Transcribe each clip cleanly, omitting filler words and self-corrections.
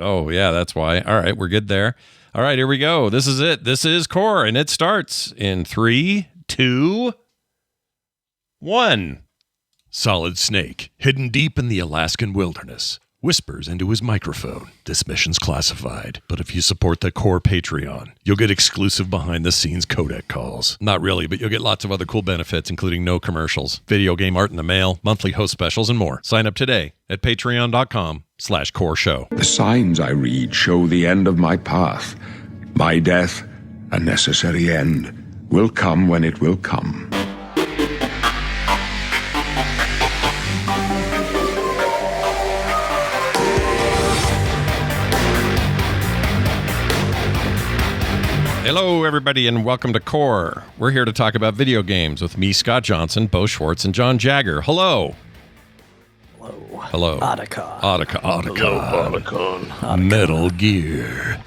Oh, yeah, that's why. All right, we're good there. All right, here we go. This is it. This is Core, and it starts in 3, 2, 1. Solid Snake, hidden deep in the Alaskan wilderness, whispers into his microphone. This mission's classified, but if you support the Core Patreon, you'll get exclusive behind-the-scenes codec calls. Not really, but you'll get lots of other cool benefits, including no commercials, video game art in the mail, monthly host specials, and more. Sign up today at patreon.com/Core Show. The signs I read show the end of my path. My death, a necessary end, will come when it will come. Hello, everybody, and welcome to Core. We're here to talk about video games with me, Scott Johnson, Beau Schwartz, and John Jagger. Hello. Hello. Otacon. Hello, Otacon. Metal Gear.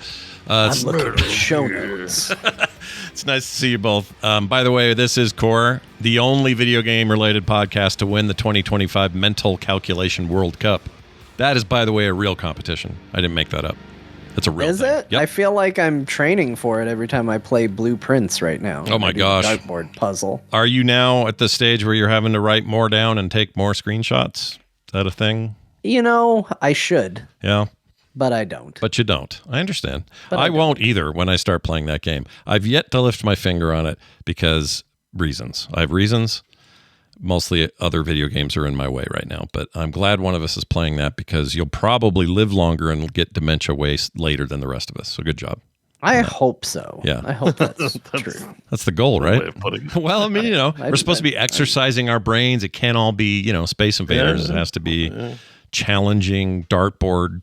I'm looking at the show notes. It's nice to see you both. By the way, this is Core, the only video game-related podcast to win the 2025 Mental Calculation World Cup. That is, by the way, a real competition. I didn't make that up. It's a real Is thing. it? Yep. I feel like I'm training for it every time I play Blueprints right now. Oh my gosh. Dartboard puzzle. Are you now at the stage where you're having to write more down and take more screenshots? Is that a thing? You know, I should. Yeah. But I don't. But you don't. I understand. But I won't either when I start playing that game. I've yet to lift my finger on it because reasons. I have reasons. Mostly other video games are in my way right now, but I'm glad one of us is playing that because you'll probably live longer and get dementia way later than the rest of us. So good job. I hope so. Yeah. I hope that's true. That's the goal, right? Way of putting it. Well, I mean, you know, we're supposed to be exercising our brains. It can't all be, you know, Space Invaders. It has to be challenging dartboard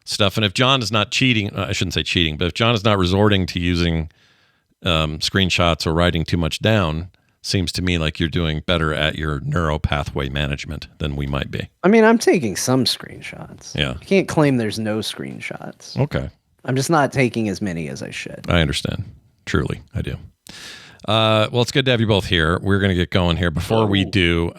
stuff. And if John is not cheating, I shouldn't say cheating, but if John is not resorting to using screenshots or writing too much down, seems to me like you're doing better at your neuro pathway management than we might be. I mean, I'm taking some screenshots. Yeah. I can't claim there's no screenshots. Okay. I'm just not taking as many as I should. I understand. Truly, I do. Well, it's good to have you both here. We're going to get going here. Before we do,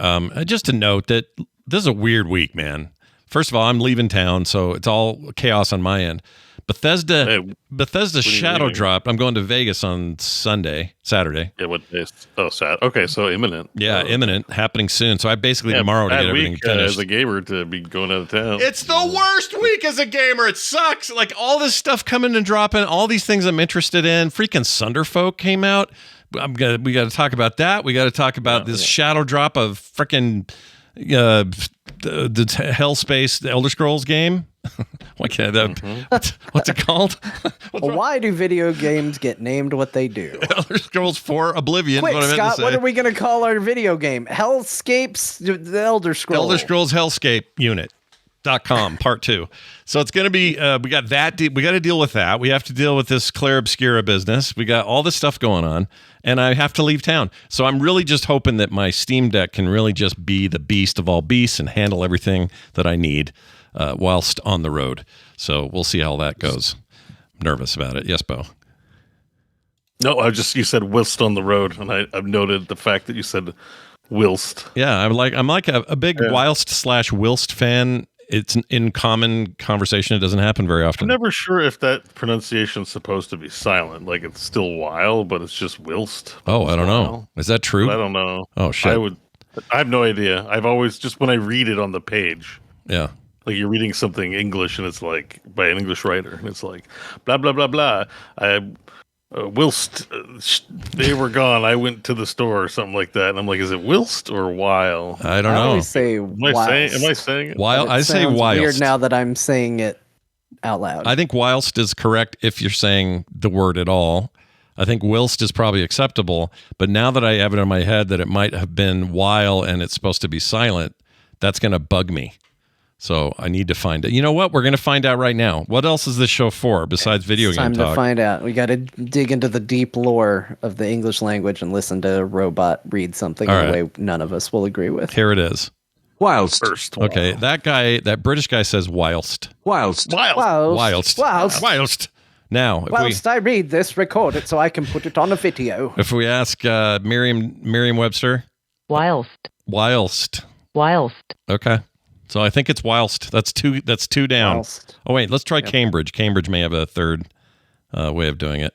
just to note that this is a weird week, man. First of all, I'm leaving town, so it's all chaos on my end. Bethesda Shadow dropped. I'm going to Vegas on Saturday. Yeah, what day? Oh, Saturday. Okay, so imminent. Yeah, imminent, happening soon. So I basically tomorrow to get everything finished. As a gamer to be going out of town. It's the worst week as a gamer. It sucks. Like all this stuff coming and dropping, all these things I'm interested in. Freaking Sunderfolk came out. We got to talk about that. We got to talk about this shadow drop of freaking the Hell Space, the Elder Scrolls game. Why can't that? What's it called? Why do video games get named what they do? Elder Scrolls 4 Oblivion. Quick, what I meant Scott, to say. what are we going to call our video game? Hellscapes, the Elder Scrolls. Elder Scrolls Hellscape Unit.com Part 2. So it's going to be, we got that. We got to deal with that. We have to deal with this Clair Obscura business. We got all this stuff going on, and I have to leave town. So I'm really just hoping that my Steam Deck can really just be the beast of all beasts and handle everything that I need whilst on the road. So we'll see how that goes. I'm nervous about it. Yes, Beau. No, you said whilst on the road, and I've noted the fact that you said whilst. Yeah, I'm like a big whilst/whilst fan. It's in common conversation. It doesn't happen very often. I'm never sure if that pronunciation's supposed to be silent, like it's still while, but it's just whilst. Oh, I don't know. Is that true? But I don't know. Oh, shit. I have no idea. I've always, just when I read it on the page. Yeah. Like you're reading something English and it's like by an English writer and it's like blah blah blah blah. Whilst they were gone, I went to the store or something like that. And I'm like, is it whilst or while? I don't know. I always say am I saying it? While I say whilst. Weird now that I'm saying it out loud. I think whilst is correct if you're saying the word at all. I think whilst is probably acceptable. But now that I have it in my head that it might have been while and it's supposed to be silent, that's going to bug me. So I need to find it. You know what? We're going to find out right now. What else is this show for besides video game talk? It's time to find out. We got to dig into the deep lore of the English language and listen to a robot read something in a way none of us will agree with. Here it is. Whilst. First. Okay, that British guy says whilst. Whilst. Now, whilst I read this, record it so I can put it on a video. If we ask Merriam-Webster. Whilst. Okay. So I think it's whilst. That's two down. Whilst. Oh wait, let's try Cambridge. Cambridge may have a third way of doing it.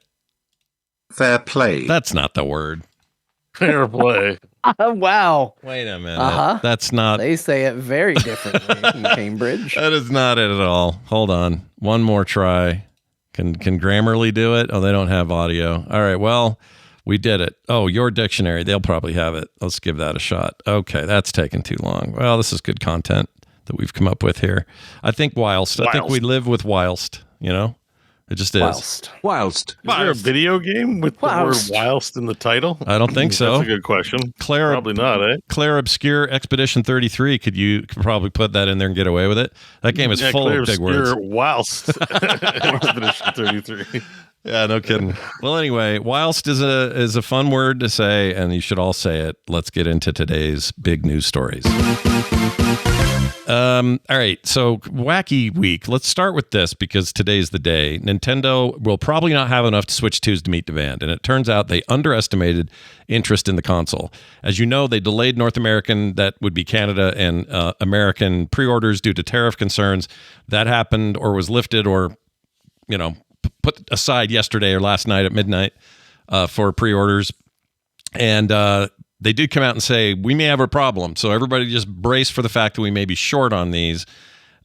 Fair play. That's not the word. Fair play. Wow. Wait a minute. Uh-huh. That's not. They say it very differently in Cambridge. That is not it at all. Hold on. One more try. Can Grammarly do it? Oh, they don't have audio. All right. Well, we did it. Oh, your dictionary. They'll probably have it. Let's give that a shot. Okay. That's taken too long. Well, this is good content that we've come up with here. I think whilst. I think we live with whilst, you know? It just is. Whilst. Is there a video game with the word whilst in the title? I don't think so. That's a good question. Clair, probably not, eh? Clair Obscur Expedition 33. Could probably put that in there and get away with it? That game is full Clair of big words. Whilst Expedition 33. Yeah, no kidding. Well, anyway, whilst is a fun word to say, and you should all say it. Let's get into today's big news stories. All right, so wacky week. Let's start with this because today's the day. Nintendo will probably not have enough Switch 2s to meet demand, and it turns out they underestimated interest in the console. As you know, they delayed North American, that would be Canada, and American pre-orders due to tariff concerns. That happened or was lifted or, you know, put aside yesterday or last night at midnight for pre-orders. And they did come out and say, we may have a problem. So everybody just brace for the fact that we may be short on these.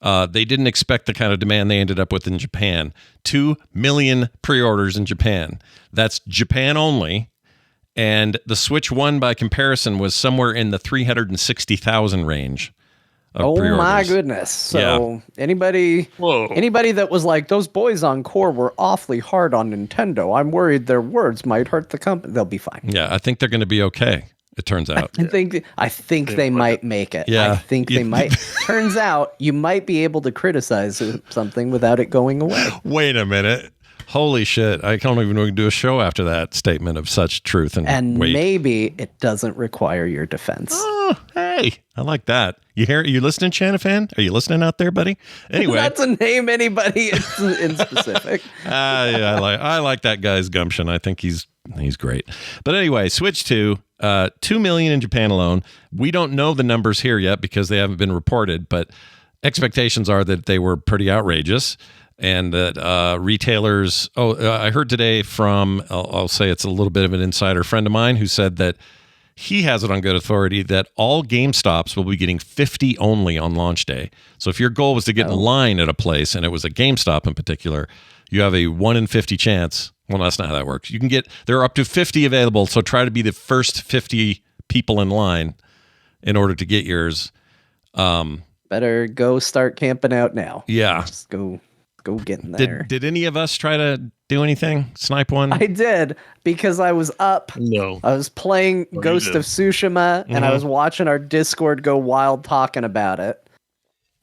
They didn't expect the kind of demand they ended up with in Japan. 2 million pre-orders in Japan. That's Japan only. And the Switch 1 by comparison was somewhere in the 360,000 range. Oh pre-orders. My goodness. So anybody that was like, those boys on Core were awfully hard on Nintendo, I'm worried their words might hurt the company. They'll be fine. Yeah, I think they're going to be okay. It turns out. I think they might make it. Yeah. I think they might. Turns out you might be able to criticize something without it going away. Wait a minute. Holy shit. I can't even do a show after that statement of such truth and weight. Maybe it doesn't require your defense. Oh, hey. I like that. Are you listening, Chanafan? Are you listening out there, buddy? Anyway. Not to name anybody in specific. Yeah, I like that guy's gumption. I think he's great. But anyway, Switch 2, 2 million in Japan alone. We don't know the numbers here yet because they haven't been reported, but expectations are that they were pretty outrageous. And that retailers, I heard today from, I'll say it's a little bit of an insider friend of mine who said that he has it on good authority that all GameStops will be getting 50 only on launch day. So if your goal was to get in line at a place, and it was a GameStop in particular, you have a 1 in 50 chance. Well, that's not how that works. You can there are up to 50 available, so try to be the first 50 people in line in order to get yours. Better go start camping out now. Yeah. Just go get in there. Did any of us try to do anything? Snipe one? I did, because I was up. No. I was playing Ghost of Tsushima, and I was watching our Discord go wild talking about it.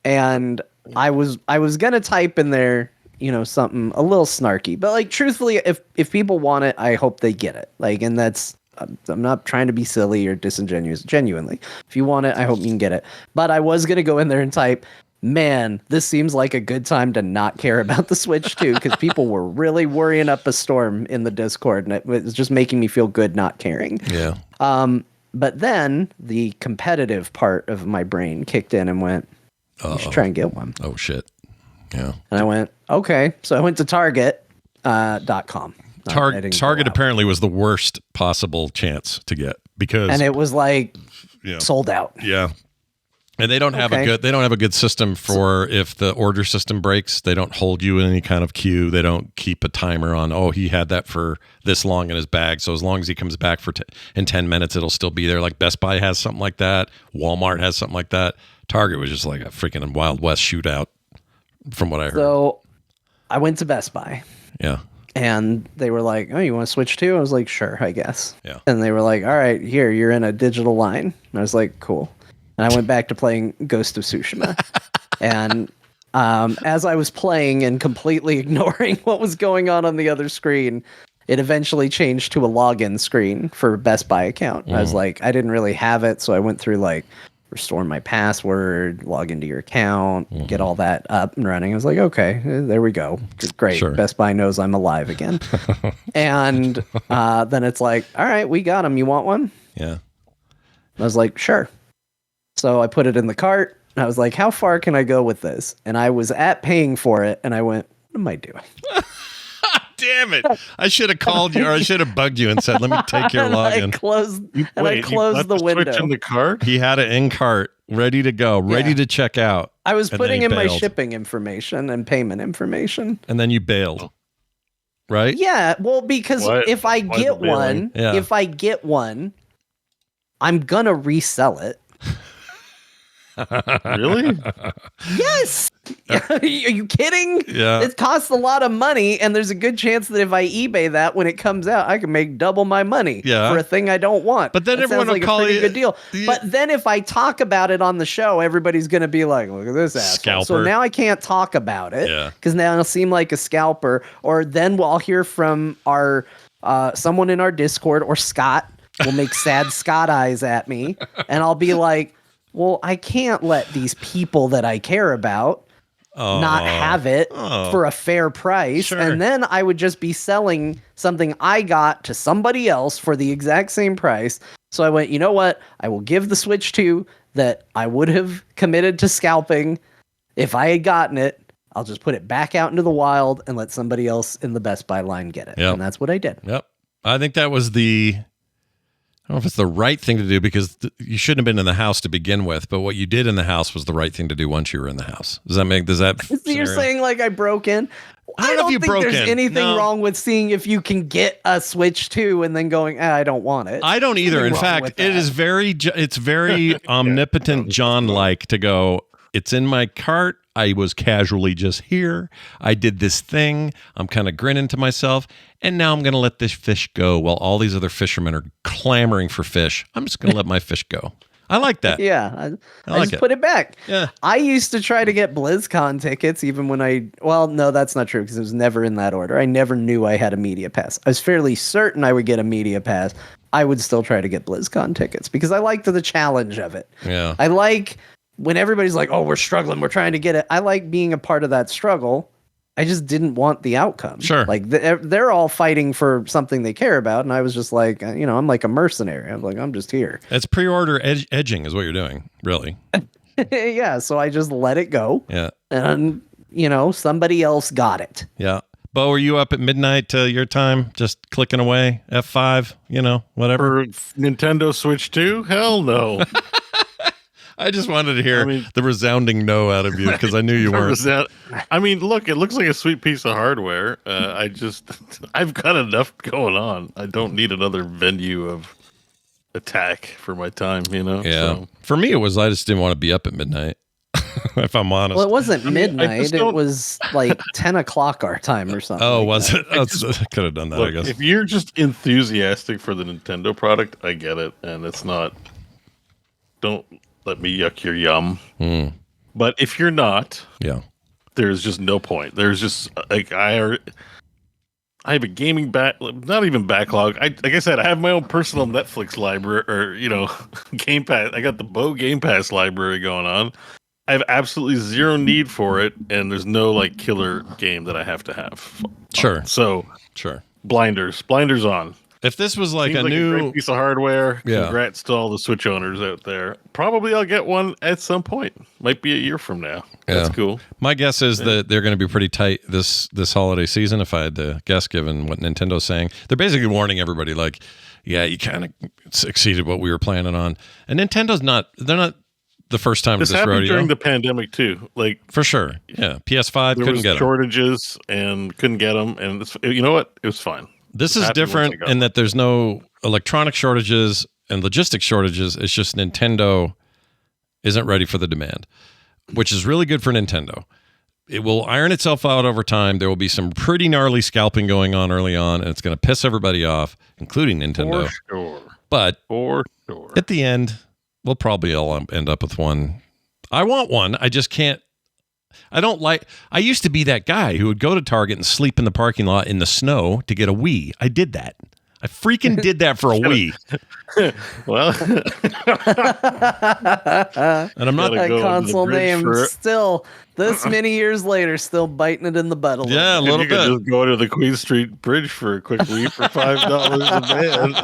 And I was gonna type in there, you know, something a little snarky. But like, truthfully, if people want it, I hope they get it. Like, and that's, I'm not trying to be silly or disingenuous. Genuinely, if you want it, I hope you can get it. But I was gonna go in there and type, man, this seems like a good time to not care about the Switch 2, because people were really worrying up a storm in the Discord, and it was just making me feel good not caring. Yeah. But then the competitive part of my brain kicked in and went, you should try and get one. Oh, shit. Yeah. And I went, okay. So I went to Target.com. Target apparently was the worst possible chance to get, because... And it was like sold out. Yeah. And they don't have a good system for if the order system breaks. They don't hold you in any kind of queue. They don't keep a timer on, he had that for this long in his bag, so as long as he comes back in 10 minutes, it'll still be there. Like Best Buy has something like that. Walmart has something like that. Target was just like a freaking Wild West shootout, from what I heard. So I went to Best Buy. Yeah. And they were like, you want to switch too? I was like, sure, I guess. Yeah. And they were like, all right, here, you're in a digital line. And I was like, cool. And I went back to playing Ghost of Tsushima. And as I was playing and completely ignoring what was going on the other screen, it eventually changed to a login screen for a Best Buy account. I was like, I didn't really have it, so I went through like restore my password, log into your account, get all that up and running. I was like, okay, there we go. Great. Sure. Best Buy knows I'm alive again. And then it's like, all right, we got them. You want one? Yeah. I was like, sure. So I put it in the cart, And I was like, how far can I go with this? And I was at paying for it, and I went, what am I doing? Damn it. I should have called you, or I should have bugged you and said, let me take your login. I closed the window. Switch in the cart? He had it in cart, ready to go, ready to check out. I was putting in my bailed. shipping information and payment information. And then you bailed. Right? Yeah, well, because if I get one, I'm gonna resell it. Really? Yes. Are you kidding? Yeah. It costs a lot of money, and there's a good chance that if I eBay that when it comes out, I can make double my money for a thing I don't want. But then everyone will call you a good deal. But then if I talk about it on the show, everybody's going to be like, "Look at this asshole." Scalper. So now I can't talk about it because now I'll seem like a scalper. Or then I'll hear from our someone in our Discord, or Scott will make sad Scott eyes at me, and I'll be like, well, I can't let these people that I care about not have it for a fair price. Sure. And then I would just be selling something I got to somebody else for the exact same price. So I went, you know what? I will give the Switch 2 that I would have committed to scalping if I had gotten it. I'll just put it back out into the wild and let somebody else in the Best Buy line get it. Yep. And that's what I did. Yep. I think that was I don't know if it's the right thing to do, because you shouldn't have been in the house to begin with, but what you did in the house was the right thing to do once you were in the house. Does that So you're saying like I broke in? I don't think there's anything wrong with seeing if you can get a Switch 2 and then going, I don't want it. I don't either. In fact, it's very omnipotent John-like to go, it's in my cart. I was casually just here. I did this thing. I'm kind of grinning to myself. And now I'm going to let this fish go while all these other fishermen are clamoring for fish. I'm just going to let my fish go. I like that. Yeah. I just put it back. Yeah. I used to try to get BlizzCon tickets even when no, that's not true because it was never in that order. I never knew I had a media pass. I was fairly certain I would get a media pass. I would still try to get BlizzCon tickets because I liked the challenge of it. Yeah. I like when everybody's like, oh, we're struggling, we're trying to get it. I like being a part of that struggle. I just didn't want the outcome. Sure. Like they're all fighting for something they care about. And I was just like, I'm like a mercenary. I'm like, I'm just here. It's pre-order edging is what you're doing, really. Yeah. So I just let it go. Yeah. And, somebody else got it. Yeah. Beau, were you up at midnight your time, just clicking away, F5, whatever? For Nintendo Switch 2? Hell no. I just wanted to hear the resounding no out of you because I knew you weren't. Look, it looks like a sweet piece of hardware. I've got enough going on. I don't need another venue of attack for my time, Yeah. So. For me, I just didn't want to be up at midnight, if I'm honest. Well, it wasn't midnight. It was like 10 o'clock our time or something. Oh, was it? I could have done that, Look, I guess. If you're just enthusiastic for the Nintendo product, I get it. And it's not... Don't... let me yuck your yum. But if you're not, there's just no point. There's just like I have a gaming not even backlog. Like I said, I have my own personal Netflix library, or Game Pass. I got the Beau Game Pass library going on. I have absolutely zero need for it, and there's no like killer game that I have to have. Sure. So blinders on. If this was like Seems a new great piece of hardware, Yeah. Congrats to all the Switch owners out there. Probably I'll get one at some point. Might be a year from now. That's cool. My guess is that they're going to be pretty tight this holiday season, if I had to guess, given what Nintendo's saying. They're basically warning everybody, like, yeah, you kind of exceeded what we were planning on. And Nintendo's they're not the first time this with this happened rodeo. during the pandemic too. Like for sure. Yeah. PS5 couldn't get them. Shortages and couldn't get them. And you know what? It was fine. This is different in that there's no electronic shortages and logistics shortages. It's just Nintendo isn't ready for the demand, which is really good for Nintendo. It will iron itself out over time. There will be some pretty gnarly scalping going on early on, and it's going to piss everybody off, including Nintendo. For sure. But for sure. At the end, we'll probably all end up with one. I want one. I just can't. I used to be that guy who would go to Target and sleep in the parking lot in the snow to get a Wii. I did that. I freaking did that for a Wii. Well, and I'm not that console name still this many years later, still biting it in the butt a little bit. A little bit. Just go to the Queen Street Bridge for a quick Wii for $5 a man.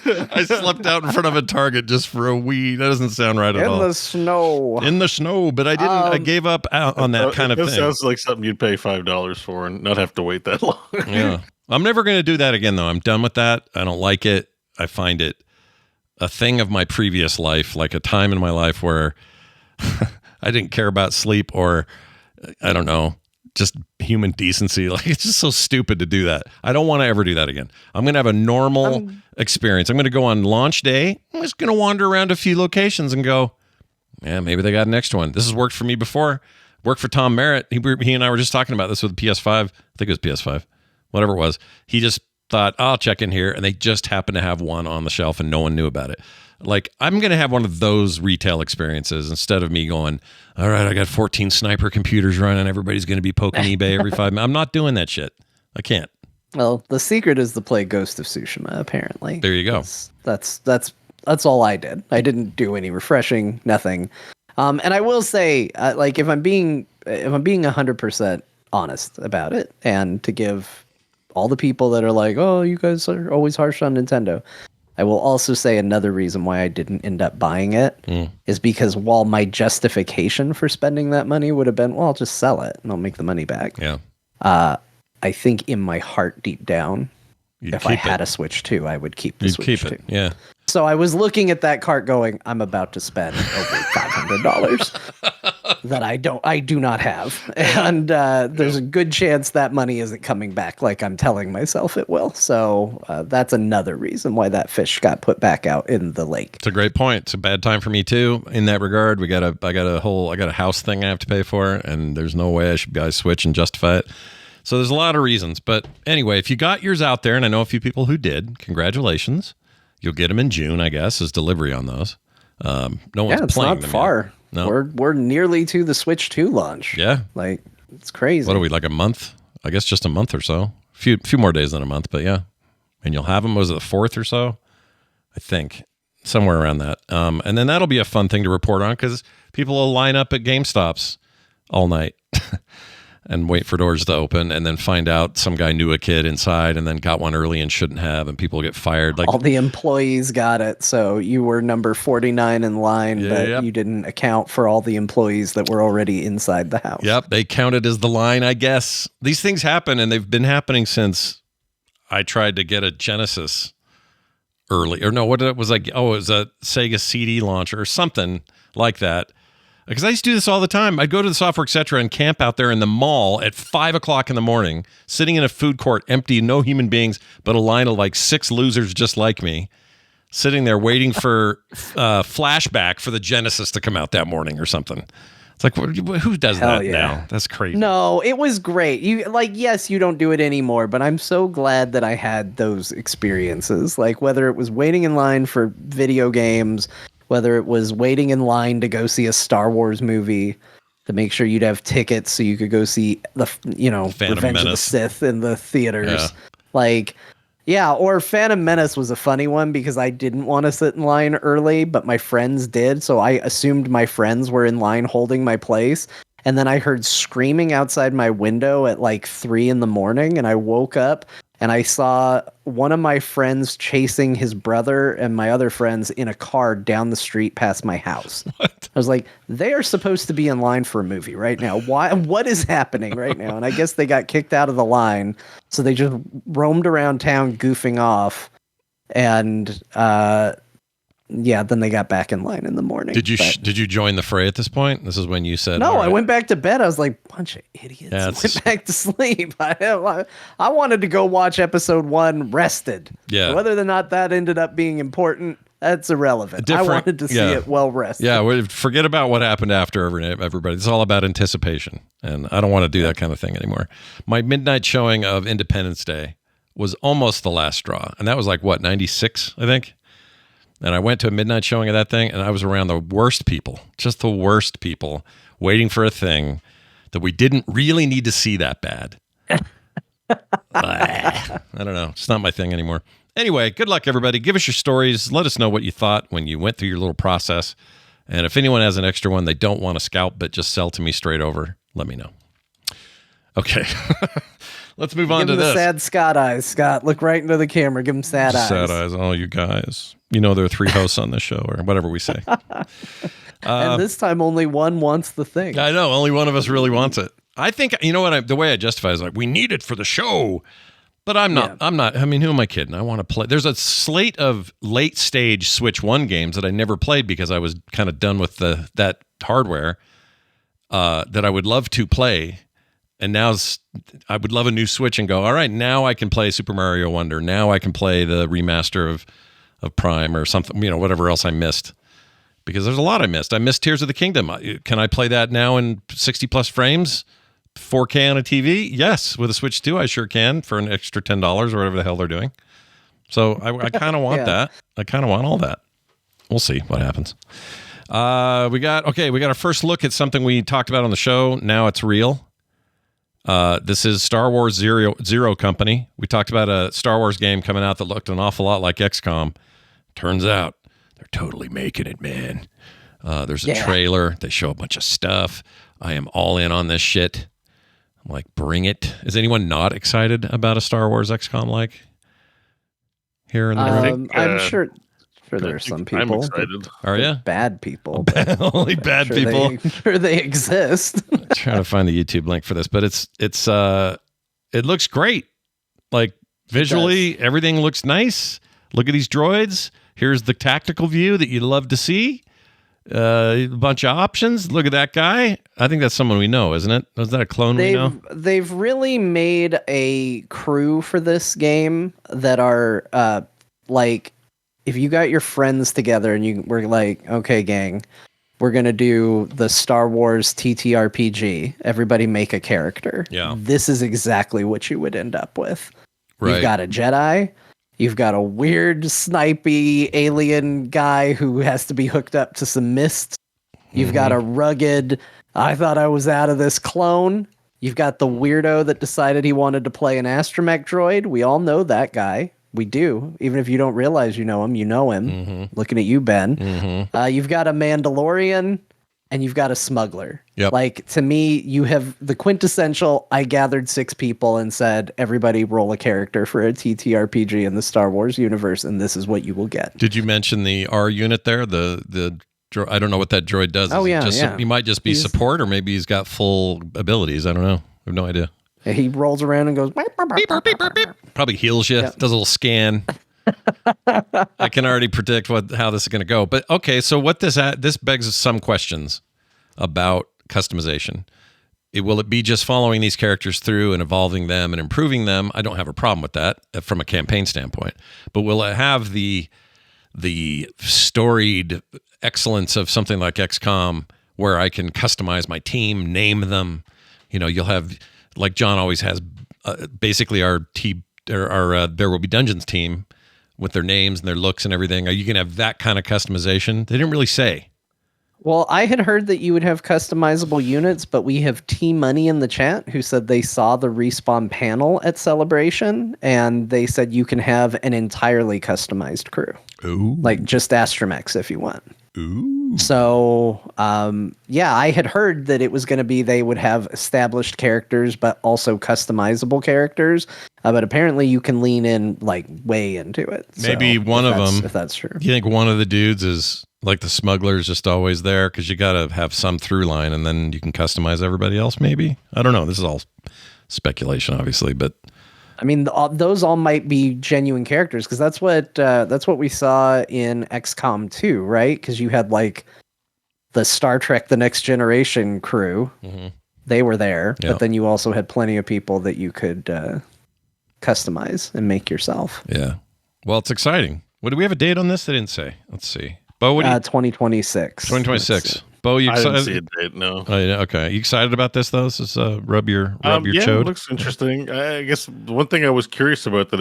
I slept out in front of a Target just for a wee. That doesn't sound right at all. In the snow. In the snow, but I didn't. I gave up out on that kind of thing. Sounds like something you'd pay $5 for and not have to wait that long. Yeah. I'm never going to do that again, though. I'm done with that. I don't like it. I find it a thing of my previous life, like a time in my life where I didn't care about sleep or, I don't know, just human decency. Like, it's just so stupid to do that. I don't want to ever do that again. I'm going to have a normal experience. I'm going to go on launch day. I'm just going to wander around a few locations and go, yeah, maybe they got an extra one. This has worked for me before. Worked for Tom Merritt. He and I were just talking about this with the PS5. I think it was PS5. Whatever it was. He just thought, I'll check in here. And they just happened to have one on the shelf and no one knew about it. Like, I'm going to have one of those retail experiences instead of me going, all right, I got 14 sniper computers running. Everybody's going to be poking eBay every 5 minutes. I'm not doing that shit. I can't. Well, the secret is to play Ghost of Tsushima, apparently. There you go. That's all I did. I didn't do any refreshing, nothing. And I will say, like, if I'm being 100% honest about it, and to give all the people that are like, oh, you guys are always harsh on Nintendo, I will also say another reason why I didn't end up buying it is because while my justification for spending that money would have been, well, I'll just sell it and I'll make the money back. Yeah. I think in my heart, deep down, if I had a Switch 2, I would keep the Switch 2. Yeah. So I was looking at that cart going, I'm about to spend over $500 that I do not have. And there's a good chance that money isn't coming back like I'm telling myself it will. So that's another reason why that fish got put back out in the lake. It's a great point. It's a bad time for me too in that regard. I got a house thing I have to pay for, and there's no way I should buy a Switch and justify it. So there's a lot of reasons. But anyway, if you got yours out there, and I know a few people who did, congratulations. You'll get them in June, I guess, as delivery on those. No one's playing them. It's not far. No. We're nearly to the Switch 2 launch. Yeah. Like, it's crazy. What are we, like a month? I guess just a month or so. Few more days than a month, but yeah. And you'll have them, was it the 4th or so? I think. Somewhere around that. And then that'll be a fun thing to report on because people will line up at GameStops all night. And wait for doors to open and then find out some guy knew a kid inside and then got one early and shouldn't have, and people get fired. Like, all the employees got it. So you were number 49 in line, but you didn't account for all the employees that were already inside the house. Yep. They counted as the line, I guess. These things happen, and they've been happening since I tried to get a Genesis early. Or no, what it was like, it was a Sega CD launch or something like that. Because I used to do this all the time. I'd go to the Software Etc. and camp out there in the mall at 5 o'clock in the morning, sitting in a food court, empty, no human beings, but a line of like 6 losers just like me, sitting there waiting for Flashback for the Genesis to come out that morning or something. It's like, who does that now? That's crazy. No, it was great. Yes, you don't do it anymore, but I'm so glad that I had those experiences. Like, whether it was waiting in line for video games, whether it was waiting in line to go see a Star Wars movie, to make sure you'd have tickets so you could go see the, Revenge of the Sith in the theaters. Yeah. Or Phantom Menace was a funny one because I didn't want to sit in line early, but my friends did. So I assumed my friends were in line holding my place. And then I heard screaming outside my window at like 3 a.m. and I woke up and I saw one of my friends chasing his brother and my other friends in a car down the street past my house. What? I was like, they are supposed to be in line for a movie right now. Why? What is happening right now? And I guess they got kicked out of the line. So they just roamed around town goofing off. And then they got back in line in the morning. Did you join the fray at this point? This is when you said, no, I went back to bed. I was like, bunch of idiots. I went back to sleep. I wanted to go watch episode 1 rested. Yeah. Whether or not that ended up being important, that's irrelevant. I wanted to see it well rested. Yeah, forget about what happened after everybody. It's all about anticipation. And I don't want to do that kind of thing anymore. My midnight showing of Independence Day was almost the last straw. And that was like, 96, I think? And I went to a midnight showing of that thing, and I was around the worst people, just the worst people, waiting for a thing that we didn't really need to see that bad. I don't know. It's not my thing anymore. Anyway, good luck, everybody. Give us your stories. Let us know what you thought when you went through your little process. And if anyone has an extra one they don't want to scalp but just sell to me straight over, let me know. Okay. Let's move on Give to him the this. sad Scott eyes. Scott, look right into the camera. Give him sad eyes. Sad eyes. Oh, you guys. You know there are 3 hosts on this show, or whatever we say. And this time only one wants the thing. I know. Only one of us really wants it. I think, you know what? The way I justify it is like, we need it for the show. But I'm not. Yeah. I'm not. I mean, who am I kidding? I want to play. There's a slate of late stage Switch 1 games that I never played because I was kind of done with that hardware that I would love to play. And now I would love a new Switch and go, all right, now I can play Super Mario Wonder. Now I can play the remaster of Prime or something, whatever else I missed. Because there's a lot I missed. I missed Tears of the Kingdom. Can I play that now in 60 plus frames? 4K on a TV? Yes. With a Switch 2, I sure can for an extra $10 or whatever the hell they're doing. So I kind of want that. I kind of want all that. We'll see what happens. We got our first look at something we talked about on the show. Now it's real. This is Star Wars Zero Company. We talked about a Star Wars game coming out that looked an awful lot like XCOM. Turns out they're totally making it, man. There's a trailer. They show a bunch of stuff. I am all in on this shit. I'm like, bring it. Is anyone not excited about a Star Wars XCOM like here in the room? I'm sure there are some people. I'm excited. Are you? Bad people. Only bad people. I'm sure they exist. Trying to find the YouTube link for this, but it looks great. Like visually, everything looks nice. Look at these droids. Here's the tactical view that you'd love to see. A bunch of options. Look at that guy. I think that's someone we know, isn't it? Was that a clone we know? They've really made a crew for this game that are like, if you got your friends together and you were like, okay, gang, we're going to do the Star Wars TTRPG. Everybody make a character. Yeah. This is exactly what you would end up with. Right. You've got a Jedi. You've got a weird, snipey alien guy who has to be hooked up to some mist. You've got a rugged, I thought I was out of this clone. You've got the weirdo that decided he wanted to play an astromech droid. We all know that guy. We do. Even if you don't realize you know him, you know him. Looking at you, Ben. You've got a Mandalorian. And you've got a smuggler. Yep. Like, to me, you have the quintessential, I gathered 6 people and said, everybody roll a character for a TTRPG in the Star Wars universe, and this is what you will get. Did you mention the R unit there? The I don't know what that droid does. Oh, yeah. He might just be support, or maybe he's got full abilities. I don't know. I have no idea. He rolls around and goes, beep, beep, beep, beep, beep. Probably heals you, does a little scan. I can already predict how this is going to go. But okay, so what this begs some questions about customization. Will it be just following these characters through and evolving them and improving them? I don't have a problem with that from a campaign standpoint. But will it have the storied excellence of something like XCOM where I can customize my team, name them? You'll have, like John always has, basically our There Will Be Dungeons team with their names and their looks and everything. Are you going to have that kind of customization? They didn't really say. Well, I had heard that you would have customizable units, but we have T-Money in the chat who said they saw the Respawn panel at Celebration, and they said you can have an entirely customized crew. Ooh. Like just astromechs if you want. Ooh. So, I had heard that it was going to be they would have established characters, but also customizable characters. But apparently you can lean in like way into it. Maybe one of them, if that's true. You think one of the dudes is like the smuggler is just always there because you got to have some through line and then you can customize everybody else maybe. I don't know. This is all speculation, obviously, but I mean, those all might be genuine characters because that's what we saw in XCOM 2, right? Because you had like the Star Trek: The Next Generation crew. Mm-hmm. They were there, but then you also had plenty of people that you could customize and make yourself. Yeah. Well, it's exciting. What do we have a date on this? They didn't say. Let's see. Beau, what do you 2026. 2026. Beau, you excited? I didn't see a date, no. Oh, yeah, okay. You excited about this though? This is rub your chode. It looks interesting. I guess one thing I was curious about that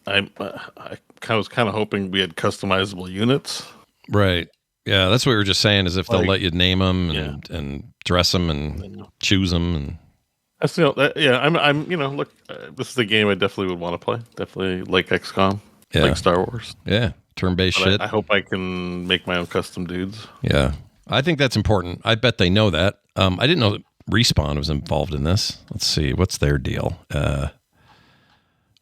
I was kind of hoping we had customizable units. Right. Yeah, that's what we were just saying. Is if they'll let you name them and dress them and choose them and. That's I'm look. This is a game I definitely would want to play. Definitely like XCOM, like Star Wars. Yeah, turn-based shit. I hope I can make my own custom dudes. Yeah, I think that's important. I bet they know that. I didn't know Respawn was involved in this. Let's see, what's their deal?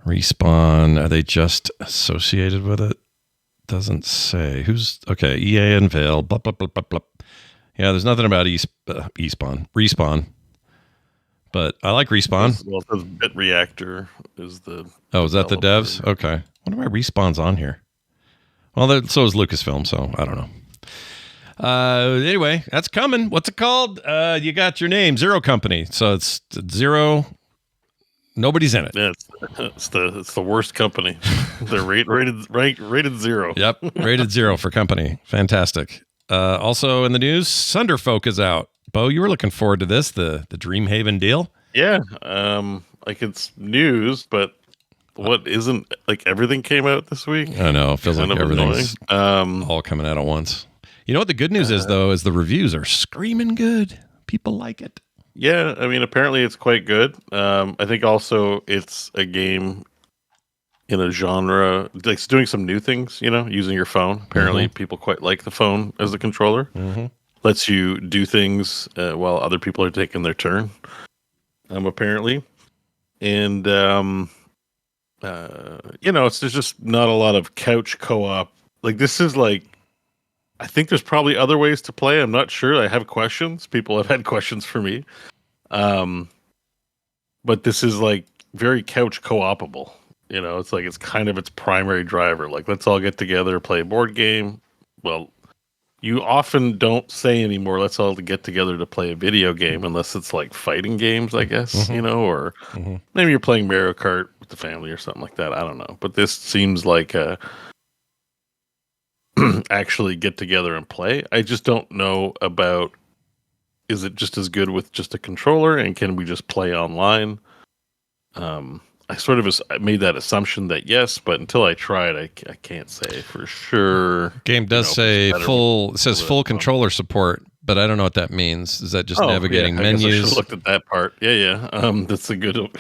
Respawn, are they just associated with it? Doesn't say. Who's okay? EA unveiled. Blah blah blah blah blah. Yeah, there's nothing about Respawn. But I like Respawn. Well, it says Bit Reactor is the. Oh, is that the devs? Okay. What why Respawn's on here? Well, so is Lucasfilm, so I don't know. Anyway, that's coming. What's it called? You got your name, Zero Company. So it's Zero. Nobody's in it. Yeah, it's the worst company. They're rated 0. Yep, rated 0 for company. Fantastic. Also in the news, Sunderfolk is out. Beau, you were looking forward to this, the Dreamhaven deal. Yeah, like it's news, but what isn't like everything came out this week. I know. It feels like everything's all coming out at once. You know what the good news is though, is the reviews are screaming good. People like it. Yeah, I mean, apparently it's quite good. I think also it's a game in a genre, like it's doing some new things, using your phone. Apparently people quite like the phone as a controller. Lets you do things while other people are taking their turn, apparently. And, there's just not a lot of couch co-op. Like, this is like, I think there's probably other ways to play. I'm not sure. I have questions. People have had questions for me. But this is like very couch co-opable. It's like it's kind of its primary driver. Like, let's all get together, play a board game. Well, you often don't say anymore, let's all get together to play a video game unless it's like fighting games, I guess, or maybe you're playing Mario Kart with the family or something like that. I don't know. But this seems like actually get together and play. I just don't know about, is it just as good with just a controller and can we just play online? I sort of made that assumption that yes, but until I try it, I can't say for sure. Game does say full. It says full controller support, but I don't know what that means. Is that just navigating menus? I should have looked at that part. Yeah. That's a good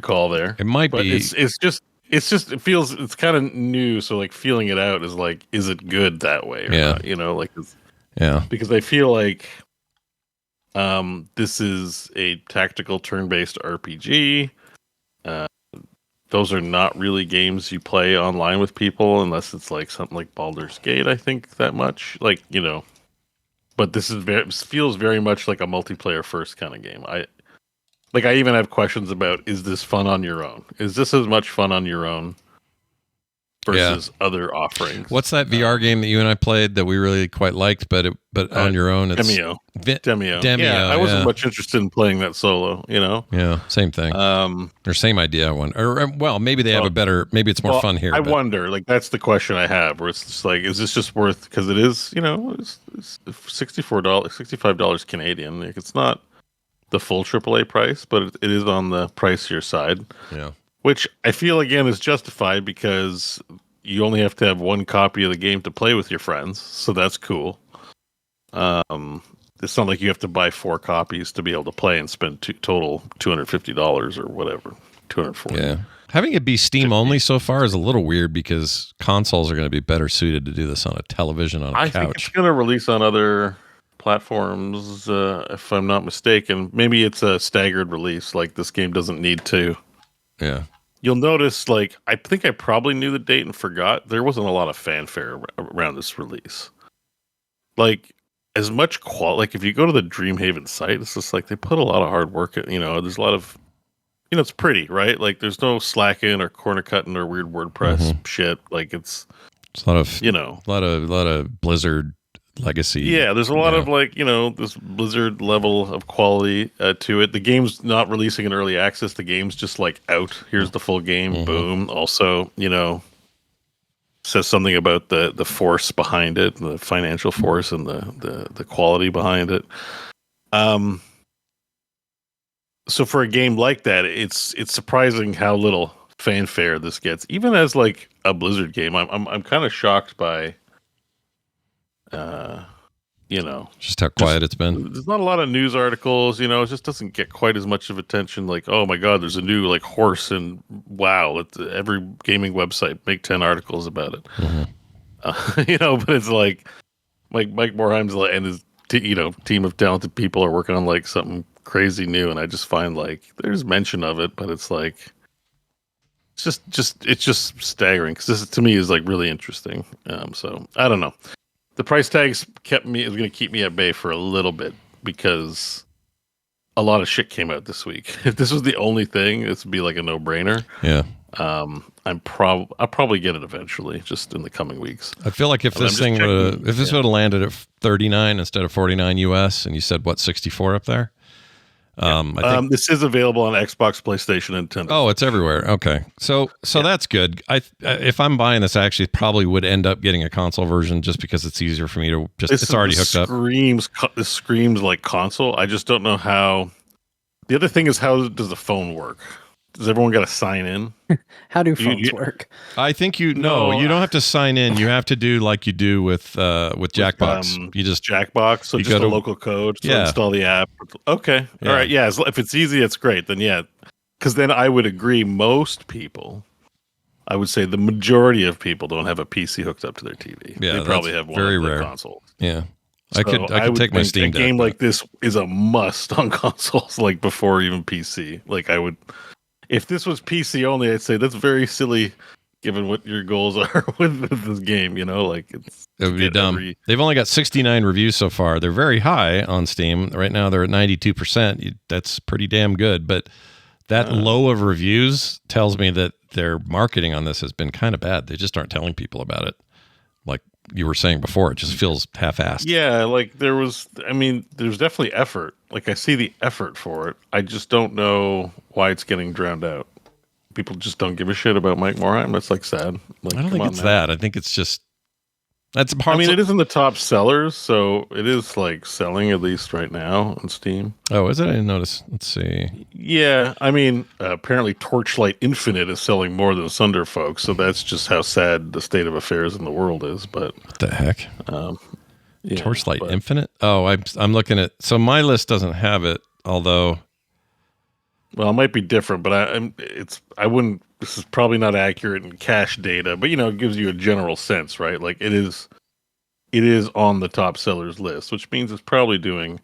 call there. It might be. It's just it feels it's kind of new. So like feeling it out is like, is it good that way? Or not? Because I feel like this is a tactical turn-based RPG. Those are not really games you play online with people unless it's like something like Baldur's Gate, I think, that much. Like, but this feels very much like a multiplayer first kind of game. I even have questions about, is this fun on your own? Is this as much fun on your own versus other offerings? What's that VR game that you and I played that we really quite liked, but on your own, it's Demio. Yeah, I wasn't much interested in playing that solo. Yeah, same thing. Or same idea. I wonder. Or well, maybe they have a better. Maybe it's more fun here. I wonder. Like that's the question I have. Where it's just like, is this just worth? Because it is. It's $65 Canadian. Like it's not the full AAA price, but it is on the pricier side. Yeah. Which I feel, again, is justified because you only have to have one copy of the game to play with your friends. So that's cool. It's not like you have to buy 4 copies to be able to play and spend total $250 or whatever. $240. Yeah. Having it be Steam only so far is a little weird because consoles are going to be better suited to do this on a television on a couch. I think it's going to release on other platforms, if I'm not mistaken. Maybe it's a staggered release. Like this game doesn't need to. Yeah. You'll notice, like, I think I probably knew the date and forgot. There wasn't a lot of fanfare around this release. Like, as much quality, like, if you go to the Dreamhaven site, it's just like they put a lot of hard work in, there's a lot of, it's pretty, right? Like, there's no slacking or corner cutting or weird WordPress shit. Like, it's a lot of, a lot of Blizzard legacy. Yeah, there's a lot of this Blizzard level of quality to it. The game's not releasing in early access. The game's just like out. Here's the full game. Boom. Also, says something about the force behind it, the financial force and the quality behind it. So for a game like that, it's surprising how little fanfare this gets. Even as like a Blizzard game, I'm kind of shocked by just how quiet it's been. There's not a lot of news articles, it just doesn't get quite as much of attention. Like, oh my God, there's a new like horse, and wow, every gaming website make 10 articles about it. But it's like Mike Morheim's and his team of talented people are working on like something crazy new, and I just find like there's mention of it, but it's like it's just staggering because this to me is like really interesting. So I don't know. The price tags is going to keep me at bay for a little bit because a lot of shit came out this week. If this was the only thing, this would be like a no-brainer. Yeah. I'll probably get it eventually, just in the coming weeks. I feel like if this thing would have landed at 39 instead of 49 US, and you said what 64 up there. I think this is available on Xbox, PlayStation, and Nintendo. Oh, it's everywhere. Okay, so that's good. If I'm buying this, I actually probably would end up getting a console version just because it's easier for me to just. It's already hooked up. This screams like console. I just don't know how. The other thing is, how does the phone work? Does everyone got to sign in? How do phones work? I think you don't have to sign in. You have to do like you do with Jackbox. You just Jackbox. So just a local code to install the app. Okay. Yeah. All right. Yeah. If it's easy, it's great. Then yeah. Because then I would agree. Most people, I would say the majority of people don't have a PC hooked up to their TV. Yeah, they probably have one very of the rare consoles. Yeah. So I could take my Steam Deck. A game like this is a must on consoles, like before even PC. Like I would. If this was PC only, I'd say that's very silly, given what your goals are with this game. You know, like it would be dumb. They've only got 69 reviews so far. They're very high on Steam right now. They're at 92%. That's pretty damn good. But that low of reviews tells me that their marketing on this has been kind of bad. They just aren't telling people about it. Like you were saying before, it just feels half-assed. Yeah, like there's definitely effort. Like I see the effort for it. I just don't know why it's getting drowned out. People just don't give a shit about Mike Morhaime. That's like sad. Like, I don't think it's that. I think it's just that's a part. I mean, it is in the top sellers, so it is like selling at least right now on Steam. Oh, is it? I didn't notice. Let's see. Yeah, I mean, apparently Torchlight Infinite is selling more than Sunderfolk, so that's just how sad the state of affairs in the world is. But what the heck? Yeah, Torchlight Infinite? Oh, I'm looking at. So my list doesn't have it, although. Well, it might be different, but I wouldn't. This is probably not accurate in cache data, but it gives you a general sense, right? Like it is on the top sellers list, which means it's probably doing,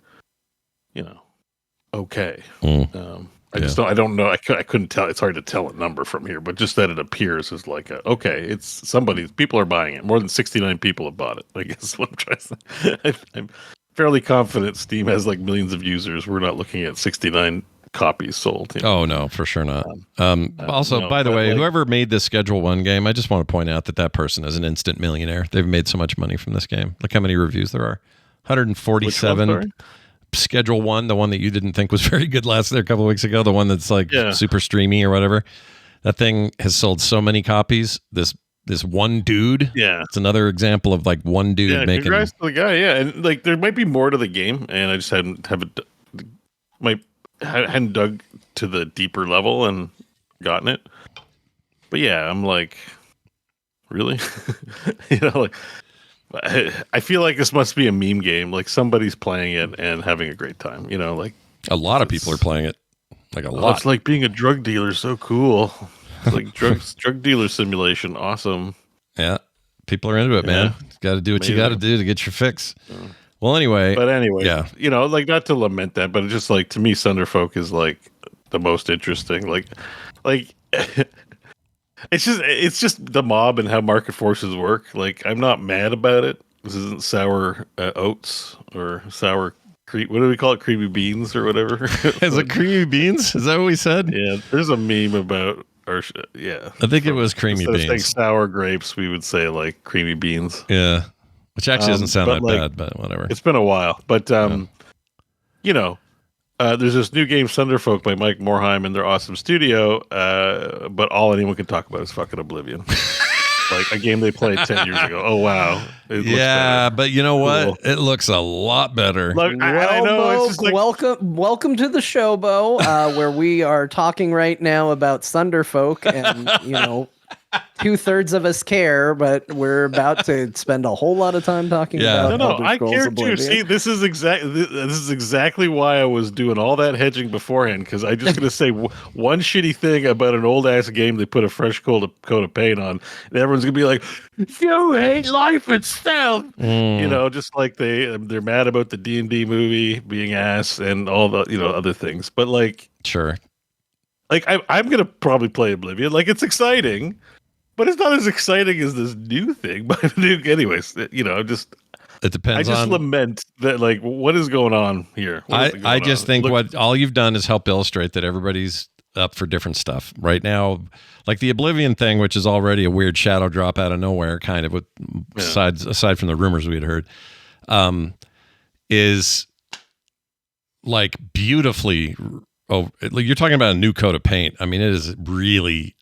okay. I don't know. I couldn't tell. It's hard to tell a number from here, but just that it appears as like people are buying it. More than 69 people have bought it. I guess what I'm trying to say. I'm fairly confident Steam has like millions of users. We're not looking at 69 copies sold. Oh no, for sure not. Also, by the way, whoever made this Schedule 1 game, I just want to point out that person is an instant millionaire. They've made so much money from this game. Look how many reviews there are. 147. Schedule 1, the one that you didn't think was very good a couple of weeks ago, the one that's like super streamy or whatever. That thing has sold so many copies. This one dude. Yeah. It's another example of like one dude making. Congrats to the guy. Yeah. And like there might be more to the game, and I just hadn't dug to the deeper level and gotten it. But yeah, I'm like, really? Like I feel like this must be a meme game. Like somebody's playing it and having a great time. Like a lot of people are playing it. Like a lot. It's like being a drug dealer. So cool. It's like drug dealer simulation. Awesome. Yeah, people are into it, man. Got to do what you got to do to get your fix. Well, anyway, yeah, like not to lament that, but it's just like to me, Sunderfolk is like the most interesting. Like it's just the mob and how market forces work. Like I'm not mad about it. This isn't sour oats or sour what do we call it? Creamy beans or whatever. Is it creamy beans? Is that what we said? Yeah, there's a meme about I think it was creamy beans. Instead of saying sour grapes, we would say like creamy beans. Yeah. Which actually doesn't sound that bad, but whatever. It's been a while. But, there's this new game, Sunderfolk, by Mike Morhaime and their awesome studio. But all anyone can talk about is fucking Oblivion. Like a game they played 10 years ago. Oh, wow. But you know what? Cool. It looks a lot better. Look, I know. Beau, it's just like... welcome to the show, Beau, where we are talking right now about Sunderfolk and, 2/3 of us care, but we're about to spend a whole lot of time talking about Elder I Scrolls care Oblivion. too. See, this is exactly why I was doing all that hedging beforehand, because I'm just gonna say one shitty thing about an old ass game they put a fresh coat of paint on, and everyone's gonna be like, "You hate life itself," you know, just like they're mad about the D&D movie being ass and all the other things. But like, Sure. like I'm gonna probably play Oblivion. Like, it's exciting. But it's not as exciting as this new thing. But anyways, it depends. I just lament that, like, what is going on here? I just think what all you've done is help illustrate that everybody's up for different stuff right now. Like the Oblivion thing, which is already a weird shadow drop out of nowhere, kind of, aside from the rumors we had heard, is like beautifully. Oh, you're talking about a new coat of paint. I mean, it is really.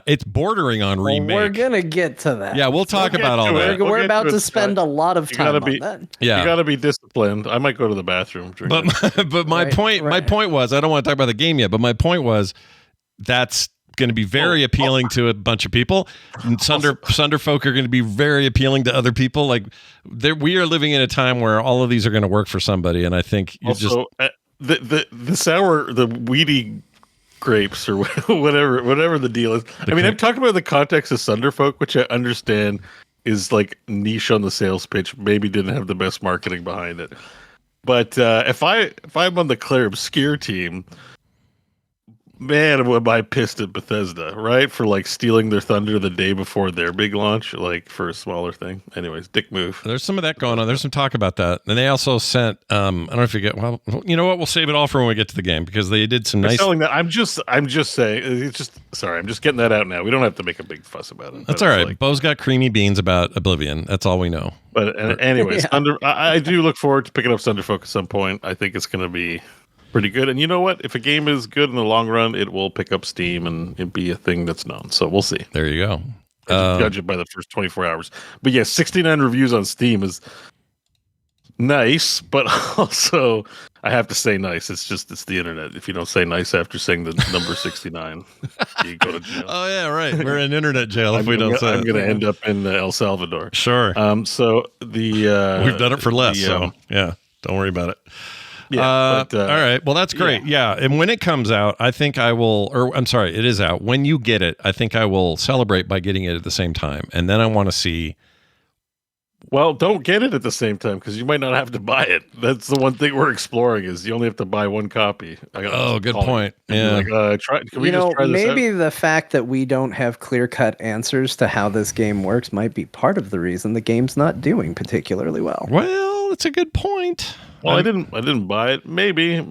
It's bordering on remake. We're gonna get to that. Yeah, we'll talk about all that. We're about to spend a lot of time on that. Yeah, you gotta be disciplined. I might go to the bathroom. But my point was, I don't want to talk about the game yet. But my point was, that's going to be very appealing to a bunch of people. And Sunderfolk are going to be very appealing to other people. Like we are living in a time where all of these are going to work for somebody. And I think the weedy grapes or whatever the deal is. I'm talking about the context of Sunderfolk, which I understand is like niche on the sales pitch, maybe didn't have the best marketing behind it. But if I'm on the Clair Obscur team, man, am I pissed at Bethesda, right? For like stealing their thunder the day before their big launch, like for a smaller thing. Anyways, dick move. There's some of that going on. There's some talk about that. And they also sent, I don't know if you get, well, you know what? We'll save it all for when we get to the game because they did some nice. Selling that. I'm just saying, I'm just getting that out now. We don't have to make a big fuss about it. That's all right. Like, Beau's got creamy beans about Oblivion. That's all we know. But anyways, I do look forward to picking up Sunderfolk at some point. I think it's going to be pretty good. And you know what? If a game is good in the long run, it will pick up steam and be a thing that's known. So we'll see. There you go. Judge it by the first 24 hours. But yeah, 69 reviews on Steam is nice, but also I have to say nice. It's the internet. If you don't say nice after saying the number 69, you go to jail. Oh yeah, right. We're in internet jail if we don't say it. I'm going to end up in El Salvador. Sure. So we've done it for less. So yeah, don't worry about it. Yeah, all right. Well, that's great. Yeah. And when it comes out, I think I will, it is out. When you get it, I think I will celebrate by getting it at the same time. And then I want to see. Well, don't get it at the same time because you might not have to buy it. That's the one thing we're exploring is you only have to buy one copy. Good point. Yeah. Maybe the fact that we don't have clear-cut answers to how this game works might be part of the reason the game's not doing particularly well. Well, that's a good point. Well, I didn't buy it. Maybe you're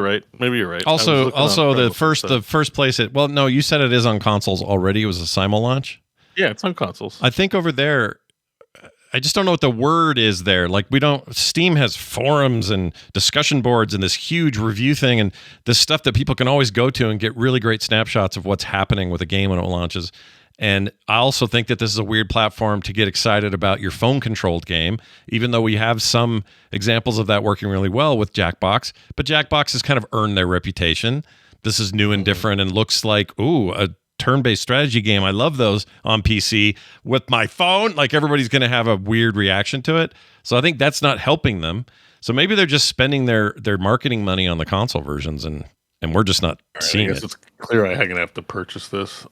right. Maybe you're right. Also, the first place you said it is on consoles already. It was a simul launch. Yeah, it's on consoles. I think over there, I just don't know what the word is there. Like Steam has forums and discussion boards and this huge review thing and this stuff that people can always go to and get really great snapshots of what's happening with a game when it launches. And I also think that this is a weird platform to get excited about your phone-controlled game, even though we have some examples of that working really well with Jackbox. But Jackbox has kind of earned their reputation. This is new and different and looks like, a turn-based strategy game. I love those on PC. With my phone, like everybody's going to have a weird reaction to it. So I think that's not helping them. So maybe they're just spending their marketing money on the console versions and we're just not seeing it. It's clear I'm going to have to purchase this.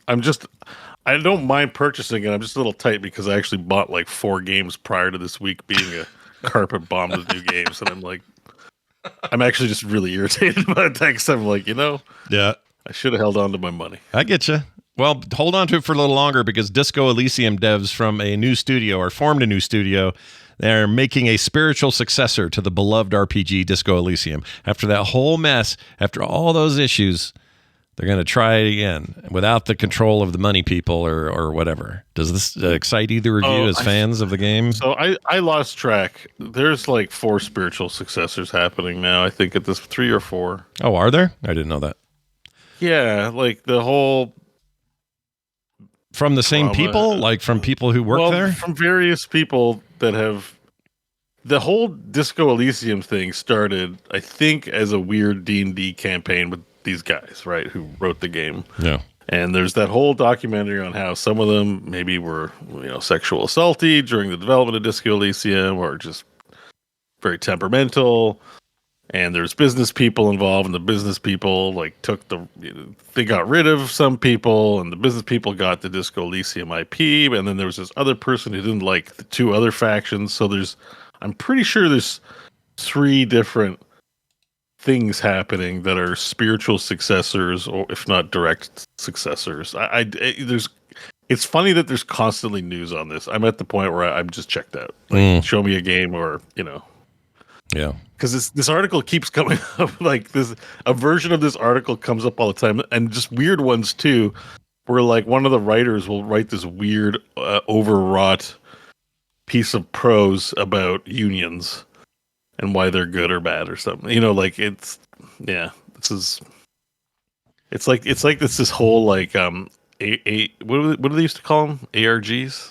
I don't mind purchasing it. I'm just a little tight because I actually bought like 4 games prior to this week being a carpet bomb with new games. And I'm actually just really irritated about that because I'm like, yeah, I should have held on to my money. I get you. Well, hold on to it for a little longer because Disco Elysium devs from a new studio or formed a new studio. They're making a spiritual successor to the beloved RPG Disco Elysium. After that whole mess, after all those issues, they're going to try it again without the control of the money people or whatever. Does this excite either of you as fans of the game? So I lost track. There's like 4 spiritual successors happening now. I think at this 3 or 4. Oh, are there? I didn't know that. Yeah, like the whole... From the same people? Like from people who work there? From various people that have... The whole Disco Elysium thing started, I think, as a weird D&D campaign with these guys, right, who wrote the game. Yeah. And there's that whole documentary on how some of them maybe were, sexual assaulty during the development of Disco Elysium, or just very temperamental. And there's business people involved, and the business people they got rid of some people, and the business people got the Disco Elysium IP, and then there was this other person who didn't like the two other factions. So I'm pretty sure there's 3 different things happening that are spiritual successors, or if not direct successors. It's funny that there's constantly news on this. I'm at the point where I'm just checked out. Show me a game, or Yeah. Because this article keeps coming up, a version of this article comes up all the time, and just weird ones too, where one of the writers will write this weird, overwrought piece of prose about unions and why they're good or bad or something. It's this whole what do they used to call them? ARGs?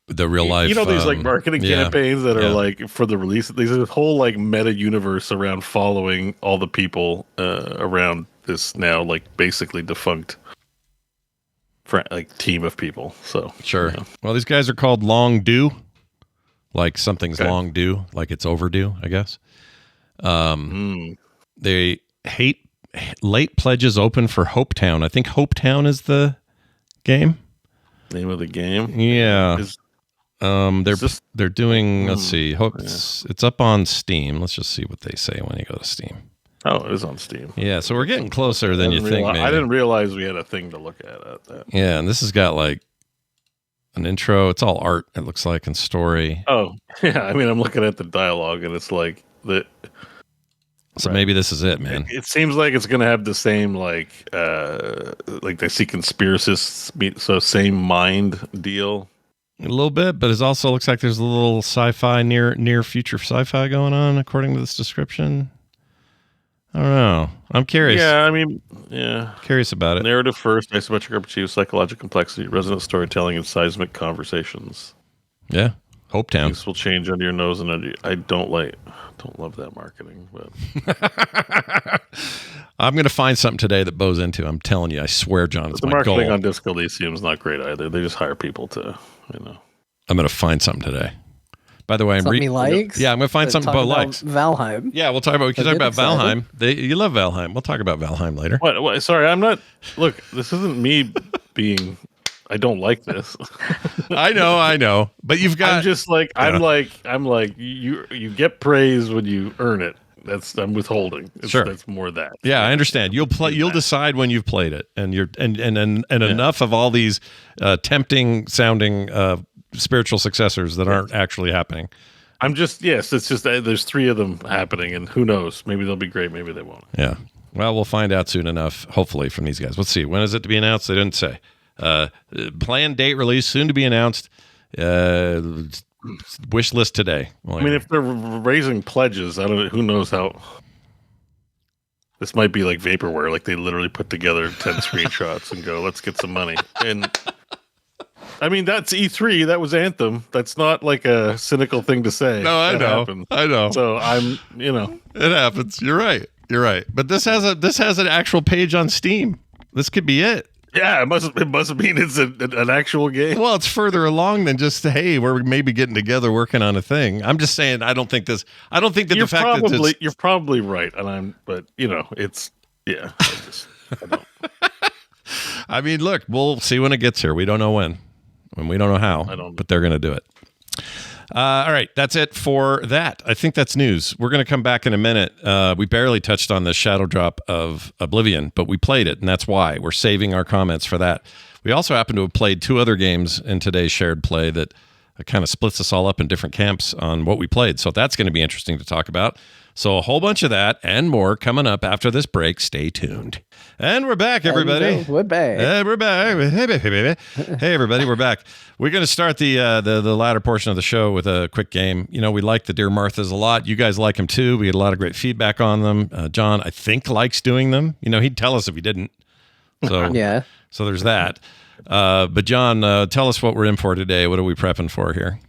The real life, these marketing campaigns that are for the release. There's this whole meta universe around following all the people around this now basically defunct team of people. So sure. Well, these guys are called Long Due, something's long due, it's overdue, I guess. They hate late pledges open for Hopetown. I think Hopetown is the game. Name of the game. Yeah. They're doing, let's see, it's up on Steam. Let's just see what they say when you go to Steam. Oh, it is on Steam. Yeah, so we're getting closer than you think, maybe. I didn't realize we had a thing to look at that. Yeah, and this has got an intro. It's all art, it looks like, and story. Oh, yeah. I mean, I'm looking at the dialogue, and it's so maybe this is it, man. It seems like it's going to have the same, they see conspiracists, so same mind deal. A little bit, but it also looks like there's a little sci-fi, near future sci-fi going on, according to this description. I don't know. I'm curious. Yeah, I mean, yeah. Curious about it. Narrative first, isometric RPG, psychological complexity, resonant storytelling, and seismic conversations. Yeah. Hopetown. This will change under your nose, and I don't love that marketing, but I'm going to find something today that Beau's into. I'm telling you, I swear, John, it's the my goal. marketing on Disco Elysium is not great either. They just hire people to, I'm going to find something today. By the way, something he likes. Yeah, I'm going to find something Beau likes. Valheim. Yeah, we'll talk about. We can talk about Valheim. You love Valheim. We'll talk about Valheim later. What? Sorry, I'm not. Look, this isn't me being. I don't like this. I know. But you've got. I'm just I'm like you get praise when you earn it. I'm withholding. Sure. That's more that. Yeah, I understand. You'll decide when you've played it, and enough of all these tempting sounding spiritual successors that aren't actually happening. I'm just it's just there's 3 of them happening, and who knows? Maybe they'll be great. Maybe they won't. Yeah. Well, we'll find out soon enough. Hopefully, from these guys. Let's see. When is it to be announced? They didn't say. Planned date release soon to be announced. Wish list today. Well, I mean, if they're raising pledges, I don't know. Who knows how? This might be like vaporware. They literally put together 10 screenshots and go, "Let's get some money." And I mean, that's E3. That was Anthem. That's not a cynical thing to say. No, I know. I know. So I'm, it happens. You're right. But this has an actual page on Steam. This could be it. Yeah, it must mean it's an actual game. Well, it's further along than just, hey, we're maybe getting together working on a thing. I'm just saying, I don't think that the fact that you're probably right, but it's I don't. I mean, look, we'll see when it gets here. We don't know when, and we don't know how. But they're going to do it. All right, that's it for that. I think that's news. We're going to come back in a minute. We barely touched on the shadow drop of Oblivion, but we played it, and that's why. We're saving our comments for that. We also happen to have played 2 other games in today's shared play that kind of splits us all up in different camps on what we played, so that's going to be interesting to talk about. So a whole bunch of that and more coming up after this break. Stay tuned. And we're back, everybody. We're back. We're back. Hey, everybody, we're back. We're going to start the latter portion of the show with a quick game. We like the Dear Marthas a lot. You guys like them too. We had a lot of great feedback on them. John, I think, likes doing them. He'd tell us if he didn't. So yeah. So there's that. But John, tell us what we're in for today. What are we prepping for here?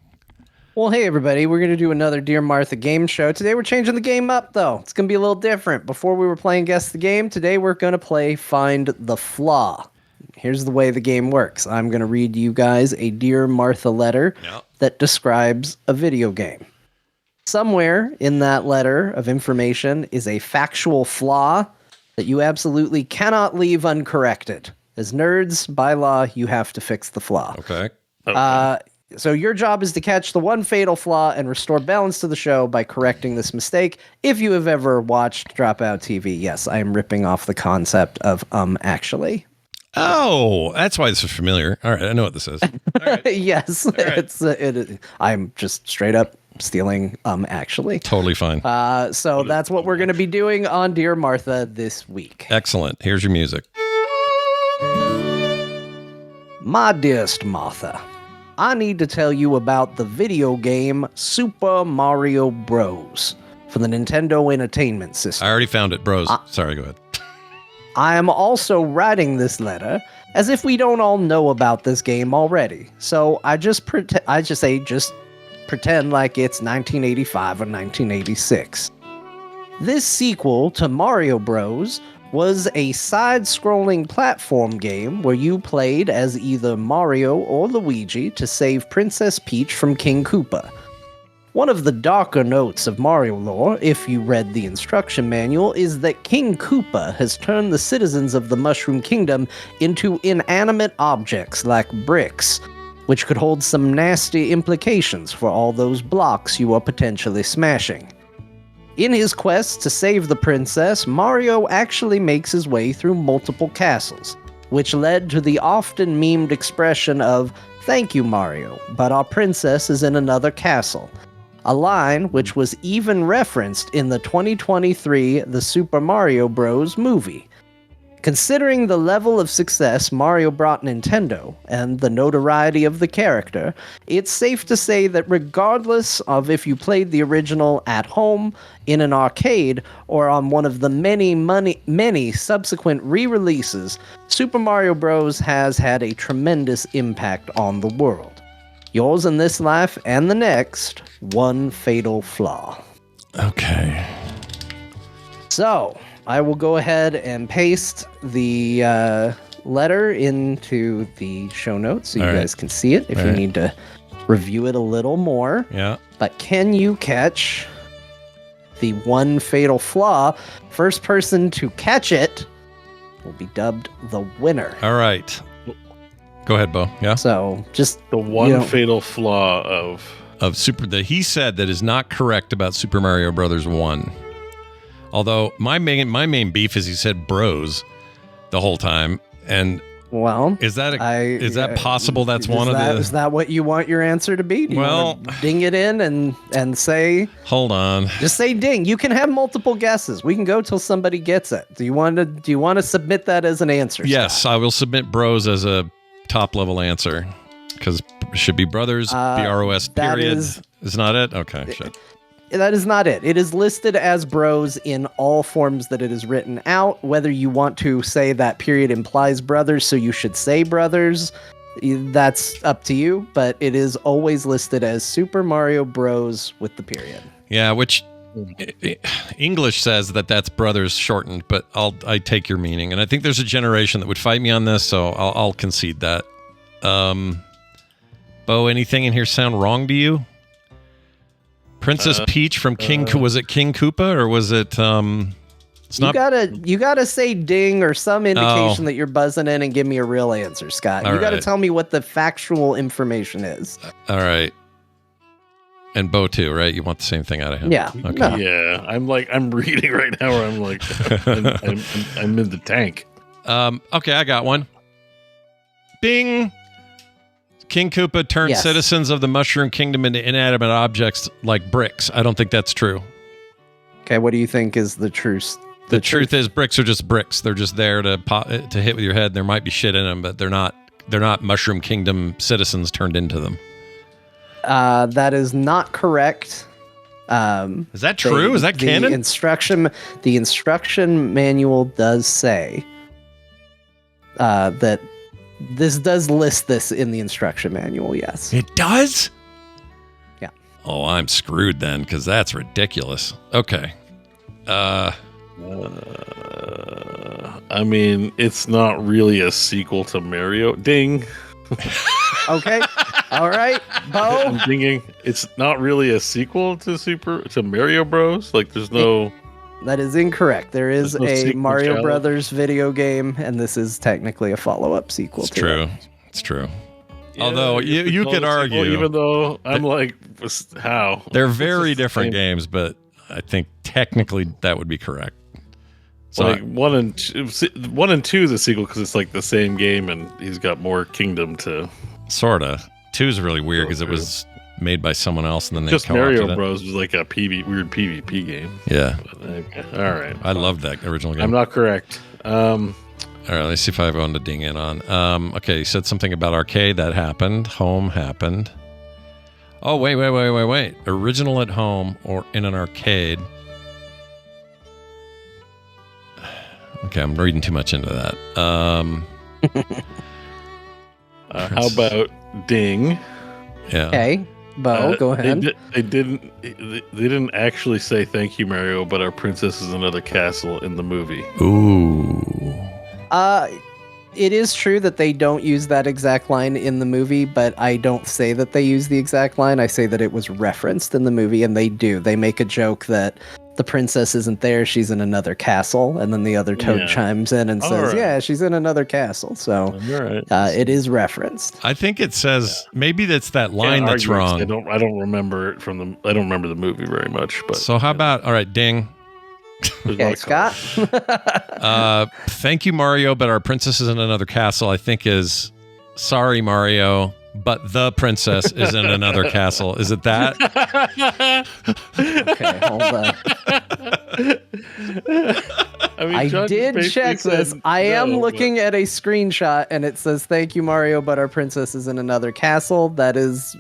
Well, hey, everybody. We're going to do another Dear Martha game show. Today, we're changing the game up, though. It's going to be a little different. Before we were playing Guess the Game, today we're going to play Find the Flaw. Here's the way the game works. I'm going to read you guys a Dear Martha letter that describes a video game. Somewhere in that letter of information is a factual flaw that you absolutely cannot leave uncorrected. As nerds, by law, you have to fix the flaw. Okay. So your job is to catch the one fatal flaw and restore balance to the show by correcting this mistake. If you have ever watched Dropout TV, yes, I am ripping off the concept of actually. Oh, that's why this is familiar. All right, I know what this is. All right. Yes, right. I'm just straight up stealing actually. Totally fine. So that's what we're going to be doing on Dear Martha this week. Excellent. Here's your music. My dearest Martha, I need to tell you about the video game Super Mario Bros. For the Nintendo Entertainment System. I already found it, bros. Sorry, go ahead. I am also writing this letter as if we don't all know about this game already. So I just pretend like it's 1985 or 1986. This sequel to Mario Bros. Was a side-scrolling platform game where you played as either Mario or Luigi to save Princess Peach from King Koopa. One of the darker notes of Mario lore, if you read the instruction manual, is that King Koopa has turned the citizens of the Mushroom Kingdom into inanimate objects like bricks, which could hold some nasty implications for all those blocks you are potentially smashing. In his quest to save the princess, Mario actually makes his way through multiple castles, which led to the often memed expression of, "Thank you, Mario, but our princess is in another castle," a line which was even referenced in the 2023 The Super Mario Bros. Movie. Considering the level of success Mario brought Nintendo, and the notoriety of the character, it's safe to say that regardless of if you played the original at home, in an arcade, or on one of the many subsequent re-releases, Super Mario Bros. Has had a tremendous impact on the world. Yours in this life and the next, one fatal flaw. Okay. So, I will go ahead and paste the letter into the show notes so you guys can see it if you need to review it a little more. Yeah. But can you catch the one fatal flaw? First person to catch it will be dubbed the winner. All right. Go ahead, Beau. Yeah. So just The one fatal flaw Of Super that he said that is not correct about Super Mario Brothers 1. Although my main beef is he said bros the whole time, and is that possible? That's one of the. Is that what you want your answer to be? Do you want to ding it in and say? Hold on. Just say ding. You can have multiple guesses. We can go till somebody gets it. Do you want to submit that as an answer? Yes, Scott? I will submit bros as a top level answer because it should be brothers. BROS period. Is not it? Okay. Shit. That is not it. It is listed as bros in all forms that it is written out. Whether you want to say that period implies brothers, so you should say brothers, that's up to you. But it is always listed as Super Mario Bros. With the period. Yeah, which English says that that's brothers shortened, but I take your meaning, and I think there's a generation that would fight me on this, so I'll concede that. Beau, anything in here sound wrong to you? Princess Peach from King was it King Koopa or was it it's not you gotta say ding or some indication that you're buzzing in and give me a real answer, Scott. You gotta tell me what the factual information is. All right. And Beau too, right? You want the same thing out of him. Yeah. Okay. No. Yeah. I'm reading right now where I'm like I'm in the tank. Okay, I got one. Bing. King Koopa turned citizens of the Mushroom Kingdom into inanimate objects like bricks. I don't think that's true. Okay, what do you think is the truth? The truth is bricks are just bricks. They're just there to hit with your head. There might be shit in them, but they're not Mushroom Kingdom citizens turned into them. That is not correct. Is that true? Is that canon? The instruction manual does say that this does list this in the instruction manual. Yes, it does. Yeah. Oh, I'm screwed then, because that's ridiculous. Okay. I mean, it's not really a sequel to Mario. Ding. Okay. All right, Beau. I'm thinking it's not really a sequel to Mario Bros. Like, there's no. That is incorrect. There is There's no a sequel Mario challenge. Brothers video game, and this is technically a follow-up sequel It's to true. it. It's true. Yeah, Although you you call could it a sequel, argue even though I'm like, how they're It's very just the different same. games, but I think technically that would be correct. So Like one and two is a sequel because it's like the same game, and he's got more kingdom to. sorta. 2 is really weird because it true. was made by someone else, and then they Just co-opted Mario it. Bros was like a weird PvP game. Yeah, But, okay. All right, I loved that original game. I'm not correct. All right, let's see if I have one to ding in on. Okay, you said something about arcade. That happened. Home happened. Oh, wait. Original at home or in an arcade. Okay, I'm reading too much into that. How about Ding? Yeah. Okay, Beau, go ahead. They didn't actually say thank you, Mario, but our princess is another castle in the movie. Ooh. It is true that they don't use that exact line in the movie, but I don't say that they use the exact line. I say that it was referenced in the movie, and they do. They make a joke that the princess isn't there, she's in another castle, and then the other toad Yeah. chimes in and All says, right. yeah, she's in another castle. So All right. it is referenced. I think it says maybe that's that line Can't that's argue, wrong. I don't remember it from the. I don't remember the movie very much. But So how about all right, ding. there's a lot Okay, of Scott? Thank you, Mario, but our princess is in another castle. I think is sorry, Mario, but the princess is in another castle. Is it that? Okay, hold on. mean, I John did basically check this. said I am no, looking at a screenshot, and it says, "Thank you, Mario, but our princess is in another castle." That is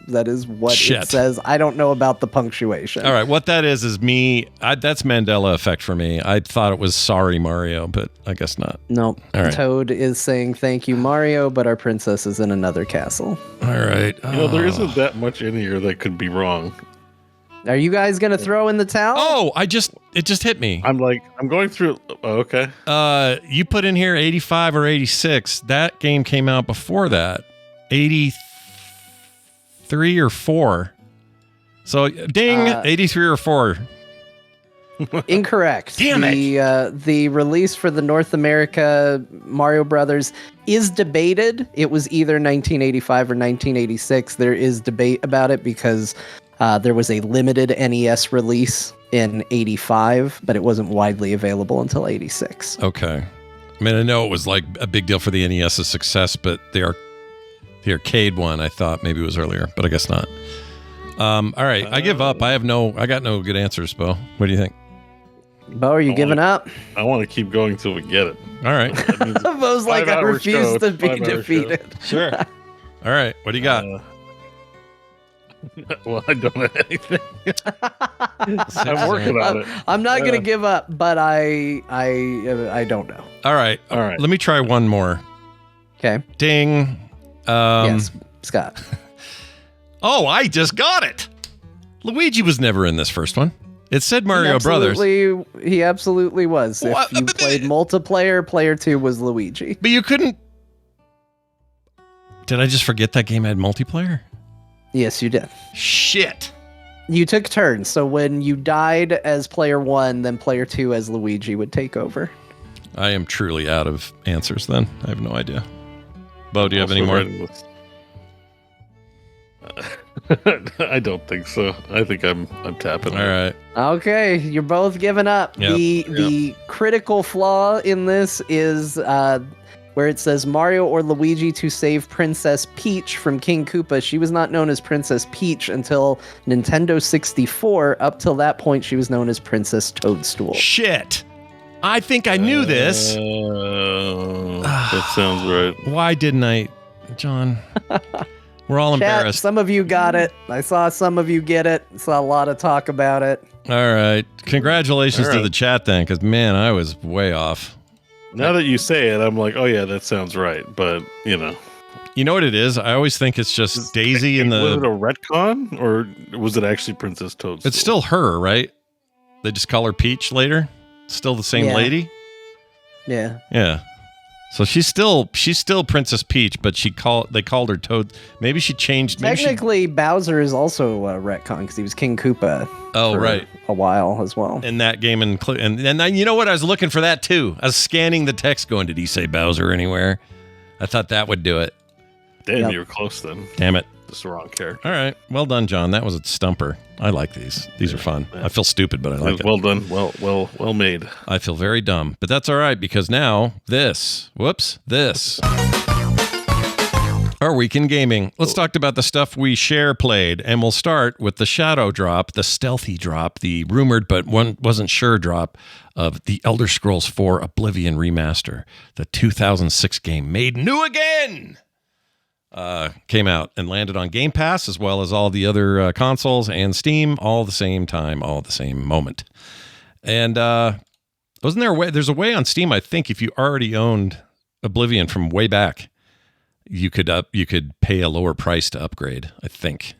what Shit. it says. I don't know about the punctuation. All right, what that is me. That's Mandela effect for me. I thought it was sorry, Mario, but I guess not. Nope. All right. Toad is saying, "Thank you, Mario, but our princess is in another castle." All right. but, you know, there isn't that much in here that could be wrong. Are you guys gonna throw in the towel? Oh, it just hit me. I'm going through. Oh, okay. You put in here 85 or 86. That game came out before that. 83 or 4. So ding, 83 or 4. Incorrect. Damn it. The release for the North America Mario Brothers is debated. It was either 1985 or 1986. There is debate about it because there was a limited NES release in 85, but it wasn't widely available until 86. Okay. I mean, I know it was like a big deal for the NES's success, but the arcade one I thought maybe was earlier, but I guess not. All right, I give up. I got no good answers, Beau. What do you think? Beau, are you giving up? I want to keep going till we get it. All right. That means Beau's like, I 5 hour refuse show. to It's be 5 hour show. defeated. Sure. All right. What do you got? Well, I don't have anything. I'm working on it. I'm not gonna give up, but I don't know. All right. All right. Let me try one more. Okay. Ding. Yes, Scott. Oh, I just got it. Luigi was never in this first one. It said Mario Brothers. He absolutely was. What? If you played multiplayer, player 2 was Luigi. But you couldn't. Did I just forget that game had multiplayer? Yes, you did. Shit. You took turns, so when you died as player 1, then player 2 as Luigi would take over. I am truly out of answers then. I have no idea. Beau, do you have any Also more? writing this. I don't think so. I think I'm tapping. All right. Okay, you're both giving up. Yep. The critical flaw in this is where it says Mario or Luigi to save Princess Peach from King Koopa. She was not known as Princess Peach until Nintendo 64. Up till that point, she was known as Princess Toadstool. Shit. I think I knew this. That sounds right. Why didn't I? John. We're all Chat, embarrassed. some of you got it. I saw some of you get it. Saw a lot of talk about it. All right. Congratulations All to right. the chat then, because man, I was way off. Now that you say it, I'm like, oh yeah, that sounds right. But You know what it is? I always think it's just Daisy in the. Was it a retcon or was it actually Princess Toadstool? It's still her, right? They just call her Peach later. Still the same lady. Yeah. Yeah. So she's still Princess Peach, but they called her Toad. Maybe she changed. Technically, Bowser is also a retcon because he was King Koopa. Oh, right. A while as well. In that game, and you know what? I was looking for that too. I was scanning the text, going, "Did he say Bowser anywhere?" I thought that would do it. Damn, you were close then. Damn it. Just the wrong character. All right. Well done, John. That was a stumper. I like these. These are fun. I feel stupid, but I like it. Well done. Well made. I feel very dumb, but that's all right because now this. Our week in gaming. Let's talk about the stuff we played, and we'll start with the shadow drop, the stealthy drop, the rumored but one wasn't sure drop of the Elder Scrolls 4 Oblivion remaster, the 2006 game made new again. Came out and landed on Game Pass as well as all the other consoles and Steam all the same time, all at the same moment. And wasn't there a way? There's a way on Steam, I think, if you already owned Oblivion from way back, you could pay a lower price to upgrade, I think.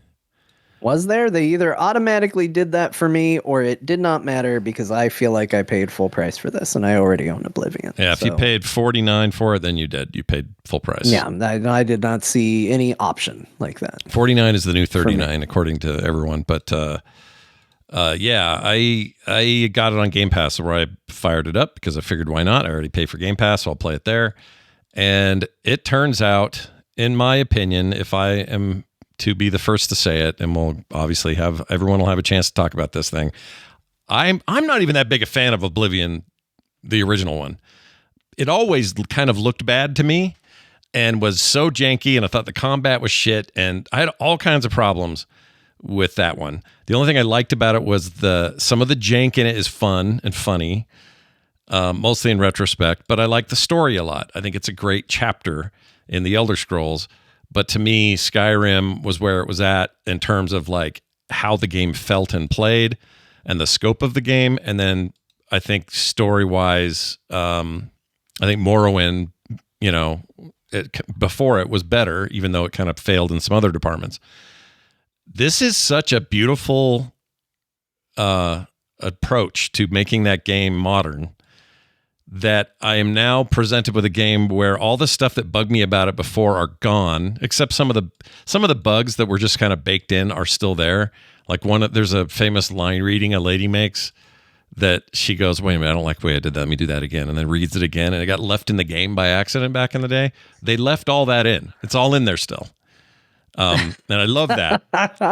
Was there? They either automatically did that for me or it did not matter because I feel like I paid full price for this and I already own Oblivion. Yeah, if you paid $49 for it, then you did. You paid full price. Yeah, I did not see any option like that. $49 is the new $39 according to everyone. But yeah, I got it on Game Pass where I fired it up because I figured why not? I already pay for Game Pass, so I'll play it there. And it turns out, in my opinion, if I am to be the first to say it, and we'll obviously everyone will have a chance to talk about this thing. I'm not even that big a fan of Oblivion, the original one. It always kind of looked bad to me and was so janky, and I thought the combat was shit, and I had all kinds of problems with that one. The only thing I liked about it was some of the jank in it is fun and funny, mostly in retrospect, but I like the story a lot. I think it's a great chapter in the Elder Scrolls. But to me, Skyrim was where it was at in terms of like how the game felt and played and the scope of the game. And then I think story-wise, I think Morrowind, before it was better, even though it kind of failed in some other departments. This is such a beautiful approach to making that game modern that I am now presented with a game where all the stuff that bugged me about it before are gone, except some of the bugs that were just kind of baked in are still there. Like there's a famous line reading a lady makes that she goes, "Wait a minute, I don't like the way I did that. Let me do that again." And then reads it again, and it got left in the game by accident back in the day. They left all that in. It's all in there still. And I love that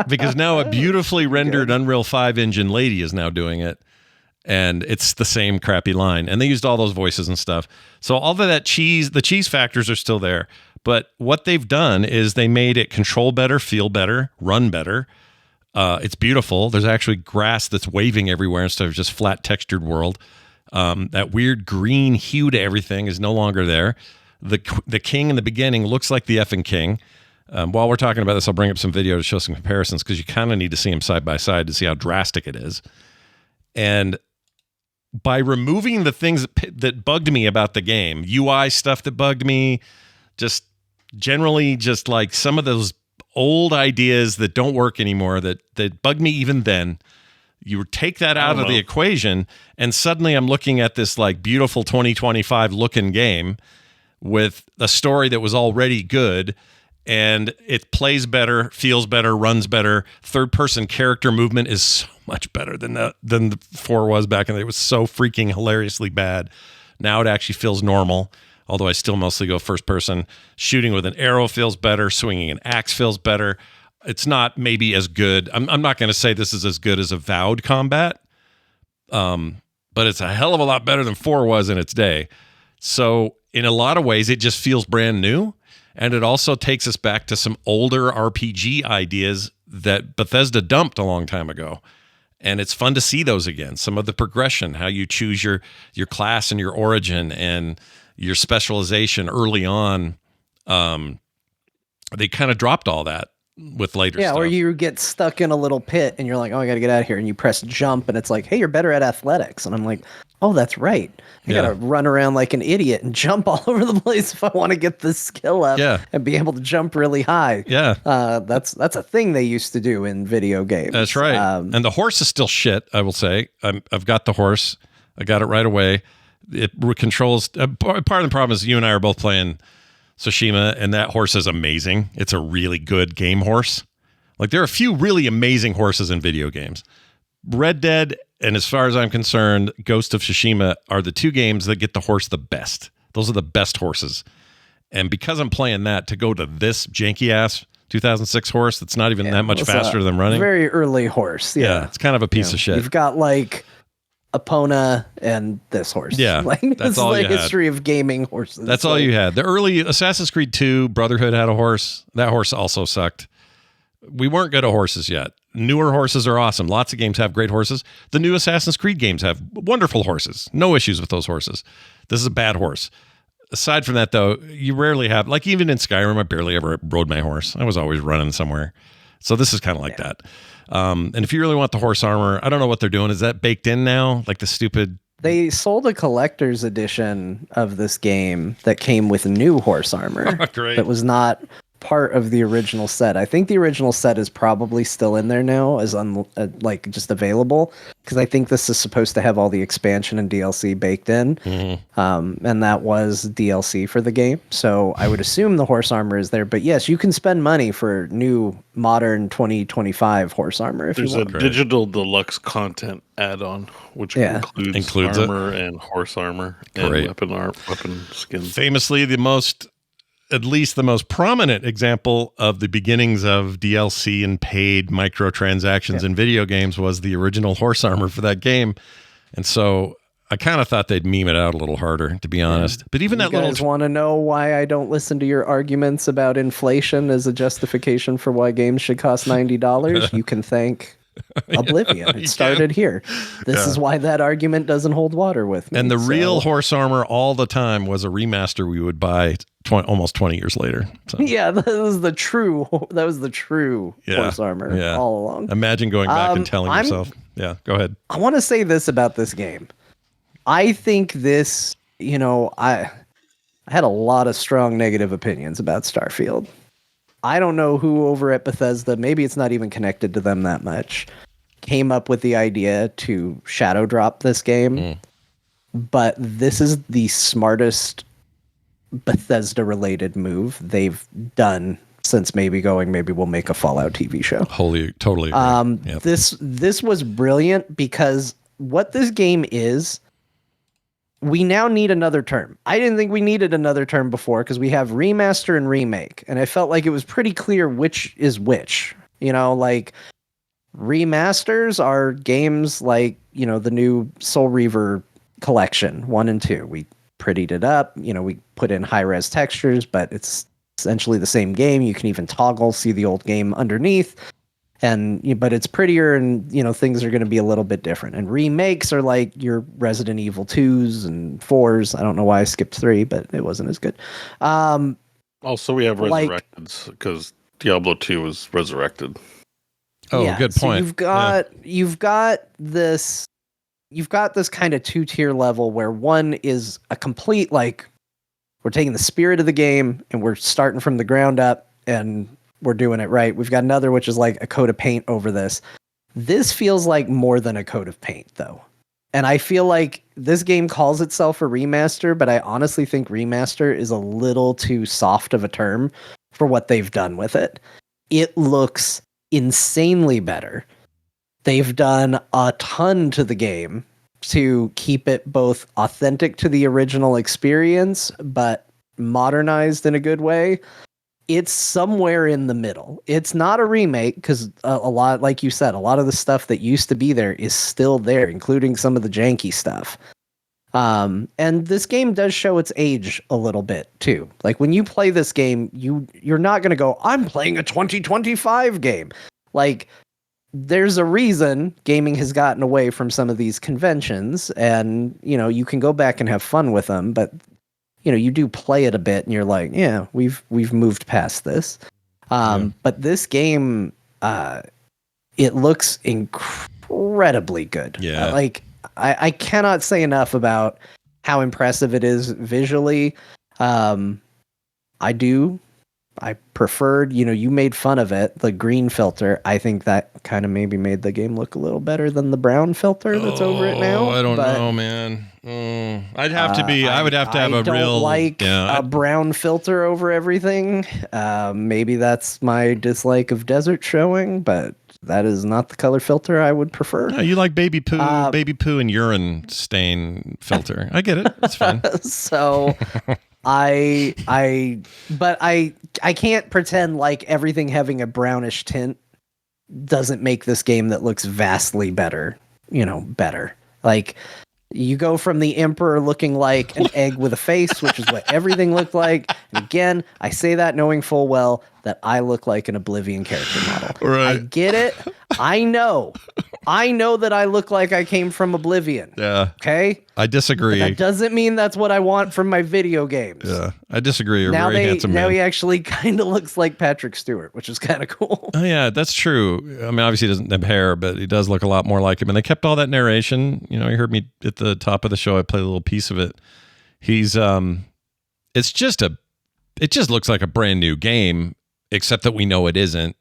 because now a beautifully rendered Unreal 5 engine lady is now doing it. And it's the same crappy line. And they used all those voices and stuff. So all of that the cheese factors are still there. But what they've done is they made it control better, feel better, run better. It's beautiful. There's actually grass that's waving everywhere instead of just flat textured world. That weird green hue to everything is no longer there. The king in the beginning looks like the effing king. While we're talking about this, I'll bring up some video to show some comparisons because you kind of need to see them side by side to see how drastic it is. And by removing the things that bugged me about the game, UI stuff that bugged me, just generally just like some of those old ideas that don't work anymore that bugged me even then, you take that out of the equation and suddenly I'm looking at this like beautiful 2025 looking game with a story that was already good. And it plays better, feels better, runs better. Third-person character movement is so much better than the 4 was back in the day. It was so freaking hilariously bad. Now it actually feels normal, although I still mostly go first-person. Shooting with an arrow feels better. Swinging an axe feels better. It's not maybe as good. I'm not going to say this is as good as Avowed combat, but it's a hell of a lot better than 4 was in its day. So in a lot of ways, it just feels brand new. And it also takes us back to some older RPG ideas that Bethesda dumped a long time ago. And it's fun to see those again. Some of the progression, how you choose your class and your origin and your specialization early on. They kind of dropped all that with later stuff. Yeah, or you get stuck in a little pit and you're like, oh, I got to get out of here. And you press jump and it's like, hey, you're better at athletics. And I'm like, Oh, that's right. I Yeah. gotta run around like an idiot and jump all over the place if I want to get this skill up and be able to jump really high. Yeah. That's a thing they used to do in video games. That's right. And the horse is still shit, I will say. I've got the horse. I got it right away. It controls... part of the problem is you and I are both playing Tsushima, and that horse is amazing. It's a really good game horse. Like, there are a few really amazing horses in video games. Red Dead, and as far as I'm concerned, Ghost of Tsushima are the two games that get the horse the best. Those are the best horses. And because I'm playing that, to go to this janky-ass 2006 horse that's not even that much faster than running. Very early horse. Yeah. It's kind of a piece of shit. You've got, like, Epona and this horse. Yeah, like, that's all you had. History of gaming horses. That's all you had. The early Assassin's Creed 2, Brotherhood had a horse. That horse also sucked. We weren't good at horses yet. Newer horses are awesome. Lots of games have great horses. The new Assassin's Creed games have wonderful horses. No issues with those horses. This is a bad horse. Aside from that, though, you rarely have, like even in Skyrim, I barely ever rode my horse. I was always running somewhere. So this is kind of like that. And if you really want the horse armor, I don't know what they're doing. Is that baked in now? Like the stupid... They sold a collector's edition of this game that came with new horse armor. Great. That was not part of the original set. I think the original set is probably still in there now as like just available, because I think this is supposed to have all the expansion and DLC baked in. And that was DLC for the game. So I would assume the horse armor is there, but yes, you can spend money for new modern 2025 horse armor if There's you want. a digital deluxe content add-on, which includes armor and horse armor and weapon skins. Famously, at least the most prominent example of the beginnings of DLC and paid microtransactions in video games was the original horse armor for that game. And so I kind of thought they'd meme it out a little harder, to be honest. But even that little... You guys want to know why I don't listen to your arguments about inflation as a justification for why games should cost $90? You can thank Oblivion. It started here. This is why that argument doesn't hold water with me. And the real horse armor all the time was a remaster we would buy almost 20 years later. So. Yeah, that was the true horse armor all along. Imagine going back and telling yourself. Yeah, go ahead. I want to say this about this game. I think this, I had a lot of strong negative opinions about Starfield. I don't know who over at Bethesda, maybe it's not even connected to them that much, came up with the idea to shadow drop this game. But this is the smartest Bethesda-related move they've done since maybe we'll make a Fallout TV show. Totally agree. This was brilliant because what this game is, we now need another term. I didn't think we needed another term before because we have remaster and remake, and I felt like it was pretty clear which is which. Like remasters are games like, the new Soul Reaver collection 1 and 2. We prettied it up, we put in high-res textures, but it's essentially the same game. You can even see the old game underneath. But it's prettier and, things are going to be a little bit different. And remakes are like your Resident Evil 2s and 4s. I don't know why I skipped 3, but it wasn't as good. Also, we have Resurrected because Diablo 2 was resurrected. Oh, yeah, good point. So you've got this kind of 2-tier level where one is a complete, like, we're taking the spirit of the game and we're starting from the ground up and we're doing it right. We've got another, which is like a coat of paint over this. This feels like more than a coat of paint, though. And I feel like this game calls itself a remaster, but I honestly think remaster is a little too soft of a term for what they've done with it. It looks insanely better. They've done a ton to the game to keep it both authentic to the original experience, but modernized in a good way. It's somewhere in the middle. It's not a remake because a lot, like you said, a lot of the stuff that used to be there is still there, including some of the janky stuff. And this game does show its age a little bit too. Like when you play this game, you're not going to go, I'm playing a 2025 game. Like there's a reason gaming has gotten away from some of these conventions, and you can go back and have fun with them, but you do play it a bit and you're like, yeah, we've moved past this. But this game, it looks incredibly good. Yeah. I cannot say enough about how impressive it is visually. I preferred, you made fun of it, the green filter. I think that kind of maybe made the game look a little better than the brown filter that's over it now. I don't know, man. I'd have to be. I would have to have a real like a brown filter over everything. Maybe that's my dislike of desert showing, but that is not the color filter I would prefer. No, you like baby poo and urine stain filter. I get it. It's fine. So. But I can't pretend like everything having a brownish tint doesn't make this game that looks vastly better, better. Like, you go from the Emperor looking like an egg with a face, which is what everything looked like. And again, I say that knowing full well that I look like an Oblivion character model. Right. I get it. I know that I look like I came from Oblivion. Yeah. Okay? I disagree. But that doesn't mean that's what I want from my video games. Yeah. I disagree. You're very handsome man. Now he actually kind of looks like Patrick Stewart, which is kind of cool. Oh, yeah, that's true. I mean, obviously he doesn't have hair, but he does look a lot more like him. And they kept all that narration. You heard me at the top of the show. I played a little piece of it. He's, it just looks like a brand new game, except that we know it isn't.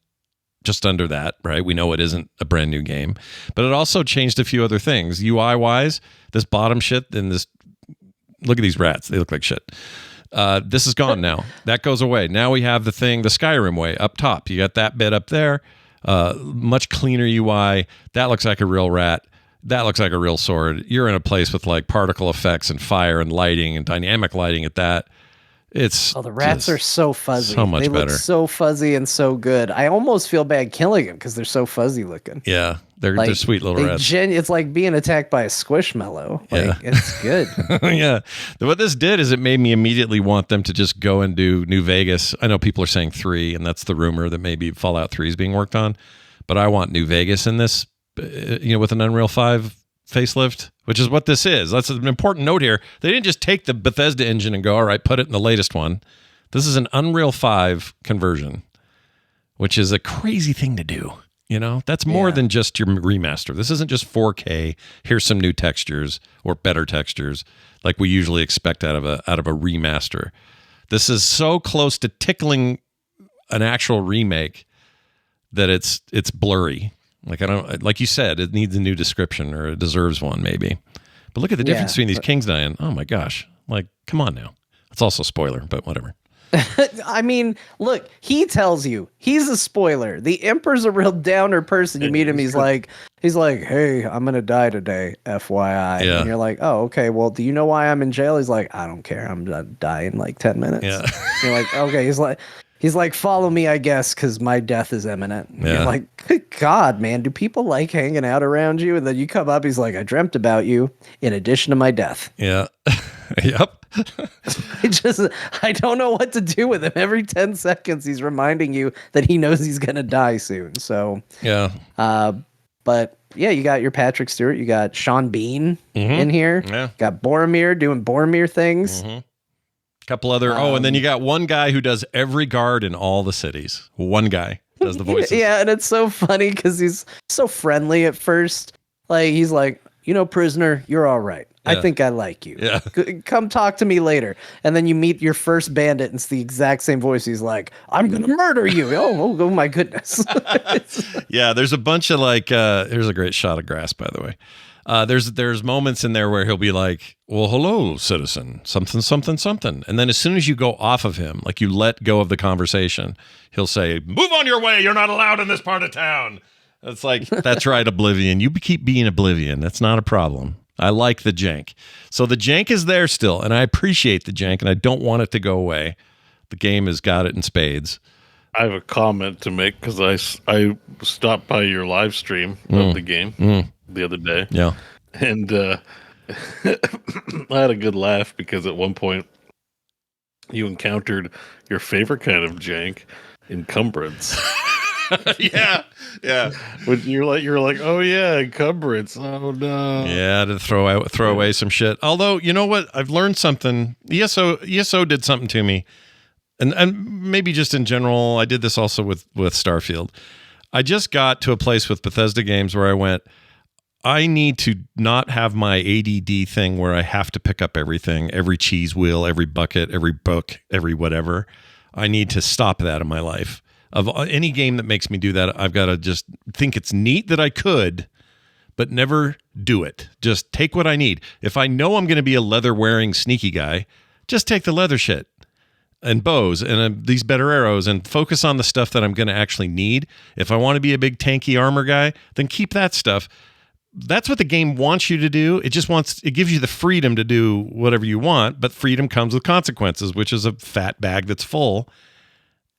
Just under that, right? We know it isn't a brand new game, but it also changed a few other things. UI wise, this bottom shit and this, look at these rats. They look like shit. This is gone now. That goes away. Now we have the Skyrim way up top. You got that bit up there. Much cleaner UI. That looks like a real rat. That looks like a real sword. You're in a place with like particle effects and fire and lighting and dynamic lighting at that. The rats are so fuzzy. So much they better. Look so fuzzy and so good. I almost feel bad killing them because they're so fuzzy looking. Yeah, they're sweet little rats. It's like being attacked by a squishmallow. Like, it's good. Yeah. What this did is it made me immediately want them to just go and do New Vegas. I know people are saying 3, and that's the rumor that maybe Fallout 3 is being worked on. But I want New Vegas in this, with an Unreal 5 facelift, which is what this is. That's an important note here. They didn't just take the Bethesda engine and go, all right, put it in the latest one. This is an Unreal 5 conversion, which is a crazy thing to do. That's more than just your remaster. This isn't just 4K. Here's some new textures or better textures like we usually expect out of a remaster. This is so close to tickling an actual remake that it's blurry. Like you said, it needs a new description, or it deserves one maybe. But look at the difference between these kings dying. Oh my gosh. Like, come on now. It's also a spoiler, but whatever. I mean, look, he tells you he's a spoiler. The Emperor's a real downer person. You meet him, he's like, hey, I'm gonna die today, FYI. Yeah. And you're like, oh, okay. Well, do you know why I'm in jail? He's like, I don't care. I'm gonna die in like 10 minutes. Yeah. You're like, okay. He's like, follow me, I guess, because my death is imminent. And you're like, good God, man, do people like hanging out around you? And then you come up, he's like, I dreamt about you in addition to my death. Yeah. Yep. I don't know what to do with him. Every 10 seconds, he's reminding you that he knows he's going to die soon. So, yeah. But yeah, you got your Patrick Stewart, you got Sean Bean in here. Yeah. Got Boromir doing Boromir things. Couple other and then you got one guy who does every guard in all the cities. One guy does the voices. Yeah, and it's so funny because he's so friendly at first. Like, he's like, prisoner, you're all right. I think I like you. Yeah. Come talk to me later. And then you meet your first bandit, and it's the exact same voice. He's like, I'm gonna murder you. Oh my goodness. Yeah, there's a bunch of like here's a great shot of grass, by the way. There's moments in there where he'll be like, well, hello, citizen, something. And then as soon as you go off of him, like you let go of the conversation, he'll say, move on your way. You're not allowed in this part of town. It's like, that's right, Oblivion. You keep being Oblivion. That's not a problem. I like the jank. So the jank is there still, and I appreciate the jank, and I don't want it to go away. The game has got it in spades. I have a comment to make because I stopped by your live stream of the game the other day. Yeah. And I had a good laugh because at one point you encountered your favorite kind of jank, encumbrance. Yeah. But you're like, oh yeah, encumbrance. Oh no. Yeah, to throw away some shit. Although, you know what? I've learned something. ESO did something to me. And maybe just in general, I did this also with Starfield. I just got to a place with Bethesda games where I went, I need to not have my ADD thing where I have to pick up everything, every cheese wheel, every bucket, every book, every whatever. I need to stop that in my life. Of any game that makes me do that, I've got to just think it's neat that I could, but never do it. Just take what I need. If I know I'm going to be a leather-wearing sneaky guy, just take the leather shit and bows and these better arrows and focus on the stuff that I'm going to actually need. If I want to be a big tanky armor guy, then keep that stuff. That's what the game wants you to do. It gives you the freedom to do whatever you want, but freedom comes with consequences, which is a fat bag that's full.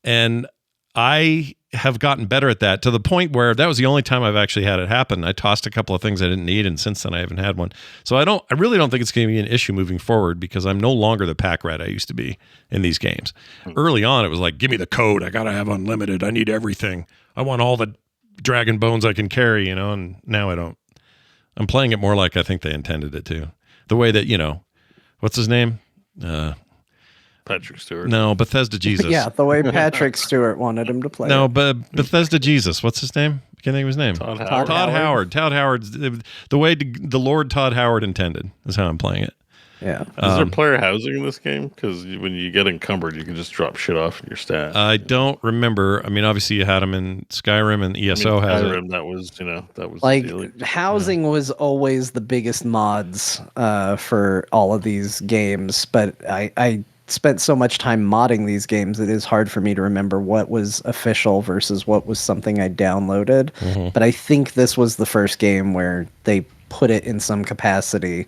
And I have gotten better at that to the point where that was the only time I've actually had it happen. I tossed a couple of things I didn't need, and since then I haven't had one. So I really don't think it's going to be an issue moving forward because I'm no longer the pack rat I used to be in these games. Early on, it was like, give me the code. I got to have unlimited. I need everything. I want all the dragon bones I can carry, and now I don't. I'm playing it more like I think they intended it to. The way that, what's his name? Patrick Stewart. No, Bethesda Jesus. Yeah, the way Patrick Stewart wanted him to play. No, but Bethesda Jesus. What's his name? I can't think of his name. Todd Howard. Todd Howard's the way the Lord Todd Howard intended is how I'm playing it. Yeah. Is there player housing in this game? Because when you get encumbered, you can just drop shit off in your stat. I don't remember. I mean, obviously you had them in Skyrim, and ESO has it. That was like housing was always the biggest mods for all of these games, but I spent so much time modding these games, it is hard for me to remember what was official versus what was something I downloaded. Mm-hmm. But I think this was the first game where they put it in some capacity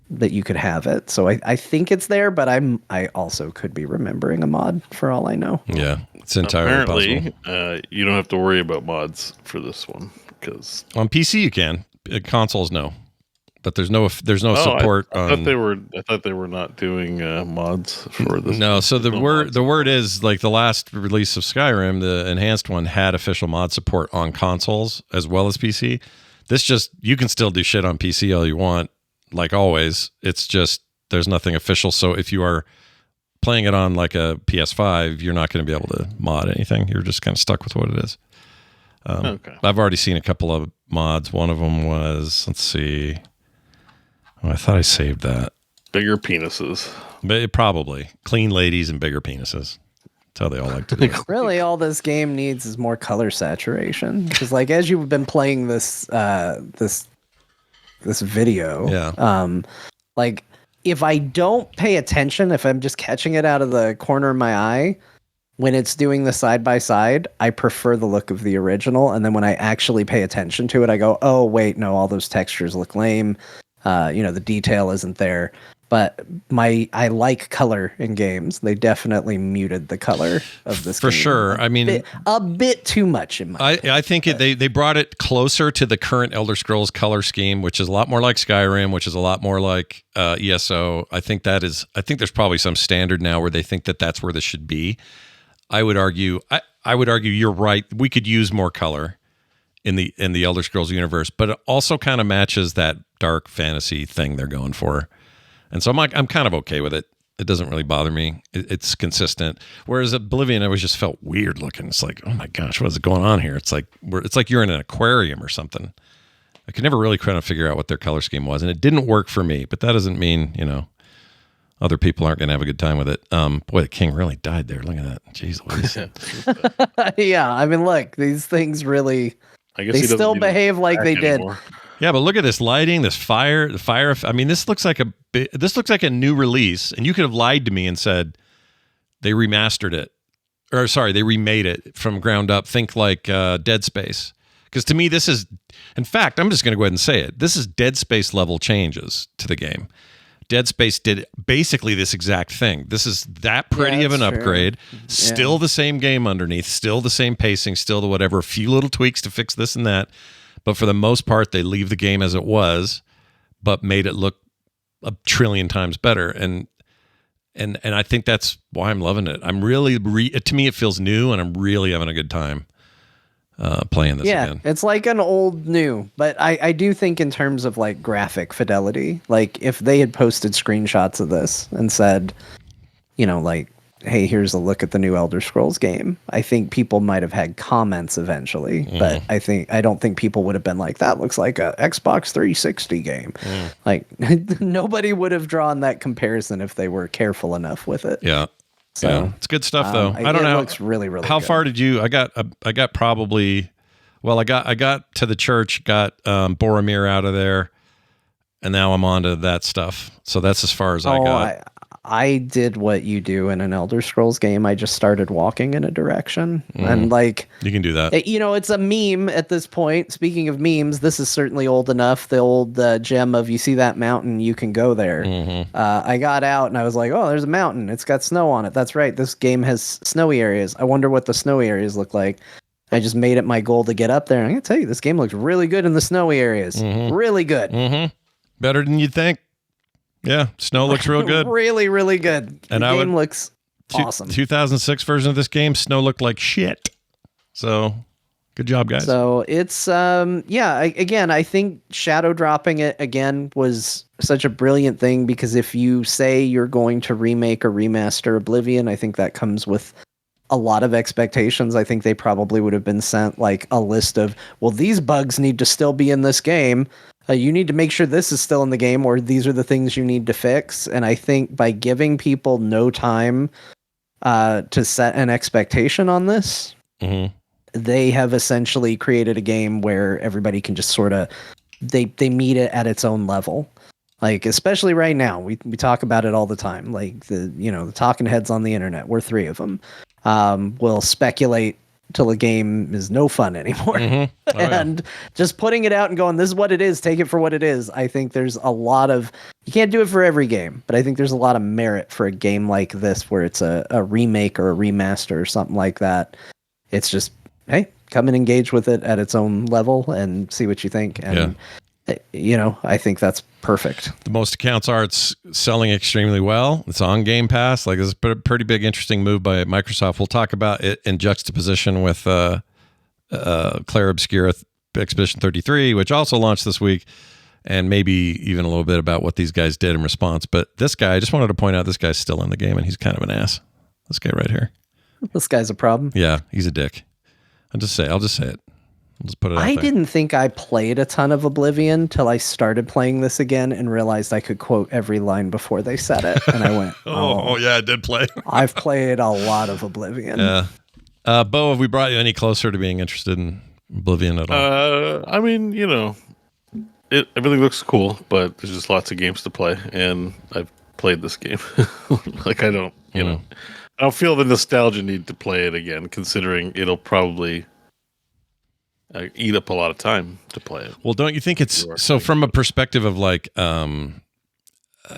that you could have it. So I think it's there, but I also could be remembering a mod for all I know. Yeah, it's entirely possible. You don't have to worry about mods for this one because on PC you can. Consoles no. But there's no support. I thought they were not doing mods for this. No, so the word is like the last release of Skyrim, the enhanced one had official mod support on consoles as well as PC. This you can still do shit on PC all you want, like always. It's just there's nothing official. So if you are playing it on like a PS5, you're not going to be able to mod anything. You're just kind of stuck with what it is. Okay. I've already seen a couple of mods. One of them was, let's see. Oh, I thought I saved that. Bigger penises. But probably. Clean ladies and bigger penises. That's how they all like to do it. Really, all this game needs is more color saturation. Because, like, as you've been playing this video, like, if I don't pay attention, if I'm just catching it out of the corner of my eye, when it's doing the side-by-side, I prefer the look of the original. And then when I actually pay attention to it, I go, oh, wait, no, all those textures look lame. The detail isn't there, but I like color in games. They definitely muted the color of this for game sure. I mean, a bit too much in my opinion. I think they brought it closer to the current Elder Scrolls color scheme, which is a lot more like Skyrim, which is a lot more like ESO. I think there's probably some standard now where they think that that's where this should be. I would argue you're right. We could use more color in the Elder Scrolls universe, but it also kind of matches that dark fantasy thing they're going for. And so I'm kind of okay with it. It doesn't really bother me. It's consistent. Whereas Oblivion, it just felt weird looking. It's like, oh my gosh, what is going on here? It's like you're in an aquarium or something. I could never really kind of figure out what their color scheme was, and it didn't work for me. But that doesn't mean other people aren't going to have a good time with it. Boy, the king really died there. Look at that. Jeez Louise. Yeah, I mean, look, these things really. I guess they still behave like they did. Yeah, but look at this lighting, this fire, the fire. I mean, this looks like a new release, and you could have lied to me and said they remastered it, or sorry, they remade it from ground up. Think like Dead Space, because to me, this is, in fact, I'm just going to go ahead and say it. This is Dead Space level changes to the game. Dead Space did basically this exact thing. This is that pretty of an upgrade. Still the same game underneath, still the same pacing, still the whatever, a few little tweaks to fix this and that. But for the most part, they leave the game as it was, but made it look a trillion times better. And I think that's why I'm loving it. I'm really, to me, it feels new, and I'm really having a good time playing this again. It's like an old new, but I do think in terms of like graphic fidelity, like if they had posted screenshots of this and said, like hey, here's a look at the new Elder Scrolls game. I think people might have had comments eventually, but I don't think people would have been like, that looks like a Xbox 360 game. Like nobody would have drawn that comparison if they were careful enough with it. Yeah. So yeah. It's good stuff though. I don't know. It looks really, really how good. far did you, I got probably, well, I got to the church, got Boromir out of there, and now I'm on to that stuff. So that's as far as I got. I did what you do in an Elder Scrolls game. I just started walking in a direction. And like... You can do that. It's a meme at this point. Speaking of memes, this is certainly old enough. The old gem of, you see that mountain, you can go there. I got out and I was like, oh, there's a mountain. It's got snow on it. That's right. This game has snowy areas. I wonder what the snowy areas look like. I just made it my goal to get up there. And I'm going to tell you, this game looks really good in the snowy areas. Really good. Better than you'd think. Yeah, snow looks real good. Really, really good. And the game looks awesome. 2006 version of this game, snow looked like shit. So, good job, guys. So it's I think shadow dropping it again was such a brilliant thing, because if you say you're going to remake or remaster Oblivion, I think that comes with a lot of expectations. I think they probably would have been sent like a list of, well, these bugs need to still be in this game. You need to make sure this is still in the game, or these are the things you need to fix. And I think by giving people no time to set an expectation on this, they have essentially created a game where everybody can just sort of, they meet it at its own level. Like, especially right now, we talk about it all the time. Like the talking heads on the internet, we're three of them, will speculate till the game is no fun anymore. And just putting it out and going, this is what it is, take it for what it is. I think there's a lot of, you can't do it for every game, but I think there's a lot of merit for a game like this, where it's a remake or a remaster or something like that. It's just, hey, come and engage with it at its own level and see what you think. And I think that's perfect. The most accounts are it's selling extremely well. It's on Game Pass. Like, it's a pretty big, interesting move by Microsoft. We'll talk about it in juxtaposition with Clair Obscur Expedition 33, which also launched this week, and maybe even a little bit about what these guys did in response. But this guy, I just wanted to point out, this guy's still in the game, and he's kind of an ass. This guy right here. This guy's a problem. Yeah, he's a dick. I'll just say it. I'll just put it out there. I didn't think I played a ton of Oblivion till I started playing this again and realized I could quote every line before they said it. And I went, oh yeah, I did play. I've played a lot of Oblivion. Yeah. Beau, have we brought you any closer to being interested in Oblivion at all? I mean, everything looks cool, but there's just lots of games to play, and I've played this game. Like, I don't feel the nostalgia need to play it again, considering it'll probably eat up a lot of time to play it. Well, don't you think it's so from a perspective of like,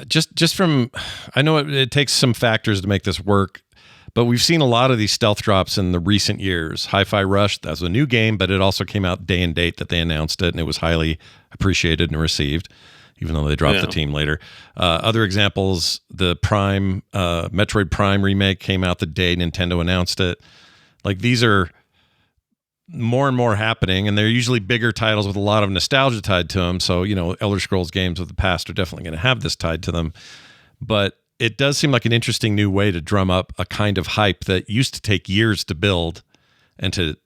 just from, I know it takes some factors to make this work, but we've seen a lot of these stealth drops in the recent years. Hi-Fi Rush, that's a new game, but it also came out day and date that they announced it, and it was highly appreciated and received, even though they dropped the team later. Other examples, the Metroid Prime remake came out the day Nintendo announced it. Like, these are more and more happening, and they're usually bigger titles with a lot of nostalgia tied to them. So, Elder Scrolls games of the past are definitely going to have this tied to them. But it does seem like an interesting new way to drum up a kind of hype that used to take years to build, and to,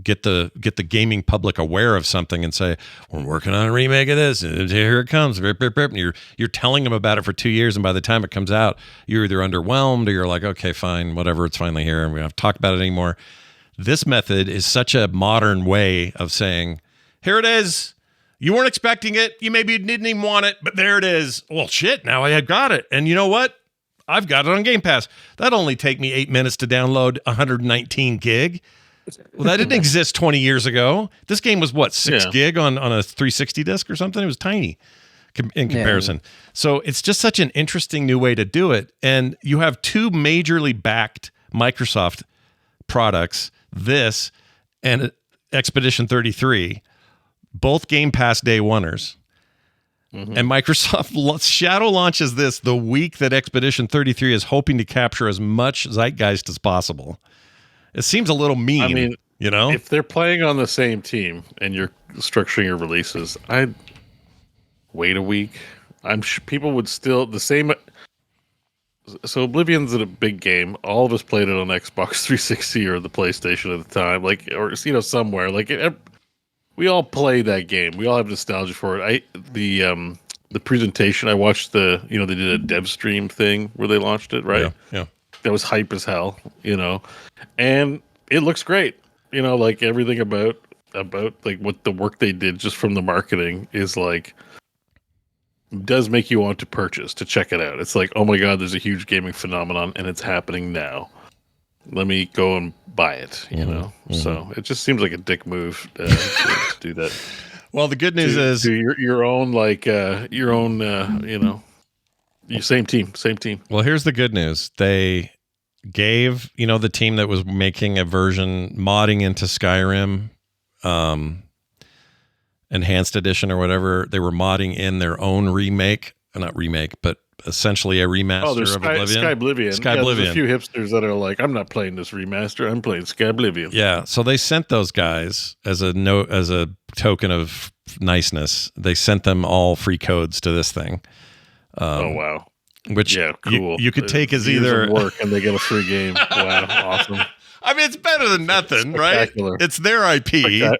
get the gaming public aware of something and say, we're working on a remake of this, and here it comes. And you're telling them about it for 2 years, and by the time it comes out, you're either underwhelmed or you're like, okay, fine, whatever, it's finally here, and we don't have to talk about it anymore. This method is such a modern way of saying, here it is. You weren't expecting it. You maybe didn't even want it, but there it is. Well, shit, now I got it. And you know what? I've got it on Game Pass. That'll only take me 8 minutes to download 119 gig. Well, that didn't exist 20 years ago. This game was, 6 gig on a 360 disc or something? It was tiny in comparison. Yeah. So it's just such an interesting new way to do it. And you have two majorly backed Microsoft products, this and Expedition 33, both Game Pass day oneers. And Microsoft shadow launches this the week that Expedition 33 is hoping to capture as much zeitgeist as possible. It seems a little mean. I mean, if they're playing on the same team and you're structuring your releases, I'd wait a week. I'm sure people would still, the same So Oblivion's a big game. All of us played it on Xbox 360 or the PlayStation at the time, like, or somewhere. Like, we all play that game. We all have nostalgia for it. The presentation I watched, they did a dev stream thing where they launched it, right? Yeah. That was hype as hell, and it looks great. Like everything about like what the work they did just from the marketing is like, does make you want to purchase, to check it out. It's like, oh my god, there's a huge gaming phenomenon and it's happening now. Let me go and buy it, So it just seems like a dick move to do that. Well, the good news is your own same team. Well, here's the good news. They gave, the team that was making a version modding into Skyrim, Enhanced Edition or whatever, they were modding in their own not remake, but essentially a remaster of Oblivion. Skyblivion. There's a few hipsters that are like, I'm not playing this remaster, I'm playing Skyblivion. Yeah, so they sent those guys as a token of niceness. They sent them all free codes to this thing. Oh wow. Which cool. You could take as either work and they get a free game. Wow, awesome. I mean, it's better than nothing, right? It's their IP.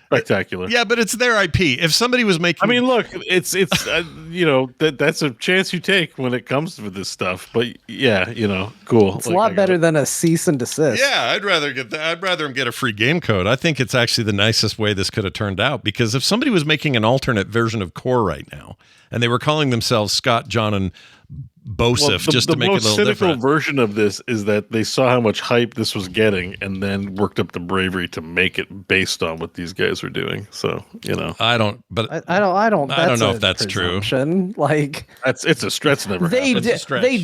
Spectacular. Yeah, but it's their IP. If somebody was making, I mean, look, it's that's a chance you take when it comes to this stuff. But yeah, cool. It's a lot better than a cease and desist. Yeah, I'd rather get that. I'd rather them get a free game code. I think it's actually the nicest way this could have turned out, because if somebody was making an alternate version of Core right now and they were calling themselves Scott, John, and Bosif, just to make it a little different. The most cynical version of this is that they saw how much hype this was getting and then worked up the bravery to make it based on what these guys were doing. So, I don't know if that's true. Like, it's a stretch. Never they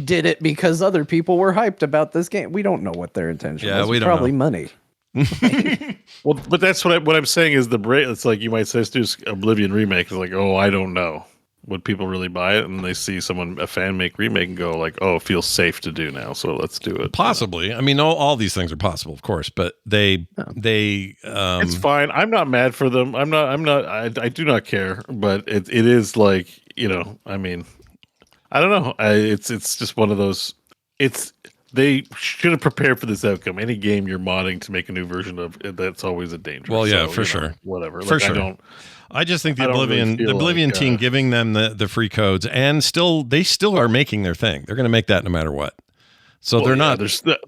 did it because other people were hyped about this game. We don't know what their intention was. We don't probably know. Money. Well, but that's what I'm saying is it's like, you might say, let's do Oblivion remake. It's like, oh, I don't know. Would people really buy it? And they see a fan make remake and go like, oh, it feels safe to do now, so let's do it. Possibly. I mean, all these things are possible, of course, but it's fine. I'm not mad for them. I do not care, but it is like, I mean, I don't know. It's just one of those, they should have prepared for this outcome. Any game you're modding to make a new version of, that's always a danger. Well, yeah, for sure. Whatever. For sure. I just think the Oblivion team giving them the free codes, and they still are making their thing. They're going to make that no matter what. So they're not.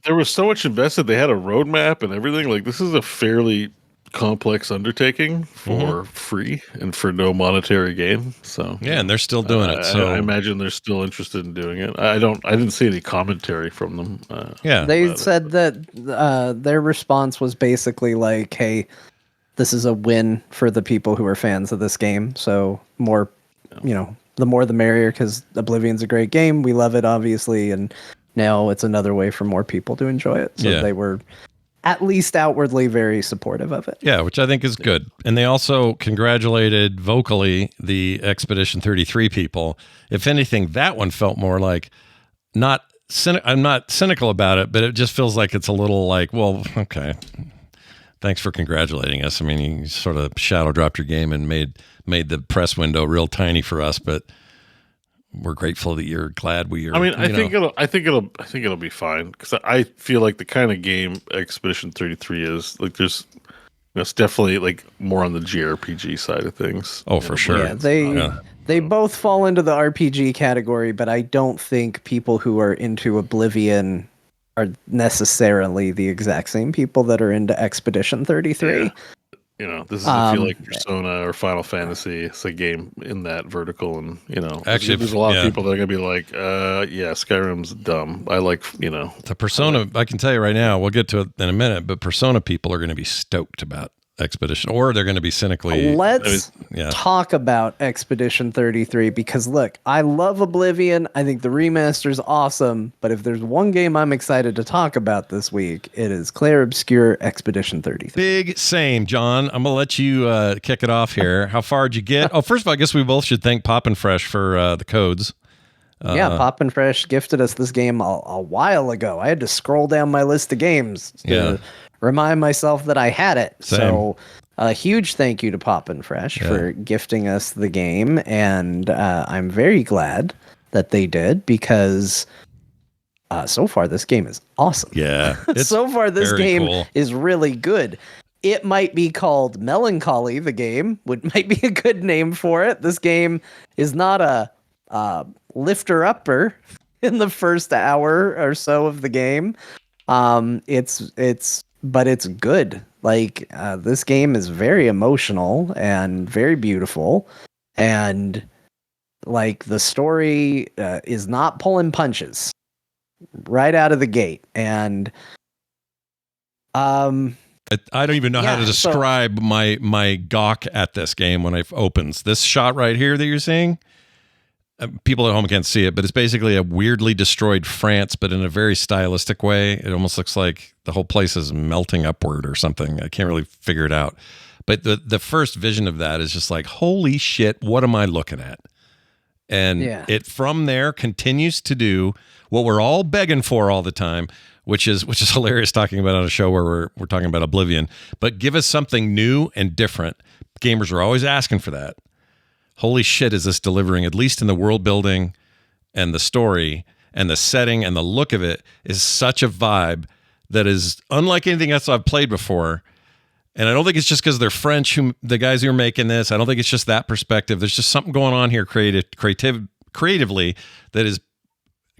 There was so much invested. They had a roadmap and everything. Like, this is a fairly complex undertaking for free and for no monetary gain. So yeah, and they're still doing it. So I imagine they're still interested in doing it. I didn't see any commentary from them. They said that their response was basically like, "Hey, this is a win for the people who are fans of this game. So more, the more the merrier, because Oblivion's a great game. We love it, obviously. And now it's another way for more people to enjoy it." So they were at least outwardly very supportive of it. Yeah, which I think is good. And they also congratulated vocally the Expedition 33 people. If anything, that one felt more like I'm not cynical about it, but it just feels like it's a little like, well, okay. Thanks for congratulating us. I mean, you sort of shadow dropped your game and made the press window real tiny for us, but we're grateful that you're glad we are. I mean, I think it'll be fine, because I feel like the kind of game Expedition 33 is like, it's definitely like more on the JRPG side of things. Oh, for sure. Yeah, they both fall into the RPG category, but I don't think people who are into Oblivion are necessarily the exact same people that are into Expedition 33. This doesn't feel like Persona or Final Fantasy. It's a game in that vertical, and actually, there's a lot of people that are gonna be like, Skyrim's dumb. I like, the Persona. I can tell you right now, we'll get to it in a minute, but Persona people are going to be stoked about Expedition, or they're going to be cynically. Let's talk about Expedition 33, because look, I love Oblivion. I think the remaster's awesome, but if there's one game I'm excited to talk about this week, it is Clair Obscur Expedition 33. Big same, John. I'm gonna let you kick it off here. How far did you get? Oh, first of all, I guess we both should thank Poppin' Fresh for the codes. Poppin' Fresh gifted us this game a while ago. I had to scroll down my list of games to remind myself that I had it. Same. So a huge thank you to Poppin' Fresh for gifting us the game. And I'm very glad that they did, because So far, this game is awesome. Yeah. So far, this very game cool. is really good. It might be called Melancholy, the game. Might be a good name for it. This game is not a lifter-upper in the first hour or so of the game. But it's good. Like, this game is very emotional and very beautiful. And, like, the story is not pulling punches right out of the gate. And I don't even know how to describe my gawk at this game when it opens. This shot right here that you're seeing, people at home can't see it, but it's basically a weirdly destroyed France, but in a very stylistic way. It almost looks like the whole place is melting upward or something. I can't really figure it out. But the first vision of that is just like, holy shit, what am I looking at? And it from there continues to do what we're all begging for all the time, which is hilarious talking about on a show where we're talking about Oblivion, but give us something new and different. Gamers are always asking for that. Holy shit, is this delivering, at least in the world building and the story and the setting and the look of it is such a vibe that is unlike anything else I've played before. And I don't think it's just because they're French, the guys who are making this. I don't think it's just that perspective. There's just something going on here creatively that is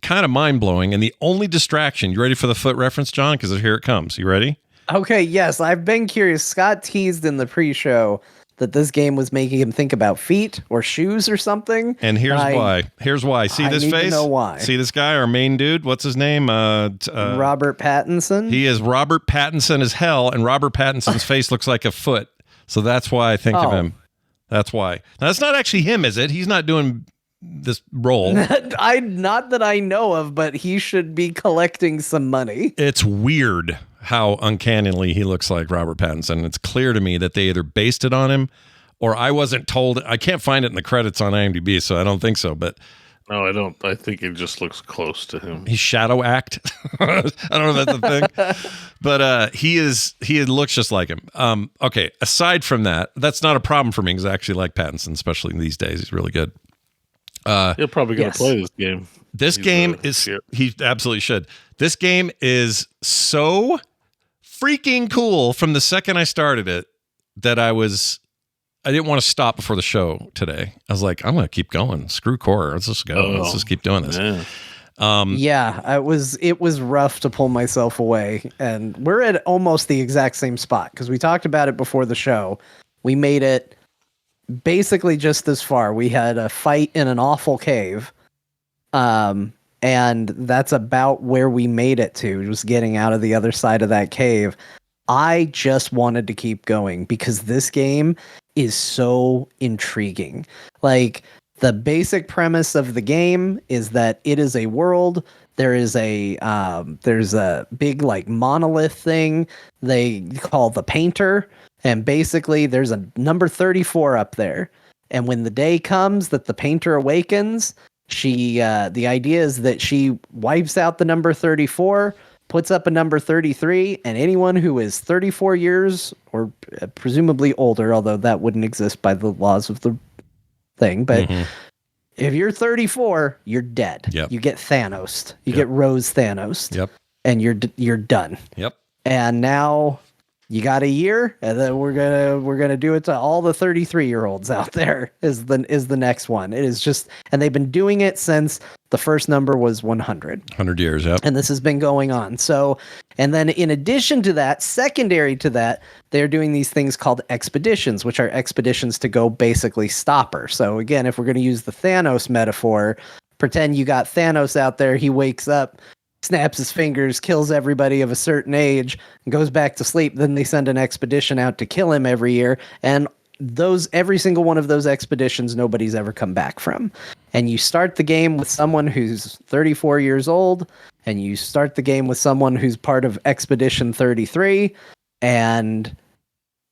kind of mind-blowing. And the only distraction, you ready for the foot reference, John? Because here it comes. You ready? Okay, yes. I've been curious. Scott teased in the pre-show that this game was making him think about feet or shoes or something. And here's why. Here's why. See this face? I need to know why. See this guy, our main dude? What's his name? Robert Pattinson? He is Robert Pattinson as hell, and Robert Pattinson's face looks like a foot. So that's why I think of him. That's why. Now, that's not actually him, is it? He's not doing this role. Not that I know of, but he should be collecting some money. It's weird how uncannily he looks like Robert Pattinson. It's clear to me that they either based it on him or I wasn't told. I can't find it in the credits on IMDb, so I don't think so. But no, I don't. I think it just looks close to him. He's shadow act. I don't know if that's the thing, but he looks just like him. Okay. Aside from that, that's not a problem for me because I actually like Pattinson, especially these days. He's really good. You're probably going to play this game. He absolutely should. This game is so freaking cool from the second I started it that I didn't want to stop before the show today. I was like, I'm going to keep going. Screw core. Let's just go. Let's just keep doing this. Yeah. It was rough to pull myself away, and we're at almost the exact same spot because we talked about it before the show. We made it basically just this far. We had a fight in an awful cave. And that's about where we made it to, just getting out of the other side of that cave. I just wanted to keep going because this game is so intriguing. Like, the basic premise of the game is that it is a world. There's a big like monolith thing they call the Painter. And basically there's a number 34 up there. And when the day comes that the Painter awakens, the idea is that she wipes out the number 34, puts up a number 33, and anyone who is 34 years or presumably older, although that wouldn't exist by the laws of the thing, but if you're 34, you're dead. Yep. You get Thanos. You get Rose Thanos. Yep. And you're done. Yep. And now you got a year, and then we're gonna do it to all the 33-year-olds out there. Is the next one? It is just, and they've been doing it since the first number was 100. 100 years, yep. And this has been going on. So, and then in addition to that, secondary to that, they're doing these things called expeditions, which are expeditions to go basically stop her. So again, if we're going to use the Thanos metaphor, pretend you got Thanos out there. He wakes up, snaps his fingers, kills everybody of a certain age, and goes back to sleep. Then they send an expedition out to kill him every year. And every single one of those expeditions, nobody's ever come back from. And you start the game with someone who's 34 years old, and you start the game with someone who's part of Expedition 33, and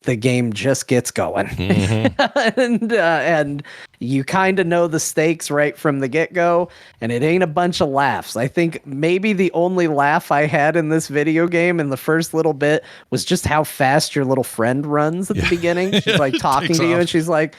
the game just gets going. And you kind of know the stakes right from the get-go, and it ain't a bunch of laughs. I think maybe the only laugh I had in this video game in the first little bit was just how fast your little friend runs at the beginning. She's like talking to you, and she's like,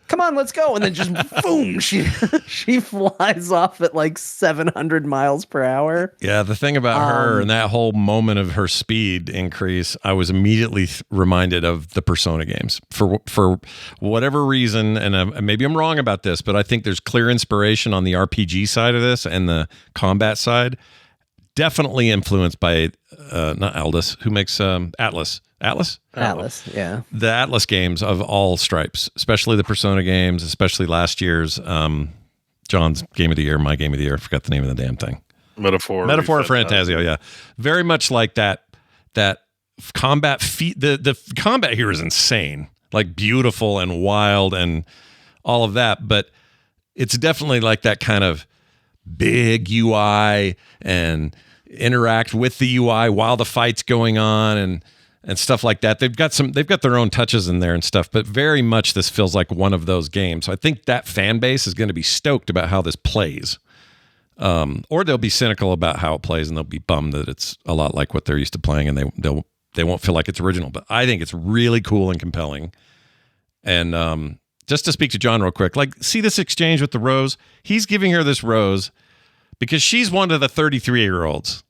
come on, let's go. And then just boom, she flies off at like 700 miles per hour. Yeah, the thing about her and that whole moment of her speed increase, I was immediately reminded of the Persona games for whatever reason. And maybe I'm wrong about this, but I think there's clear inspiration on the RPG side of this and the combat side. Definitely influenced by not Aldous, who makes Atlas. Atlas, yeah. The Atlas games of all stripes, especially the Persona games, especially last year's John's Game of the Year, my Game of the Year. I forgot the name of the damn thing. Metaphor Fantasio, yeah. Very much like that combat the combat here is insane. Like beautiful and wild and all of that, but it's definitely like that kind of big UI and interact with the UI while the fight's going on and stuff like that. They've got their own touches in there and stuff, but very much this feels like one of those games. So I think that fan base is going to be stoked about how this plays. Or they'll be cynical about how it plays and they'll be bummed that it's a lot like what they're used to playing and they won't feel like it's original. But I think it's really cool and compelling. And just to speak to John real quick, like see this exchange with the rose? He's giving her this rose because she's one of the 33-year-olds.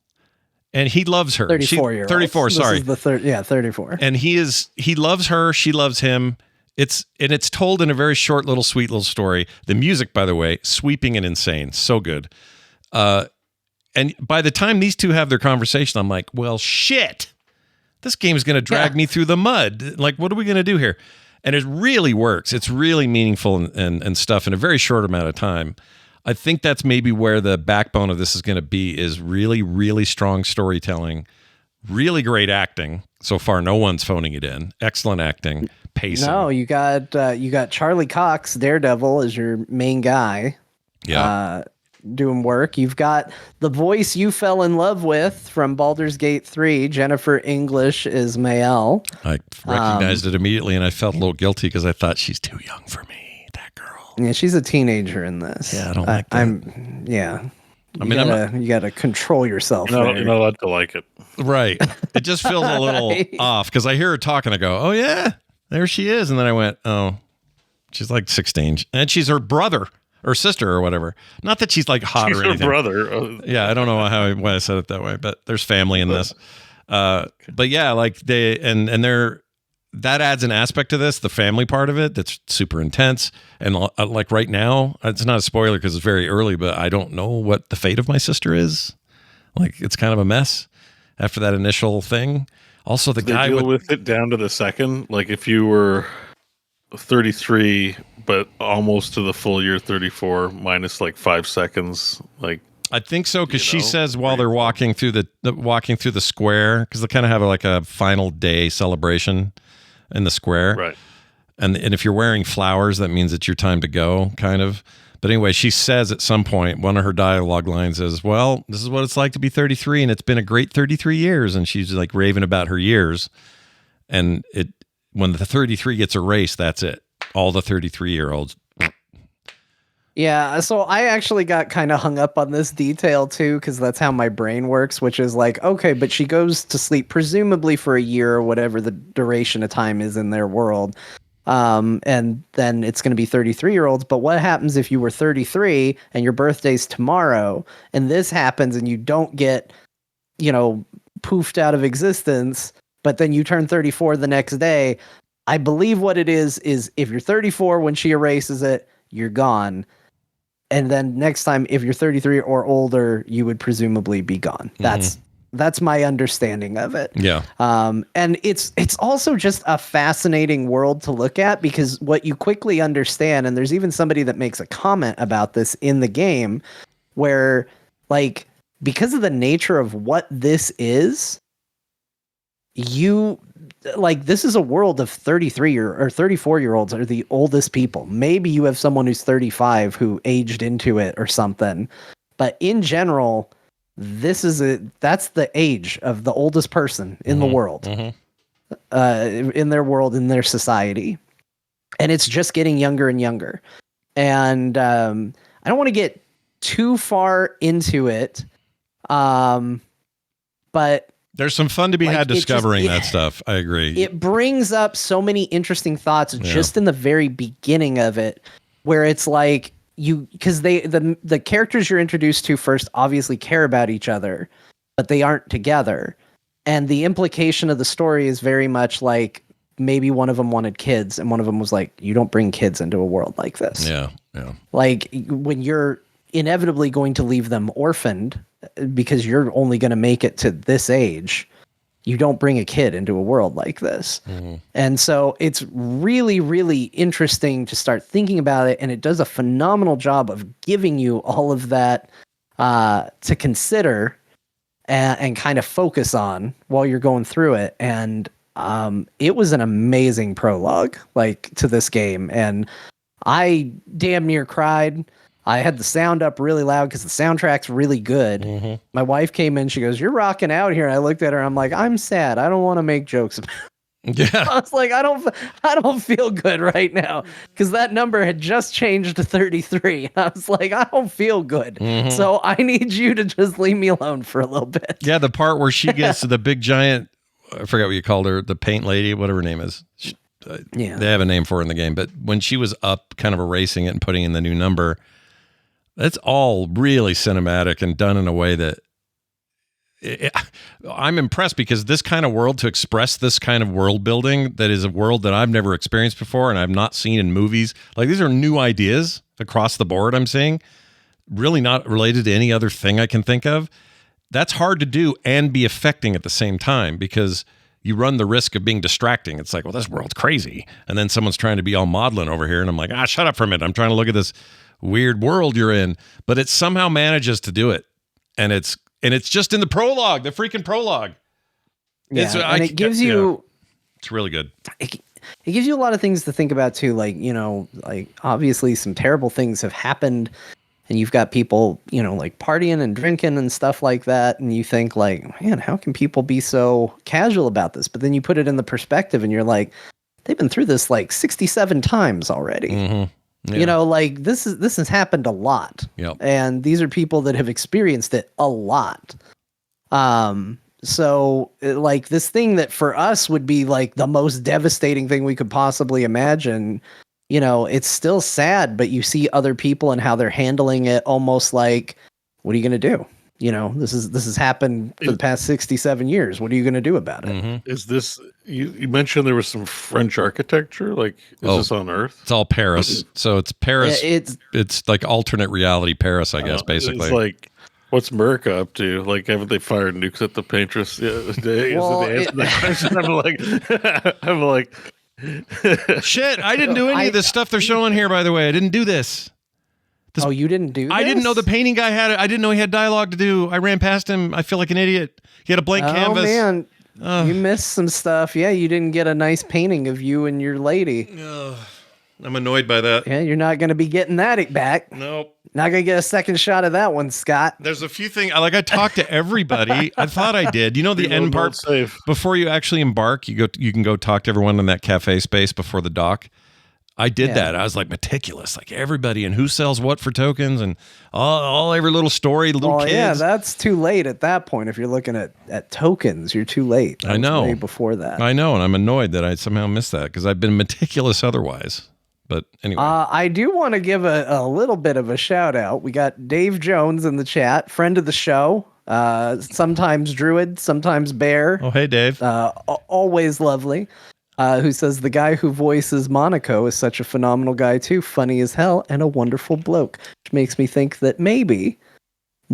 And he loves her. 34-year-old. 34, sorry. This is 34. And he loves her. She loves him. It's told in a very short, little, sweet little story. The music, by the way, sweeping and insane. So good. And by the time these two have their conversation, I'm like, well, shit. This game is going to drag me through the mud. Like, what are we going to do here? And it really works. It's really meaningful and stuff in a very short amount of time. I think that's maybe where the backbone of this is going to be is really, really strong storytelling, really great acting. So far, no one's phoning it in. Excellent acting, pacing. No, you got Charlie Cox, Daredevil, as your main guy. Yeah. Doing work. You've got the voice you fell in love with from Baldur's Gate 3, Jennifer English is Mael. I recognized it immediately, and I felt a little guilty because I thought she's too young for me. Yeah, she's a teenager in this. Yeah, I don't like that. You gotta control yourself. You're not allowed to like it. Right. It just feels a little off because I hear her talk and I go, oh, yeah, there she is. And then I went, oh, she's like 16. And she's her brother or sister or whatever. Not that she's like hot She's or her anything. brother. Yeah, I don't know why I said it that way, but there's family in this. But yeah, like they're that adds an aspect to this, the family part of it, that's super intense. And like right now, it's not a spoiler because it's very early, but I don't know what the fate of my sister is. Like it's kind of a mess after that initial thing. Also, the guy with it down to the second. Like if you were 33, but almost to the full year 34, minus like 5 seconds. Like I think so because she says while they're walking through the square, because they kind of have like a final day celebration in the square, right? And if you're wearing flowers, that means it's your time to go, kind of. But anyway, she says at some point, one of her dialogue lines is, well, this is what it's like to be 33, and it's been a great 33 years. And she's like raving about her years. And when the 33 gets erased, that's it. All the 33-year-olds. Yeah, so I actually got kind of hung up on this detail too, because that's how my brain works, which is like, okay, but she goes to sleep presumably for a year or whatever the duration of time is in their world. And then it's going to be 33-year-olds. But what happens if you were 33 and your birthday's tomorrow and this happens and you don't get, poofed out of existence, but then you turn 34 the next day? I believe what it is if you're 34 when she erases it, you're gone. And then next time, if you're 33 or older, you would presumably be gone. That's my understanding of it. Yeah. And it's also just a fascinating world to look at because what you quickly understand, and there's even somebody that makes a comment about this in the game, where like because of the nature of what this is, this is a world of 33 or 34-year-olds are the oldest people. Maybe you have someone who's 35 who aged into it or something. But in general, that's the age of the oldest person in the world, in their world, in their society. And it's just getting younger and younger. And I don't want to get too far into it. But There's some fun to be Like, had discovering that stuff. I agree. It brings up so many interesting thoughts just in the very beginning of it, where it's like because the characters you're introduced to first obviously care about each other, but they aren't together. And the implication of the story is very much like maybe one of them wanted kids and one of them was like, you don't bring kids into a world like this. Yeah. Yeah. Like when you're inevitably going to leave them orphaned because you're only going to make it to this age, you don't bring a kid into a world like this. And so it's really, really interesting to start thinking about it. And it does a phenomenal job of giving you all of that to consider and kind of focus on while you're going through it. And it was an amazing prologue, like, to this game. And I damn near cried. I had the sound up really loud because the soundtrack's really good. My wife came in, she goes, "You're rocking out here." And I looked at her, I'm like, "I'm sad. I don't want to make jokes about it." Yeah. I was like, I don't feel good right now because that number had just changed to 33. I was like, I don't feel good. So I need you to just leave me alone for a little bit. Yeah, the part where she gets to the big giant, I forgot what you called her, the paint lady, whatever her name is. They have a name for her in the game, but when she was up kind of erasing it and putting in the new number, that's all really cinematic and done in a way that I'm impressed, because this kind of world, to express this kind of world building that is a world that I've never experienced before and I've not seen in movies, like these are new ideas across the board, I'm saying, really not related to any other thing I can think of. That's hard to do and be affecting at the same time, because you run the risk of being distracting. It's like, well, this world's crazy. And then someone's trying to be all maudlin over here. And I'm like, shut up for a minute. I'm trying to look at this weird world you're in. But it somehow manages to do it. And it's just in the prologue, the freaking prologue. Yeah, and it gives you... It's really good. It gives you a lot of things to think about too. Like, you know, like obviously some terrible things have happened and you've got people, you know, like partying and drinking and stuff like that. And you think like, man, how can people be so casual about this? But then you put it in the perspective and you're like, they've been through this like 67 times already. Yeah. You know, like this has happened a lot. Yep. And these are people that have experienced it a lot. So like this thing that for us would be like the most devastating thing we could possibly imagine, you know, it's still sad, but you see other people and how they're handling it almost like, what are you going to do? You know, this has happened for the past 67 years. What are you going to do about it? Is this, you mentioned there was some French architecture, like, is this on Earth? It's all Paris. So it's Paris. It's like alternate reality Paris, I guess, basically. It's like, what's America up to? Like, haven't they fired nukes at the Paintress the other day? Well, Is it the answer that question? I'm like, shit, I didn't do any of this stuff they're showing here, by the way. I didn't do this. Oh, you didn't do this? I didn't know the painting guy had it. I didn't know he had dialogue to do. I ran past him. I feel like an idiot. He had a blank canvas. Oh, man. You missed some stuff. Yeah, you didn't get a nice painting of you and your lady. I'm annoyed by that. Yeah, you're not going to be getting that back. Nope. Not going to get a second shot of that one, Scott. There's a few things. I talked to everybody. I thought I did. You know, the end part, before you actually embark, you can go talk to everyone in that cafe space before the dock. I did that. I was like meticulous, like everybody, and who sells what for tokens, and all every little story, little kids. Yeah, that's too late at that point. If you're looking at tokens, you're too late. I know. Way before that. I know, and I'm annoyed that I somehow missed that because I've been meticulous otherwise. But anyway, I do want to give a little bit of a shout out. We got Dave Jones in the chat, friend of the show. Sometimes Druid, sometimes Bear. Oh, hey, Dave. Always lovely. Who says the guy who voices Monaco is such a phenomenal guy too, funny as hell, and a wonderful bloke. Which makes me think that maybe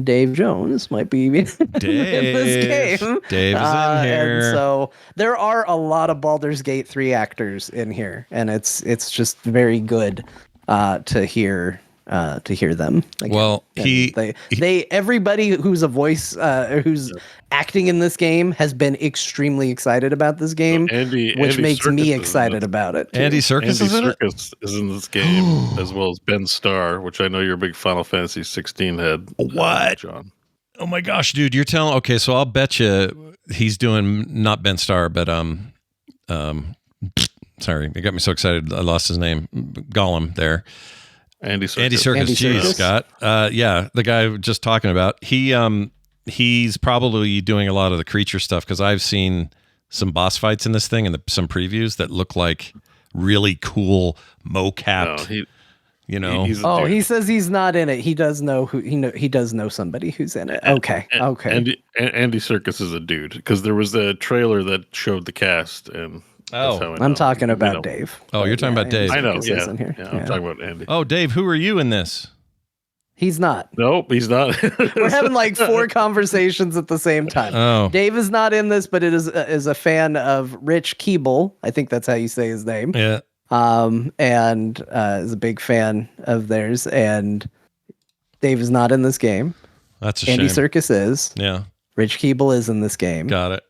Dave Jones might be in this game. Dave is in here. And so there are a lot of Baldur's Gate 3 actors in here, and it's just very good to hear them. Again. Well, everybody who's a voice who's acting in this game has been extremely excited about this game, which makes me excited about it. Andy Serkis is in this game, as well as Ben Starr, which I know you're a big Final Fantasy 16 head. What, John? Oh my gosh, dude, you're telling? Okay, so I'll bet you he's doing not Ben Starr, but sorry, it got me so excited I lost his name. Gollum there. Andy Serkis. Jeez, Scott. Yeah, the guy just talking about. he's probably doing a lot of the creature stuff because I've seen some boss fights in this thing and some previews that look like really cool mocap. He's a Oh, dude. he says he's not in it. He does know he does know somebody who's in it. Okay. Andy Serkis is a dude because there was a trailer that showed the cast, and that's how I know. I'm talking about Dave. Oh, you're talking about Dave. I know. Serkis Yeah, isn't here. I'm talking about Andy. Oh, Dave, who are you in this? He's not. Nope, he's not. We're having like 4 conversations at the same time. Oh. Dave is not in this, but it is a fan of Rich Keeble. I think that's how you say his name. Yeah. And is a big fan of theirs. And Dave is not in this game. That's a Andy shame. Serkis is. Yeah. Rich Keeble is in this game. Got it.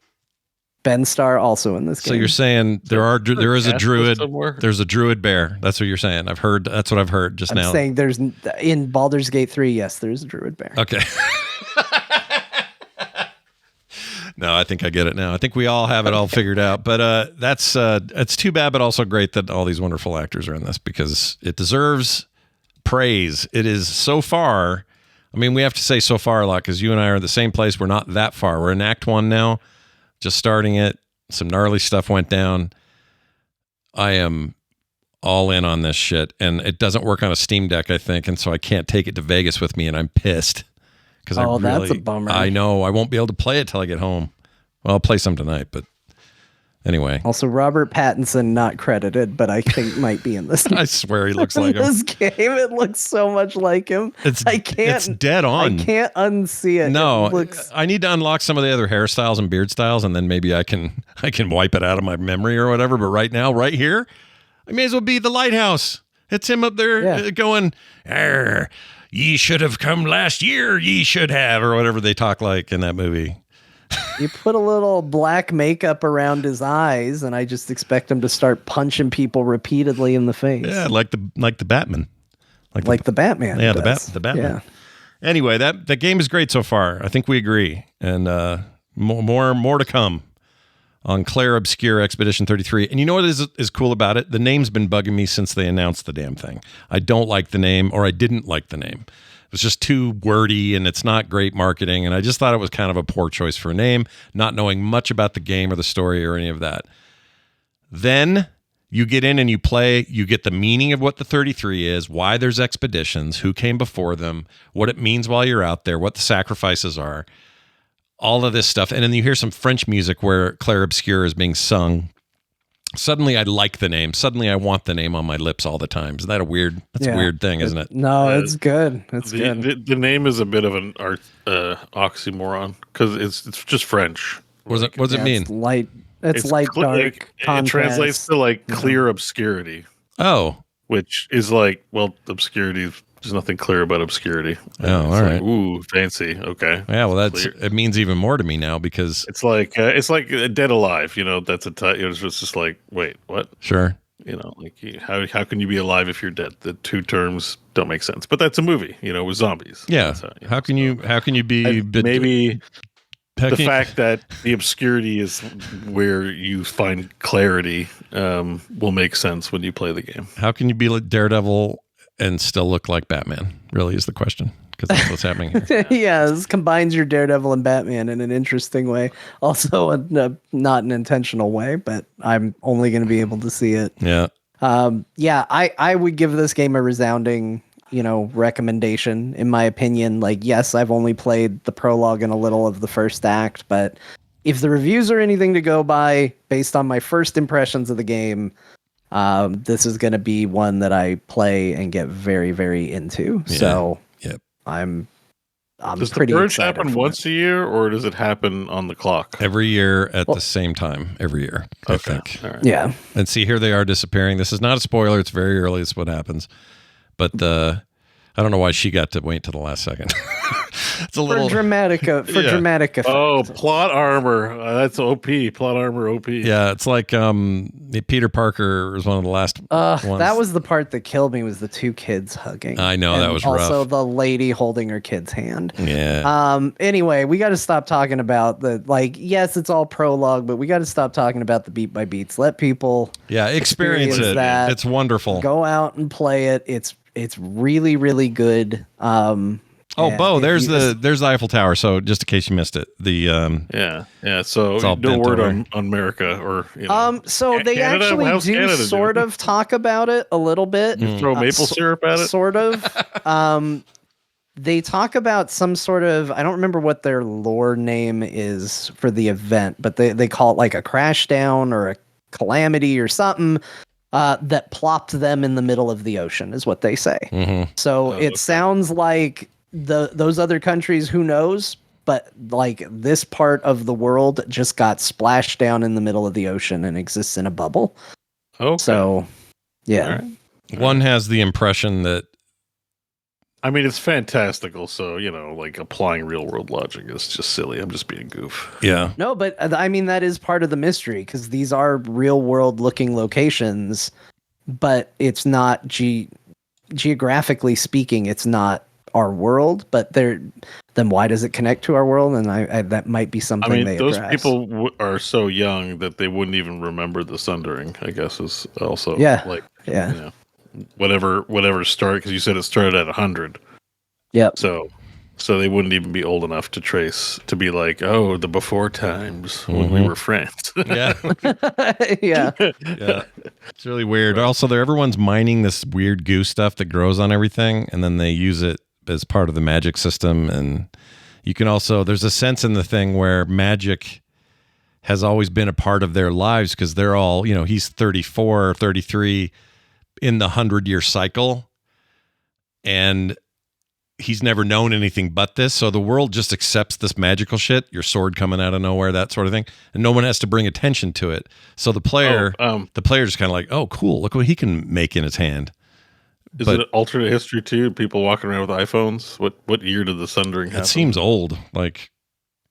Ben Starr also in this game. So you're saying there is a druid. somewhere? There's a druid bear. That's what you're saying. That's what I've heard just I'm now. saying there's in Baldur's Gate 3. Yes, there's a druid bear. Okay. No, I think I get it now. I think we all have it all figured out. But that's it's too bad, but also great that all these wonderful actors are in this because it deserves praise. It is so far. I mean, we have to say so far a lot because you and I are in the same place. We're not that far. We're in Act 1 now, just starting it. Some gnarly stuff went down. I am all in on this shit, and it doesn't work on a Steam Deck, I think, and so I can't take it to Vegas with me, and I'm pissed. That's a bummer. I know. I won't be able to play it till I get home. Well, I'll play some tonight, but anyway. Also, Robert Pattinson not credited, but I think might be in this. I swear he looks like him. This game, it looks so much like him. It's dead on. I can't unsee it. No, It looks, I need to unlock some of the other hairstyles and beard styles, and then maybe I can wipe it out of my memory or whatever. But right now, right here, I may as well be the lighthouse. It's him up there going, "Arr, ye should have come last year, ye should have," or whatever they talk like in that movie. you put a little black makeup around his eyes, and I just expect him to start punching people repeatedly in the face. Yeah, like the Batman. Like the Batman. Yeah, does. the Batman. Yeah. Anyway, that game is great so far. I think we agree, and more to come on Clair Obscur Expedition 33. And you know what is cool about it? The name's been bugging me since they announced the damn thing. I don't like the name, or I didn't like the name. It was just too wordy, and it's not great marketing, and I just thought it was kind of a poor choice for a name, not knowing much about the game or the story or any of that. Then you get in and you play, you get the meaning of what the 33 is, why there's expeditions, who came before them, what it means while you're out there, what the sacrifices are, all of this stuff. And then you hear some French music where Clair Obscur is being sung. Suddenly I like the name. Suddenly I want the name on my lips all the time. Isn't that a weird thing, isn't it? No, it's good. It's good. The name is a bit of an oxymoron because it's just French. What does it mean? It's light. It's light, dark. It translates to like clear obscurity. Oh. Which is like, well, obscurity. There's nothing clear about obscurity. Oh, all right. Like, ooh, fancy. Okay. Yeah, well, it means even more to me now because it's like Dead Alive. You know, that's a it's just like, wait, what? Sure. You know, like how can you be alive if you're dead? The two terms don't make sense. But that's a movie, you know, with zombies. Yeah. How can you be? Maybe the fact that the obscurity is where you find clarity will make sense when you play the game. How can you be like Daredevil and still look like Batman? Really is the question, because that's what's happening here. Yeah, this combines your Daredevil and Batman in an interesting way. Also, not an intentional way, but I'm only going to be able to see it. Yeah. I would give this game a resounding, recommendation, in my opinion. Like, yes, I've only played the prologue and a little of the first act, but if the reviews are anything to go by based on my first impressions of the game, this is going to be one that I play and get very, very into. Yeah. So I'm does pretty the purge excited. Happen once a year, or does it happen on the clock? Every year at the same time. Every year, I think. All right. Yeah. And see, here they are disappearing. This is not a spoiler. It's very early. It's what happens. But I don't know why she got to wait till the last second. It's a little dramatic effect. Oh, plot armor. That's OP. Plot armor OP. Yeah, it's like Peter Parker was one of the last ones. That was the part that killed me, was the two kids hugging. I know, that was also rough. the lady holding her kid's hand. Yeah. Anyway, we got to stop talking about yes, it's all prologue, but we got to stop talking about the beat by beats. Let people experience it. That. It's wonderful. Go out and play it. It's really, really good. Oh, Yeah, Beau, if there's you- the Eiffel Tower. So just in case you missed it, the Yeah. So It's all no bent word over. on America or So they Canada? actually How's do Canada sort doing? of talk about it a little bit. Throw maple syrup at it. Sort of. They talk about some sort of, I don't remember what their lore name is for the event, but they call it like a crash down or a calamity or something that plopped them in the middle of the ocean is what they say. So it sounds like those other countries, who knows, but like this part of the world just got splashed down in the middle of the ocean and exists in a bubble. Okay. So yeah. All right. one has the impression that I mean, it's fantastical. So, like applying real world logic is just silly. I'm just being a goof. yeah. No, but I mean, that is part of the mystery because these are real world looking locations, but it's not geographically speaking, it's not our world, but then why does it connect to our world? And I that might be something I mean, they those address. people are so young that they wouldn't even remember the Sundering, I guess, is also Yeah. like, Yeah. whatever started, because you said it started at 100. Yep. So they wouldn't even be old enough to trace, to be like, oh, the before times when we were friends. Yeah. Yeah. Yeah. It's really weird. Also, everyone's mining this weird goo stuff that grows on everything, and then they use it as part of the magic system. And you can also, there's a sense in the thing where magic has always been a part of their lives because they're all, he's 34 or 33 in the 100-year cycle, and he's never known anything but this. So the world just accepts this magical shit, your sword coming out of nowhere, that sort of thing, and no one has to bring attention to it. So the player's kind of like, oh, cool, look what he can make in his hand. Is it alternate history too? People walking around with iPhones? What year did the Sundering happen? It seems old. Like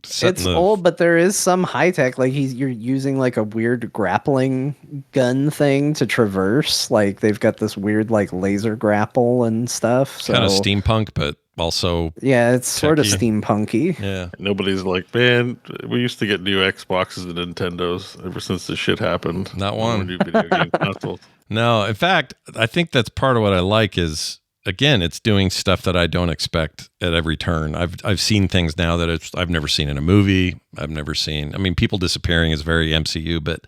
It's old, but there is some high tech. Like you're using like a weird grappling gun thing to traverse. Like they've got this weird like laser grapple and stuff. So kind of steampunk, but also yeah, it's sort of techy. steampunky. Yeah. Nobody's like, man, we used to get new Xboxes and Nintendos ever since this shit happened. Not one. New video game consoles. No, in fact, I think that's part of what I like is, again, it's doing stuff that I don't expect at every turn. I've seen things now that I've never seen in a movie. I've never seen. I mean, people disappearing is very MCU, but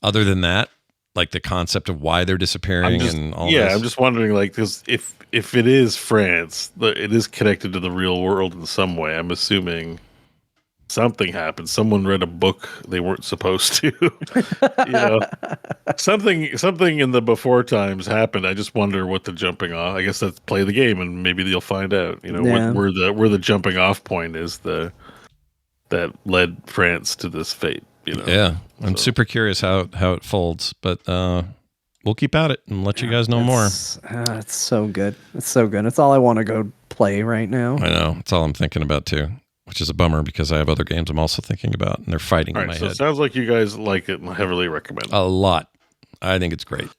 other than that, like the concept of why they're disappearing and all. Yeah, this. I'm just wondering, like, because if it is France, it is connected to the real world in some way. I'm assuming something happened. Someone read a book they weren't supposed to. Something in the before times happened. I just wonder what the jumping off. I guess that's play the game and maybe you'll find out. Where the jumping off point is that led France to this fate. Yeah, I'm super curious how it folds, but we'll keep at it and let you guys know more. It's so good. It's so good. It's all I want to go play right now. I know. It's all I'm thinking about too, which is a bummer because I have other games I'm also thinking about, and they're fighting in my so head. It sounds like you guys like it and heavily recommend it. A lot. I think it's great.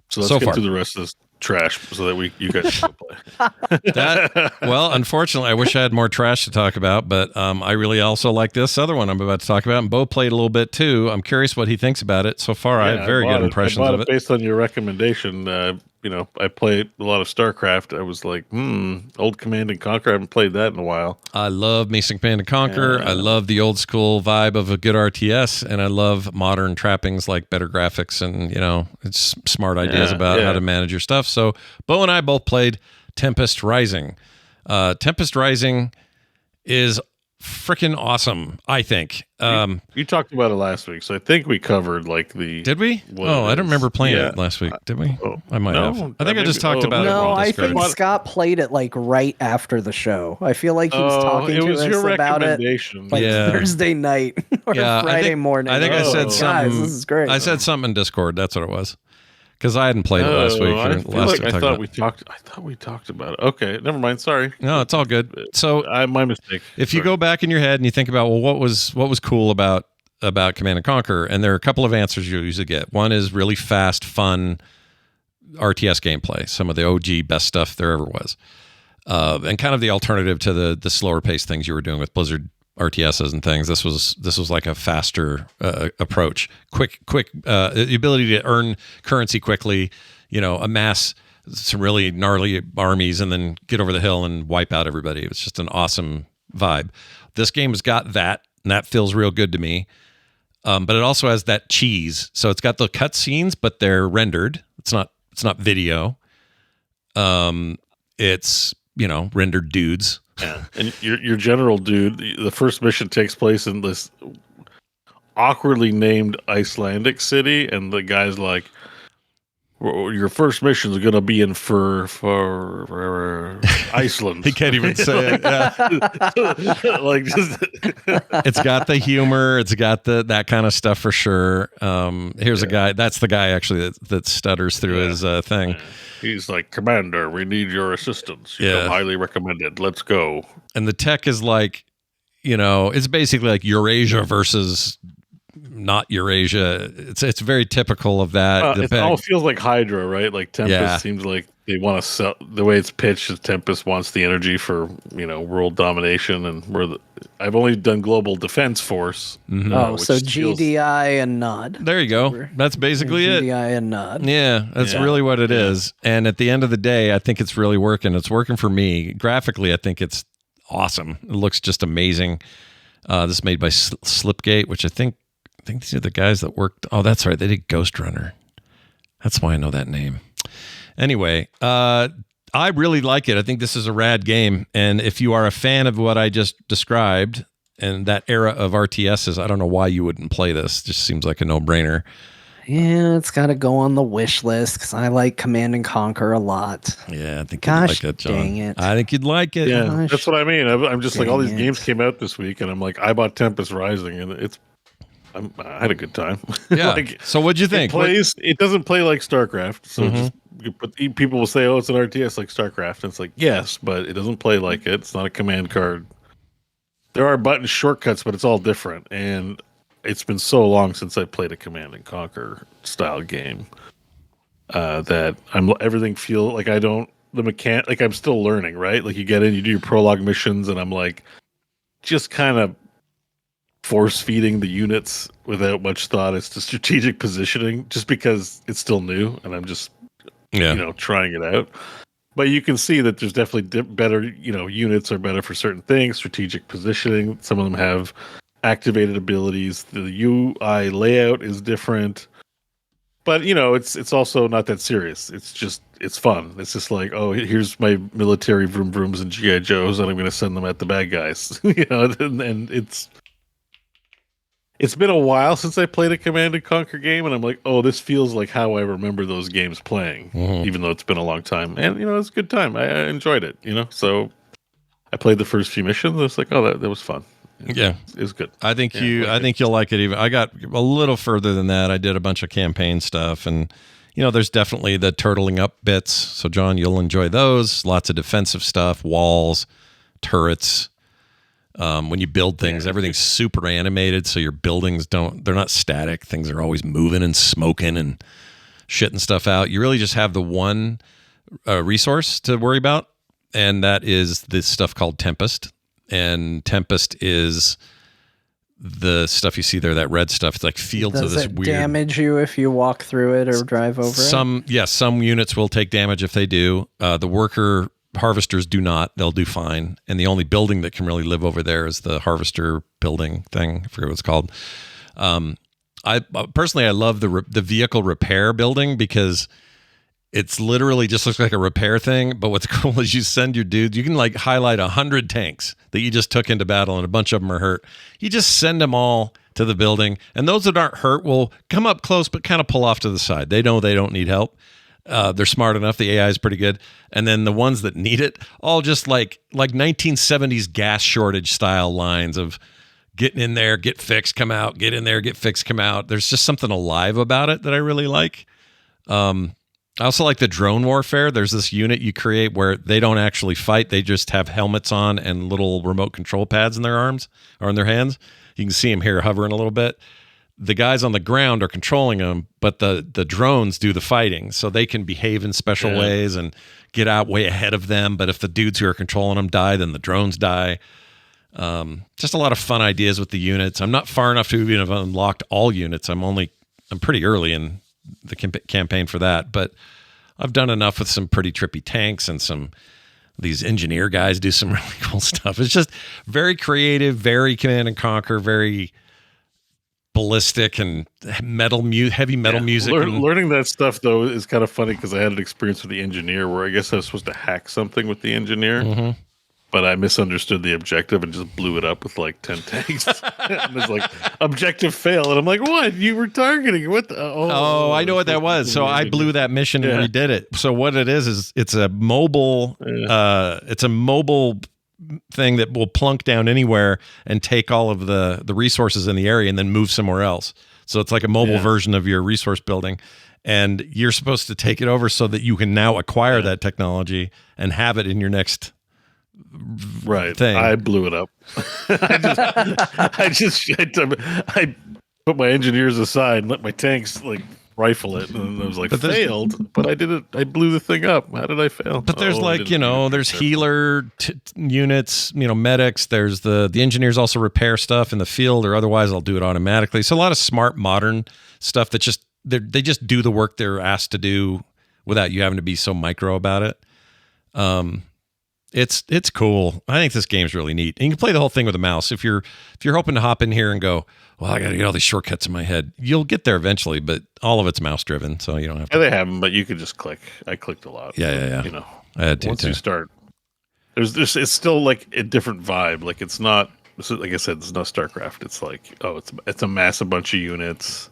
So let's get to the rest of this trash so that you guys can play. Well, unfortunately, I wish I had more trash to talk about, but I really also like this other one I'm about to talk about. And Beau played a little bit too. I'm curious what he thinks about it. So far, I have very good impressions of it. Based on your recommendation, I played a lot of Starcraft. I was like, old Command and Conquer. I haven't played that in a while. I love me some Command and Conquer. I love the old school vibe of a good RTS, and I love modern trappings like better graphics and it's smart ideas about how to manage your stuff. So Beau and I both played Tempest Rising. Tempest Rising is freaking awesome, I think. You talked about it last week, so I think we covered like the. Did we? I don't remember playing it last week. Did we? I might have. I think I just talked about it. No, on I Discord. think Scott played it like right after the show. I feel like he was talking to us about it like Thursday night or Friday morning. I think I said something. Guys, this is great. I said something in Discord. That's what it was. Because I hadn't played it last week. I thought we talked about it. Okay, never mind. Sorry. No, it's all good. So my mistake. If you go back in your head and you think about, well, what was cool about Command and Conquer, and there are a couple of answers you usually get. One is really fast, fun RTS gameplay, some of the OG best stuff there ever was, and kind of the alternative to the slower paced things you were doing with Blizzard RTSs and things. This was like a faster approach, quick, the ability to earn currency quickly, amass some really gnarly armies and then get over the hill and wipe out everybody. It was just an awesome vibe. This game has got that, and that feels real good to me. But it also has that cheese. So it's got the cut scenes, but they're rendered. It's not video. It's, rendered dudes. Yeah. And your general dude, the first mission takes place in this awkwardly named Icelandic city, and the guy's like, well, your first mission is going to be in for Iceland. He can't even say it. Yeah. It's got the humor. It's got that kind of stuff for sure. Here's a guy. That's the guy actually that stutters through his thing. Yeah. He's like, Commander, we need your assistance. You come highly recommended. Let's go. And the tech is like, it's basically like Eurasia versus not Eurasia. It's very typical of that. It all feels like Hydra, right? Like Tempest seems like they want to sell. The way it's pitched is Tempest wants the energy for world domination, and I've only done Global Defense Force. Mm-hmm. So GDI and Nod. There you go. That's basically it. GDI and Nod. Yeah, that's really what it is. And at the end of the day, I think it's really working. It's working for me graphically. I think it's awesome. It looks just amazing. This is made by Slipgate, which I think these are the guys that worked. Oh, that's right. They did Ghost Runner. That's why I know that name. Anyway, I really like it. I think this is a rad game. And if you are a fan of what I just described and that era of RTSs, I don't know why you wouldn't play this. It just seems like a no-brainer. Yeah, it's got to go on the wish list because I like Command and Conquer a lot. Yeah, I think you'd like it, John. Dang it. I think you'd like it. Yeah, that's what I mean. I'm just like, all these games came out this week, and I'm like, I bought Tempest Rising, and I had a good time. Yeah. So what'd you think? It doesn't play like StarCraft. So people will say, "Oh, it's an RTS like StarCraft." And it's like, yes, but it doesn't play like it. It's not a command card. There are button shortcuts, but it's all different. And it's been so long since I played a Command and Conquer style game that everything feel like I'm still learning. Right? Like you get in, you do your prologue missions, and I'm like, just kind of force feeding the units without much thought as to strategic positioning, just because it's still new and I'm just trying it out. But you can see that there's definitely better units are better for certain things. Strategic positioning, some of them have activated abilities. The UI layout is different, but it's also not that serious. It's fun. It's just like, oh, here's my military vroom vrooms and GI Joes, and I'm going to send them at the bad guys. And it's been a while since I played a Command and Conquer game, and I'm like, oh, this feels like how I remember those games playing, even though it's been a long time. And, it's a good time. I enjoyed it, So I played the first few missions. I was like, oh, that was fun. Yeah. It was good. I think you'll like it. Even I got a little further than that. I did a bunch of campaign stuff, and, there's definitely the turtling up bits. So, John, you'll enjoy those. Lots of defensive stuff, walls, turrets. When you build things, everything's super animated, so your buildings they're not static. Things are always moving and smoking and shitting stuff out. You really just have the one resource to worry about, and that is this stuff called Tempest. And Tempest is the stuff you see there, that red stuff. It's like fields of this weird... Does it damage you if you walk through it or drive over it? Yes, some units will take damage if they do. The worker... Harvesters do not. They'll do fine. And the only building that can really live over there is the harvester building thing. I forget what it's called. I personally love the vehicle repair building because it's literally just looks like a repair thing. But what's cool is you send your dudes. You can like highlight 100 tanks that you just took into battle, and a bunch of them are hurt. You just send them all to the building, and those that aren't hurt will come up close but kind of pull off to the side. They know they don't need help. They're smart enough. The AI is pretty good. And then the ones that need it, all just like 1970s gas shortage style lines of getting in there, get fixed, come out, get in there, get fixed, come out. There's just something alive about it that I really like. I also like the drone warfare. There's this unit you create where they don't actually fight. They just have helmets on and little remote control pads in their arms or in their hands. You can see them here hovering a little bit. The guys on the ground are controlling them, but the drones do the fighting, so they can behave in special ways and get out way ahead of them. But if the dudes who are controlling them die, then the drones die. Just a lot of fun ideas with the units. I'm not far enough to even have unlocked all units. I'm pretty early in the campaign for that, but I've done enough with some pretty trippy tanks and these engineer guys do some really cool stuff. It's just very creative, very Command and Conquer, very ballistic and heavy metal music. Learning that stuff though is kind of funny because I had an experience with the engineer where I guess I was supposed to hack something with the engineer, but I misunderstood the objective and just blew it up with like 10 tanks. And it's like objective fail, and I'm like, "What? You were targeting? What? Oh, I know what that was. So I blew that mission and redid it. So what it is it's a mobile. It's a mobile thing that will plunk down anywhere and take all of the resources in the area and then move somewhere else. So it's like a mobile version of your resource building, and you're supposed to take it over so that you can now acquire that technology and have it in your next thing. I blew it up. I put my engineers aside and let my tanks like rifle it, and I was like, failed, but I did it. I blew the thing up. How did I fail? But there's there's healer units, medics. There's the engineers also repair stuff in the field, or otherwise I'll do it automatically. So a lot of smart modern stuff that they just do the work they're asked to do without you having to be so micro about it. It's cool. I think this game's really neat. And you can play the whole thing with a mouse. If you're hoping to hop in here and go, well, I got to get all these shortcuts in my head, you'll get there eventually, but all of it's mouse driven, so you don't have to. Yeah, they have them, but you could just click. I clicked a lot. Yeah. I had to once too. You start, it's still like a different vibe. Like it's not, like I said, it's not Starcraft. It's like, it's amass a bunch of units,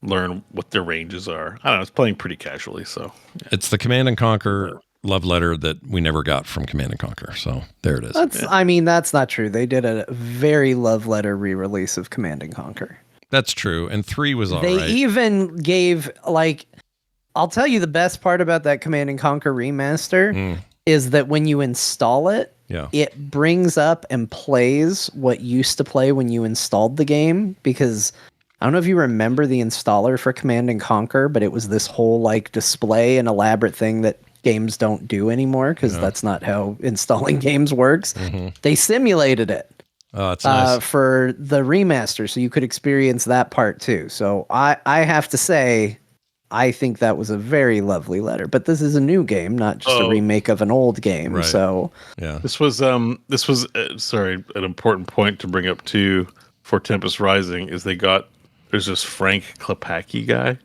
learn what their ranges are. I don't know. It's playing pretty casually, so. Yeah. It's the Command and Conquer love letter that we never got from Command and Conquer. So there it is. I mean, that's not true. They did a very love letter re-release of Command and Conquer. That's true. And 3 was all right. They even gave, I'll tell you the best part about that Command and Conquer remaster is that when you install it, it brings up and plays what used to play when you installed the game, because I don't know if you remember the installer for Command and Conquer, but it was this whole display and elaborate thing that games don't do anymore, because that's not how installing games works. They simulated it nice. for the remaster, so you could experience that part too. So I have to say, I think that was a very lovely letter. But this is a new game, not just a remake of an old game. Right. So this was an important point to bring up too for Tempest Rising is there's this Frank Klepacki guy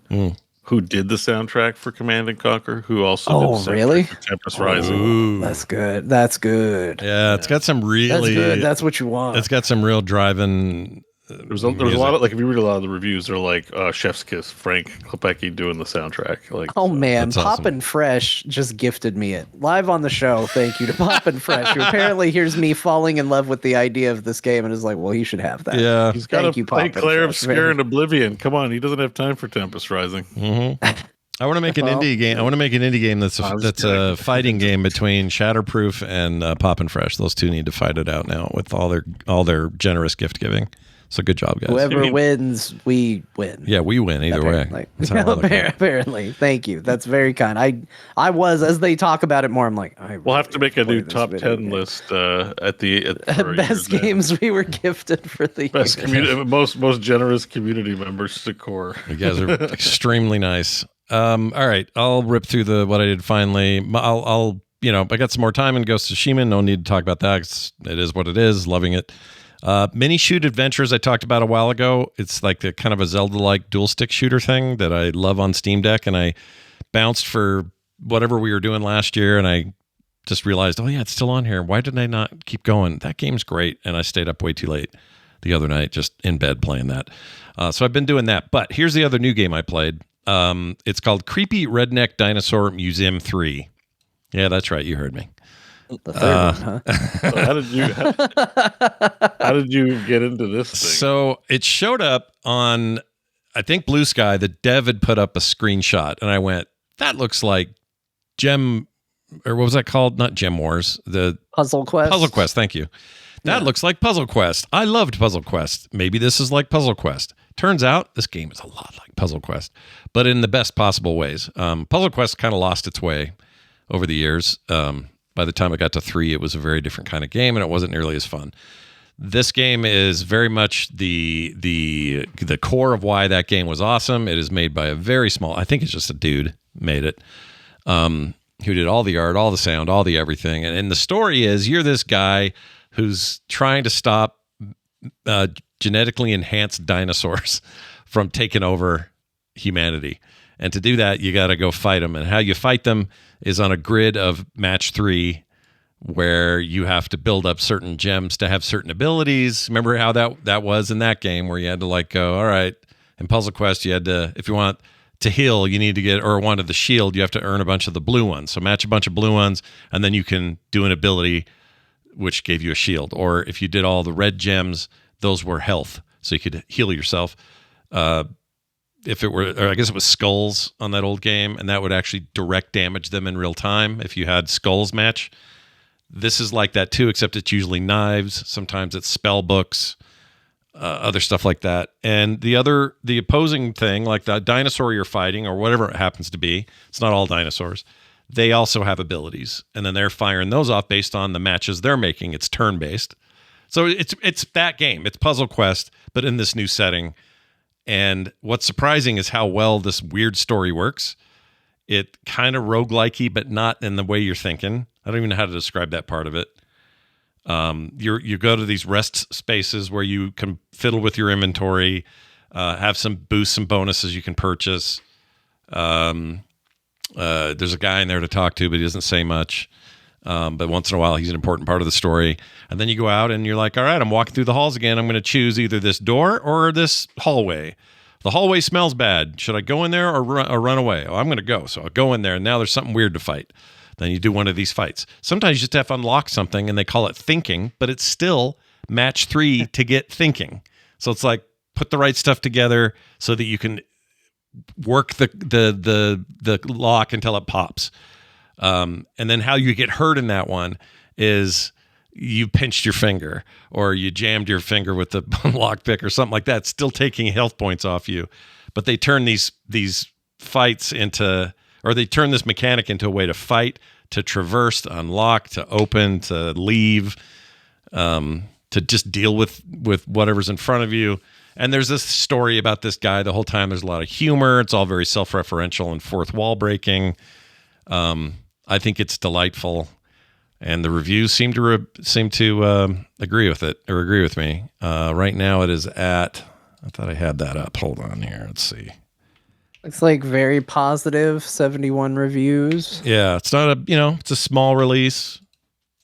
who did the soundtrack for Command and Conquer, who also did the soundtrack for Tempest Rising. Ooh. That's good. Yeah, it's got some really... That's good. That's what you want. It's got some real driving... There was a lot of, if you read a lot of the reviews, they're like, chef's kiss, Frank Klepacki doing the soundtrack. Oh man, That's awesome. Poppin' Fresh just gifted me it live on the show. Thank you to Poppin' Fresh, who apparently hears me falling in love with the idea of this game and is like, well, he should have that. Yeah, he's got to play Clair, Obscur, and Oblivion. Come on, he doesn't have time for Tempest Rising. I want to make an indie game. I want to make an indie game that's a fighting game between Shatterproof and Poppin' Fresh. Those two need to fight it out now with all their generous gift giving. So good job, guys. Whoever wins, we win. Yeah, we win either way. Apparently. Thank you. That's very kind. I was, as they talk about it more, I'm like, we'll have to make a new top 10 list at best games we were gifted for the best year. most generous community members to Core. You guys are extremely nice. All right, I'll rip through what I did finally. I'll I got some more time in Ghost of Tsushima. No need to talk about that. It is what it is. Loving it. Mini shoot adventures I talked about a while ago. It's like the kind of a Zelda-like dual stick shooter thing that I love on Steam Deck, and I bounced for whatever we were doing last year, and I just realized, oh yeah, it's still on here. Why didn't I not keep going? That game's great, and I stayed up way too late the other night, just in bed playing that. So I've been doing that. But here's the other new game I played. It's called Creepy Redneck Dinosaur Museum 3. Yeah, that's right. You heard me. The third one, huh? So how did you get into this thing? So it showed up on, I think, Blue Sky. The dev had put up a screenshot, and I went, that looks like Gem, or what was that called? Not Gem Wars. The Puzzle Quest. Puzzle Quest, thank you. That looks like Puzzle Quest. I loved Puzzle Quest. Maybe this is like Puzzle Quest. Turns out this game is a lot like Puzzle Quest, but in the best possible ways. Puzzle Quest kind of lost its way over the years. By the time I got to 3, it was a very different kind of game, and it wasn't nearly as fun. This game is very much the core of why that game was awesome. It is made by a very small, I think it's just a dude made it. who did all the art, all the sound, all the everything. And the story is you're this guy who's trying to stop genetically enhanced dinosaurs from taking over humanity. And to do that, you got to go fight them. And how you fight them is on a grid of match 3, where you have to build up certain gems to have certain abilities. Remember how that was in that game, where you had to like go, all right, in Puzzle Quest, you had to, if you want to heal, you need to get, or wanted the shield, you have to earn a bunch of the blue ones. So match a bunch of blue ones, and then you can do an ability which gave you a shield. Or if you did all the red gems, those were health, so you could heal yourself. If it were, or I guess it was skulls on that old game, and that would actually direct damage them in real time if you had skulls match. This is like that too, except it's usually knives. Sometimes it's spell books, other stuff like that. And the opposing thing, like the dinosaur you're fighting or whatever it happens to be, it's not all dinosaurs. They also have abilities, and then they're firing those off based on the matches they're making. It's turn-based. So it's that game. It's Puzzle Quest, but in this new setting. And what's surprising is how well this weird story works. It kind of roguelike-y, but not in the way you're thinking. I don't even know how to describe that part of it. You go to these rest spaces where you can fiddle with your inventory, have some boosts and bonuses you can purchase. There's a guy in there to talk to, but he doesn't say much. But once in a while, he's an important part of the story. And then you go out and you're like, all right, I'm walking through the halls again. I'm going to choose either this door or this hallway. The hallway smells bad. Should I go in there or run away? Oh, I'm going to go. So I'll go in there, and now there's something weird to fight. Then you do one of these fights. Sometimes you just have to unlock something, and they call it thinking, but it's still match 3 to get thinking. So it's like put the right stuff together so that you can work the lock until it pops. And then how you get hurt in that one is you pinched your finger or you jammed your finger with the lockpick or something like that, still taking health points off you. But they turn these fights into, or they turn this mechanic into a way to fight, to traverse, to unlock, to open, to leave, to just deal with whatever's in front of you. And there's this story about this guy the whole time. There's a lot of humor. It's all very self-referential and fourth wall breaking. I think it's delightful, and the reviews seem to agree with it or agree with me. Right now, it is at. I thought I had that up. Hold on here. Let's see. It's like very positive, 71 reviews. Yeah, it's not it's a small release.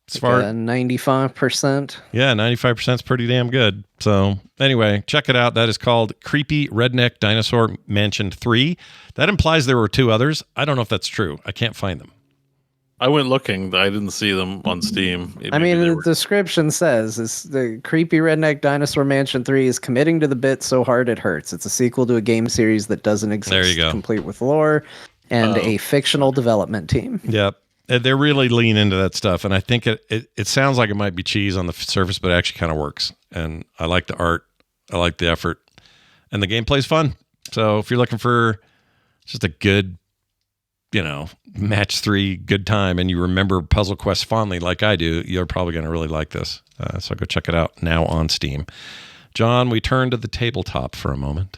As far 95%. Yeah, 95% is pretty damn good. So anyway, check it out. That is called Creepy Redneck Dinosaur Mansion 3. That implies there were 2 others. I don't know if that's true. I can't find them. I went looking. I didn't see them on Steam. The description says it's the Creepy Redneck Dinosaur Mansion 3 is committing to the bit so hard it hurts. It's a sequel to a game series that doesn't exist. There you go. Complete with lore and a fictional development team. Yep. They're really lean into that stuff, and I think it sounds like it might be cheese on the surface, but it actually kind of works. And I like the art, I like the effort, and the gameplay's fun. So if you're looking for just a good, match 3 good time, and you remember Puzzle Quest fondly like I do, you're probably going to really like this. So go check it out now on Steam. John, we turn to the tabletop for a moment,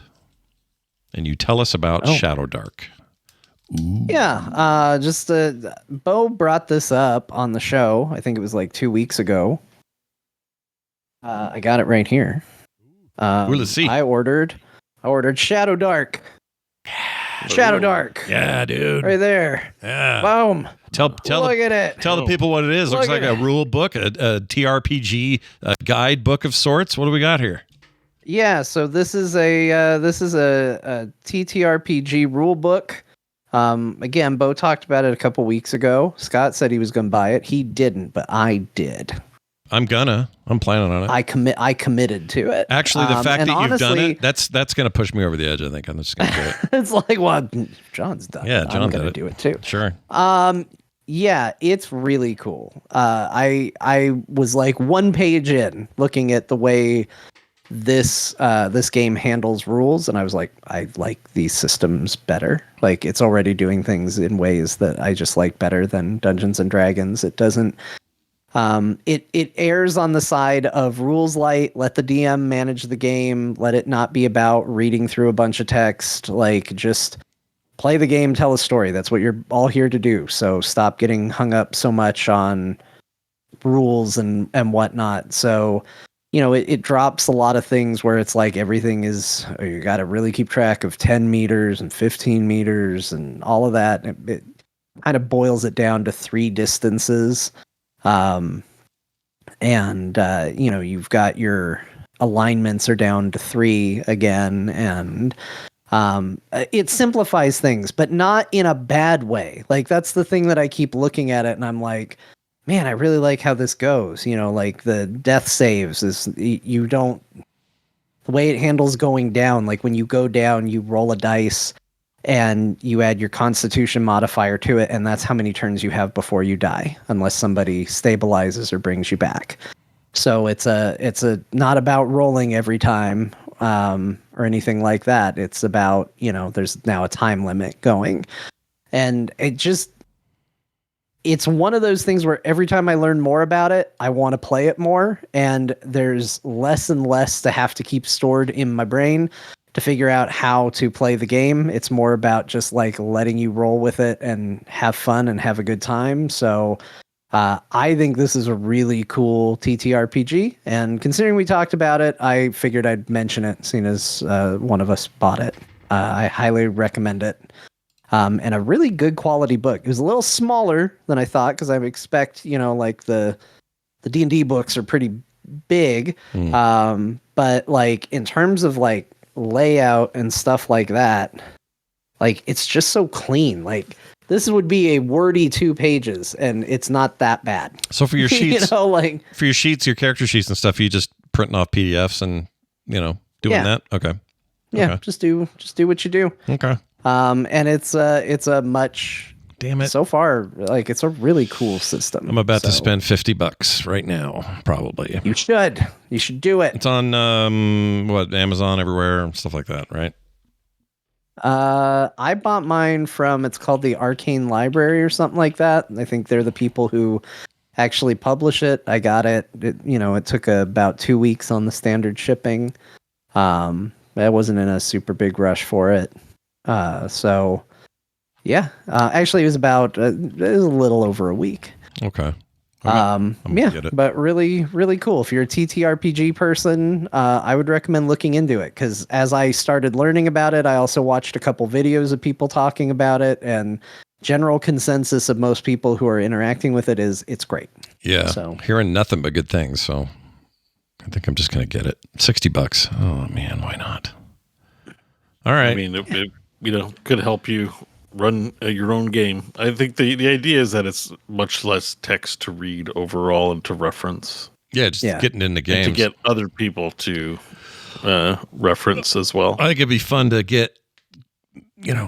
and you tell us about Shadowdark. Ooh. Yeah, Beau brought this up on the show. I think it was like 2 weeks ago. I got it right here. Let's see. I ordered Shadowdark. Shadowdark. Yeah, dude. Right there. Yeah. Boom. Look at it. Tell the people what it is. Looks like a rule book, a TRPG guide book of sorts. What do we got here? Yeah, so this is a TTRPG rule book. Again, Beau talked about it a couple weeks ago. Scott said he was going to buy it. He didn't, but I did. I'm planning on it. I committed to it. Actually, the fact that you've done it, that's going to push me over the edge. I think I'm just going to do it. It's like, well, John's done. Yeah, I'm going to do it too. Sure. Yeah, it's really cool. I was like 1 page in, looking at the way this game handles rules, and I was like, I like these systems better. Like, it's already doing things in ways that I just like better than Dungeons and Dragons. It doesn't. It errs on the side of rules light. Let the DM manage the game. Let it not be about reading through a bunch of text. Like, just play the game, tell a story. That's what you're all here to do. So stop getting hung up so much on rules and whatnot. So, it drops a lot of things where it's like everything is, you got to really keep track of 10 meters and 15 meters and all of that. It kind of boils it down to 3 distances. You've got your alignments are down to 3 again, and it simplifies things, but not in a bad way. Like, that's the thing that I keep looking at it and I'm like, man, I really like how this goes. Like the death saves is the way it handles going down. Like when you go down, you roll a dice and you add your constitution modifier to it. And that's how many turns you have before you die, unless somebody stabilizes or brings you back. So it's not about rolling every time, or anything like that. It's about, there's now a time limit going, and it's one of those things where every time I learn more about it, I want to play it more, and there's less and less to have to keep stored in my brain to figure out how to play the game. It's more about just like letting you roll with it and have fun and have a good time. So I think this is a really cool TTRPG, and considering we talked about it, I figured I'd mention it, seeing as one of us bought it. I highly recommend it. And a really good quality book. It was a little smaller than I thought, because I would expect, like the D&D books are pretty big. But like in terms of like layout and stuff like that, like it's just so clean. Like this would be a wordy 2 pages, and it's not that bad. So for your sheets, for your sheets, your character sheets and stuff, you just printing off PDFs and doing that. Okay. Yeah. Okay. Just do what you do. Okay. And it's a much, damn it, so far, like it's a really cool system. I'm about to spend $50 right now, probably. You should do it. It's on Amazon everywhere and stuff like that, right? I bought mine from, it's called the Arcane Library or something like that. I think they're the people who actually publish it. I got it. It took about 2 weeks on the standard shipping. I wasn't in a super big rush for it. Actually it was a little over a week. Okay. But really, really cool. If you're a TTRPG person, I would recommend looking into it, because as I started learning about it, I also watched a couple videos of people talking about it, and general consensus of most people who are interacting with it is it's great. Yeah. So hearing nothing but good things. So I think I'm just going to get it. $60. Oh man, why not? All right. I mean, it could help you run your own game. I think the idea is that it's much less text to read overall and to reference. Yeah, getting into games. And to get other people to reference as well. I think it'd be fun to get,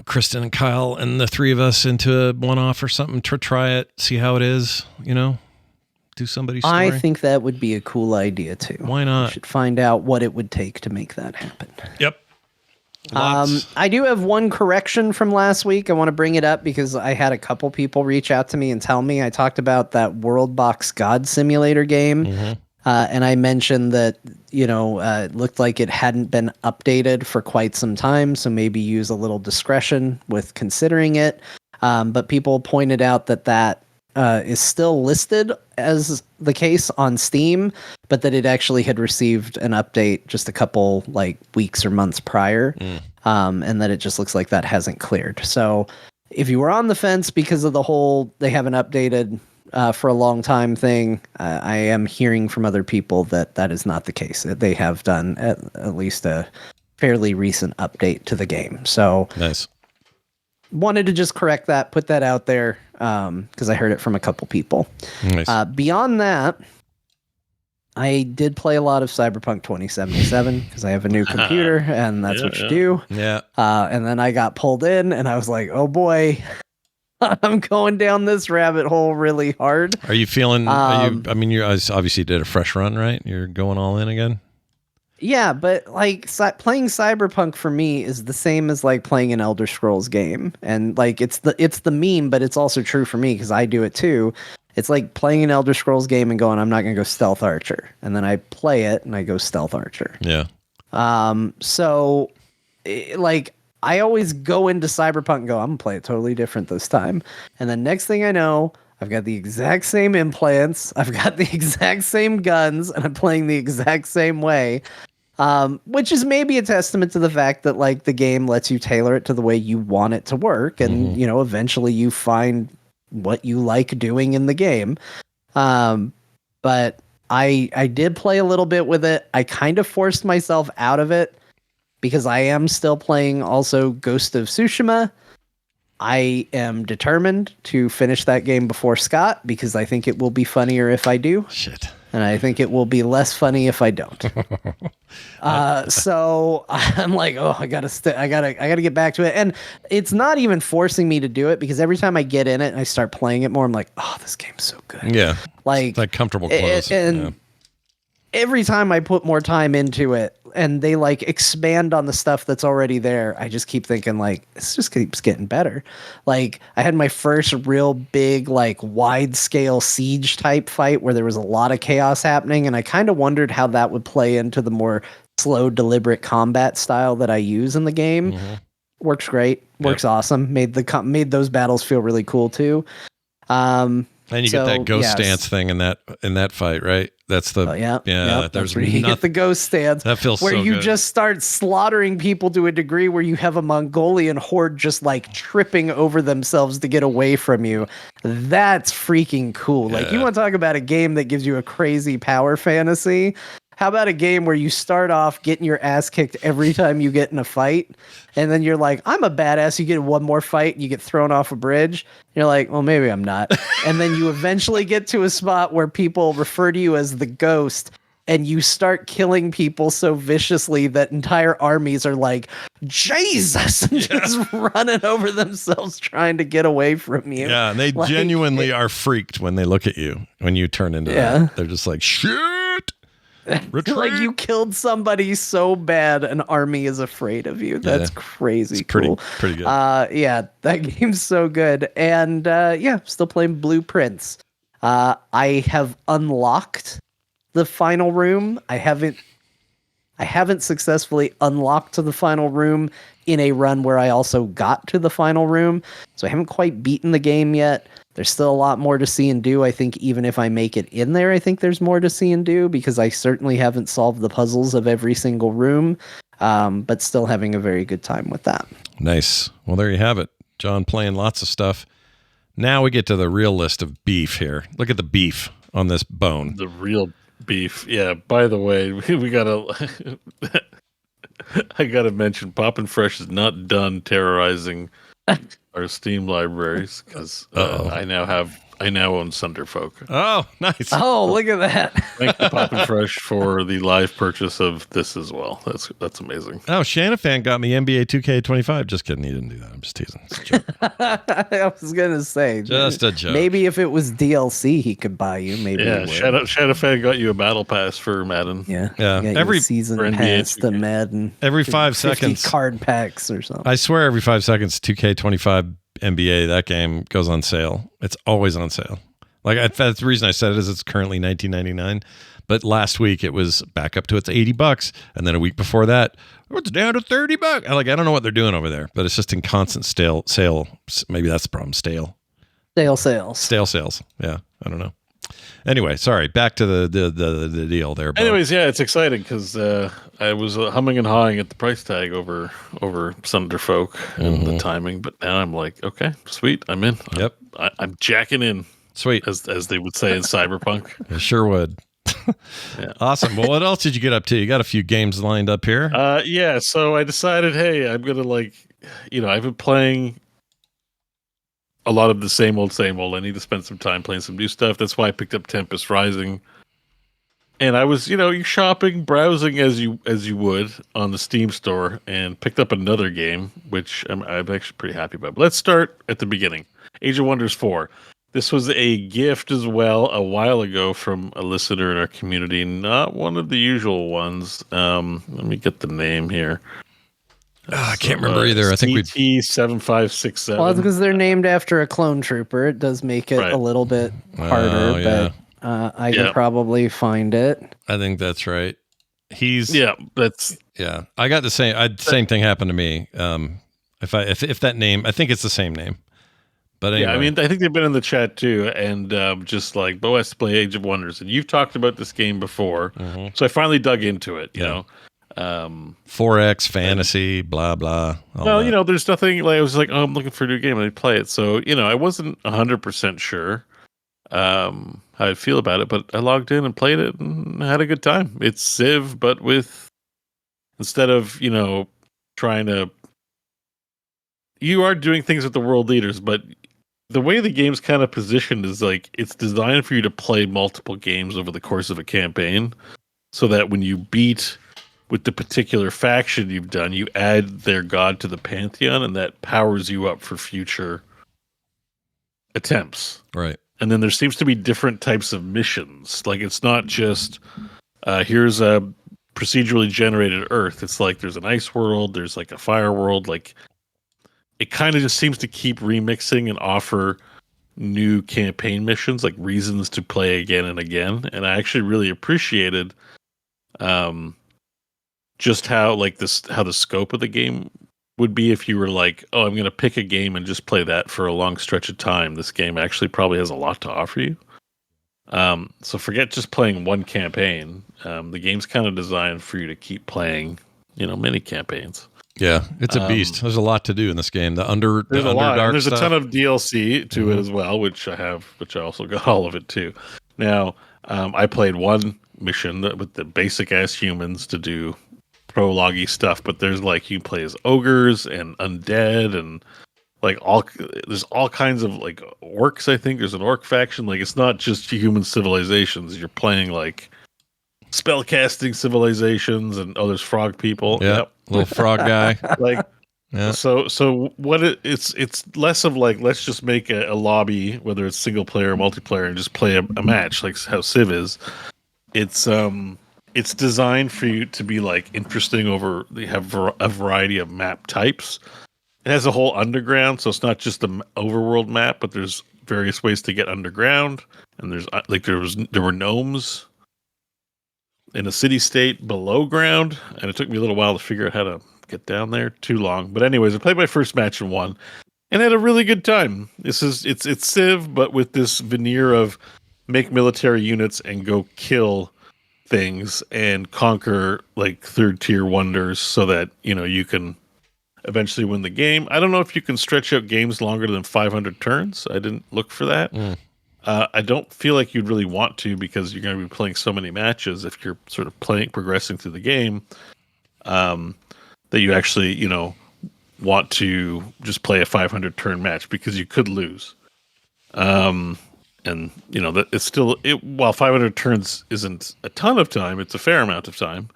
Kristen and Kyle and the 3 of us into a one-off or something to try it, see how it is, do somebody's story. I think that would be a cool idea too. Why not? We should find out what it would take to make that happen. Yep. I do have one correction from last week. I want to bring it up because I had a couple people reach out to me and tell me. I talked about that World Box God Simulator game. Mm-hmm. And I mentioned that, it looked like it hadn't been updated for quite some time. So maybe use a little discretion with considering it. But people pointed out that is still listed as the case on Steam, but that it actually had received an update just a couple weeks or months prior. And that it just looks like that hasn't cleared. So if you were on the fence because of the whole they haven't updated for a long time thing, I am hearing from other people that is not the case. They have done at least a fairly recent update to the game. So nice. Wanted to just correct that, put that out there, because I heard it from a couple people. Nice. Beyond that, I did play a lot of Cyberpunk 2077 because I have a new computer, and that's what you do. Yeah. And then I got pulled in, and I was like, oh boy, I'm going down this rabbit hole really hard. Are you feeling, you obviously did a fresh run, right? You're going all in again? Yeah, but playing Cyberpunk for me is the same as playing an Elder Scrolls game, and it's the meme, but it's also true for me because I do it too. It's like playing an Elder Scrolls game and going, I'm not gonna go Stealth Archer, and then I play it and I go Stealth Archer. Yeah. So I always go into Cyberpunk and go, I'm gonna play it totally different this time. And the next thing I know, I've got the exact same implants, I've got the exact same guns, and I'm playing the exact same way. Which is maybe a testament to the fact that like the game lets you tailor it to the way you want it to work, and you know, eventually you find what you like doing in the game. But I did play a little bit with it. I kind of forced myself out of it because I am still playing also Ghost of Tsushima. I am determined to finish that game before Scott because I think it will be funnier if I do. Shit. And I think it will be less funny if I don't. So I'm like, oh, I gotta get back to it. And it's not even forcing me to do it because every time I get in it and I start playing it more, I'm like, oh, this game's so good. Yeah. Like comfortable close. And every time I put more time into it and they like expand on the stuff that's already there, I just keep thinking like, this just keeps getting better. Like I had my first real big, like wide scale siege type fight where there was a lot of chaos happening. And I kind of wondered how that would play into the more slow, deliberate combat style that I use in the game. Works great. Works awesome. Made those battles feel really cool too. And you get that ghost stance thing in that fight, right? That's the There's where you get the ghost stance. That feels where so you good. just start slaughtering people to a degree where you have a Mongolian horde just like tripping over themselves to get away from you. That's freaking cool. Like you want to talk about a game that gives you a crazy power fantasy. How about a game where you start off getting your ass kicked every time you get in a fight, and then you're like, I'm a badass. You get one more fight, and you get thrown off a bridge. You're like, well, maybe I'm not. And then you eventually get to a spot where people refer to you as the ghost, and you start killing people so viciously that entire armies are like, Jesus, and just running over themselves trying to get away from you. Yeah, and they genuinely are freaked when they look at you, when you turn into that. They're just like, shit. Retreat. Like you killed somebody so bad an army is afraid of you. That's crazy. It's pretty, cool. Pretty good. That game's so good. And still playing Blueprints. I have unlocked the final room. I haven't successfully unlocked the final room in a run where I also got to the final room. So I haven't quite beaten the game yet. There's still a lot more to see and do. I think even if I make it in there, I think there's more to see and do because I certainly haven't solved the puzzles of every single room, but still having a very good time with that. Nice. Well, there you have it. John playing lots of stuff. Now we get to the real list of beef here. Look at the beef on this bone. The real beef. Yeah, by the way, we gotta... I gotta mention, Poppin' Fresh is not done terrorizing our Steam libraries because I now own Sunderfolk. Oh, nice. Oh, look at that. Thank you, Poppin' Fresh, for the live purchase of this as well. That's amazing. Oh, Shanafan got me NBA 2K25. Just kidding. He didn't do that. I'm just teasing. It's a joke. I was going to say. Just a joke. Maybe if it was DLC, he could buy you. Maybe. Yeah, Shadowfan got you a battle pass for Madden. Yeah. Every season pass to Madden. Every 5 seconds. Card packs or something. I swear every 5 seconds, 2K25 NBA, that game goes on sale. It's always on sale. Like that's the reason I said it is it's currently $19.99, but last week it was back up to its $80, and then a week before that it's down to $30. I don't know what they're doing over there, but it's just in constant sale. Maybe that's the problem. Stale sales. Yeah, I don't know. Anyway, sorry. Back to the deal there. Beau. Anyways, yeah, it's exciting because I was humming and hawing at the price tag over Sunderfolk and the timing, but now I'm like, okay, sweet, I'm in. Yep, I'm jacking in. Sweet, as they would say in Cyberpunk. I sure would. Yeah. Awesome. Well, what else did you get up to? You got a few games lined up here. Yeah. So I decided, hey, I'm gonna I've been playing a lot of the same old. I need to spend some time playing some new stuff. That's why I picked up Tempest Rising. And I was, you're shopping, browsing as you would on the Steam store, and picked up another game, which I'm actually pretty happy about. But let's start at the beginning. Age of Wonders 4. This was a gift as well a while ago from a listener in our community, not one of the usual ones. Let me get the name here. I can't remember either. I think CT7567. Well, it's because they're named after a clone trooper. It does make it a little bit harder, but I can probably find it. I think that's right. I got the same thing happened to me. If that name, I think it's the same name. But anyway. Yeah, I mean, I think they've been in the chat too, and just like Beau has to play Age of Wonders, and you've talked about this game before, so I finally dug into it. You know, 4X fantasy, blah blah. Well, you know, there's nothing like I was like, oh, I'm looking for a new game, and I play it. So you know, I wasn't 100% sure how I'd feel about it, but I logged in and played it and had a good time. It's Civ, but with instead of trying to, you are doing things with the world leaders, but the way the game's kind of positioned is like it's designed for you to play multiple games over the course of a campaign, so that when you beat with the particular faction you've done, you add their god to the pantheon, and that powers you up for future attempts. Right. And then there seems to be different types of missions. Like it's not just here's a procedurally generated Earth. It's like there's an ice world, there's like a fire world. Like it kind of just seems to keep remixing and offer new campaign missions, like reasons to play again and again. And I actually really appreciated just how the scope of the game would be if you were like, oh, I'm going to pick a game and just play that for a long stretch of time. This game actually probably has a lot to offer you. So forget just playing one campaign. The game's kind of designed for you to keep playing, mini campaigns. Yeah, it's a beast. There's a lot to do in this game. There's a lot. Underdark There's stuff. a ton of DLC to it as well, which I also got all of it too. Now, I played one mission with the basic ass humans to do prologue-y stuff, but there's like you play as ogres and undead and like there's all kinds of like orcs. I think there's an orc faction. Like it's not just human civilizations. You're playing like spellcasting civilizations and there's frog people. Yeah, yep. Little frog guy. Like yeah. So what it's less of like let's just make a lobby, whether it's single player or multiplayer, and just play a match like how Civ is. It's designed for you to be like interesting over. They have a variety of map types. It has a whole underground, so it's not just an overworld map, but there's various ways to get underground. And there's there were gnomes in a city state below ground, and it took me a little while to figure out how to get down there. Too long, but anyways, I played my first match and won, and had a really good time. It's Civ, but with this veneer of make military units and go kill things and conquer like third tier wonders, so that you can eventually win the game. I don't know if you can stretch out games longer than 500 turns. I didn't look for that. I don't feel like you'd really want to, because you're going to be playing so many matches if you're sort of progressing through the game, that you actually, want to just play a 500 turn match, because you could lose. And that it's still while 500 turns isn't a ton of time, it's a fair amount of time.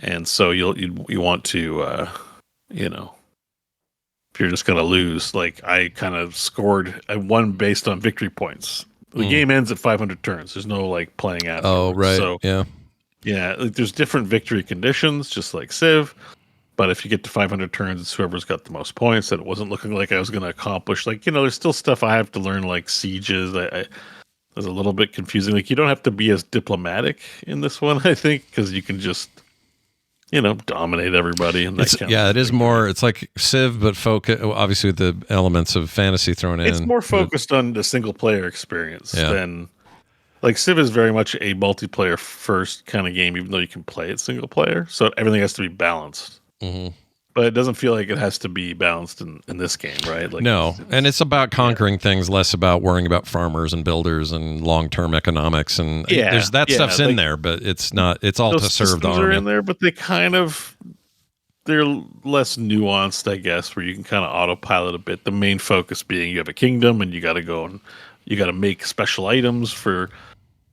And so you want to, if you're just going to lose, like I kind of I won based on victory points. The game ends at 500 turns. There's no like playing after. Oh, right. So, yeah, like there's different victory conditions, just like Civ. But if you get to 500 turns, it's whoever's got the most points. And it wasn't looking like I was going to accomplish. Like, there's still stuff I have to learn, like sieges. I was a little bit confusing. Like, you don't have to be as diplomatic in this one, I think, because you can just, dominate everybody. And it is more. It's like Civ, but obviously with the elements of fantasy thrown in. It's more focused on the single player experience than. Like Civ is very much a multiplayer first kind of game, even though you can play it single player. So everything has to be balanced. But it doesn't feel like it has to be balanced in this game, right? Like no, and it's about conquering things, less about worrying about farmers and builders and long-term economics. And there's stuff's in there, but it's not. It's all to serve the army. Are in there, but they're less nuanced, I guess, where you can kind of autopilot a bit. The main focus being you have a kingdom, and you got to go and you got to make special items for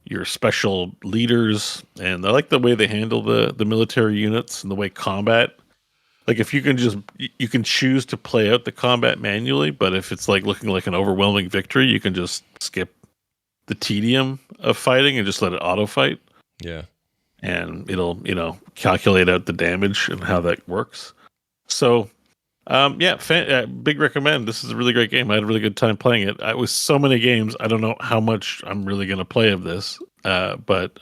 your special leaders. And I like the way they handle the military units and the way combat. Like if you can choose to play out the combat manually, but if it's like looking like an overwhelming victory, you can just skip the tedium of fighting and just let it auto fight. Yeah. And it'll, calculate out the damage and how that works. So, big recommend. This is a really great game. I had a really good time playing it. It was so many games. I don't know how much I'm really going to play of this. But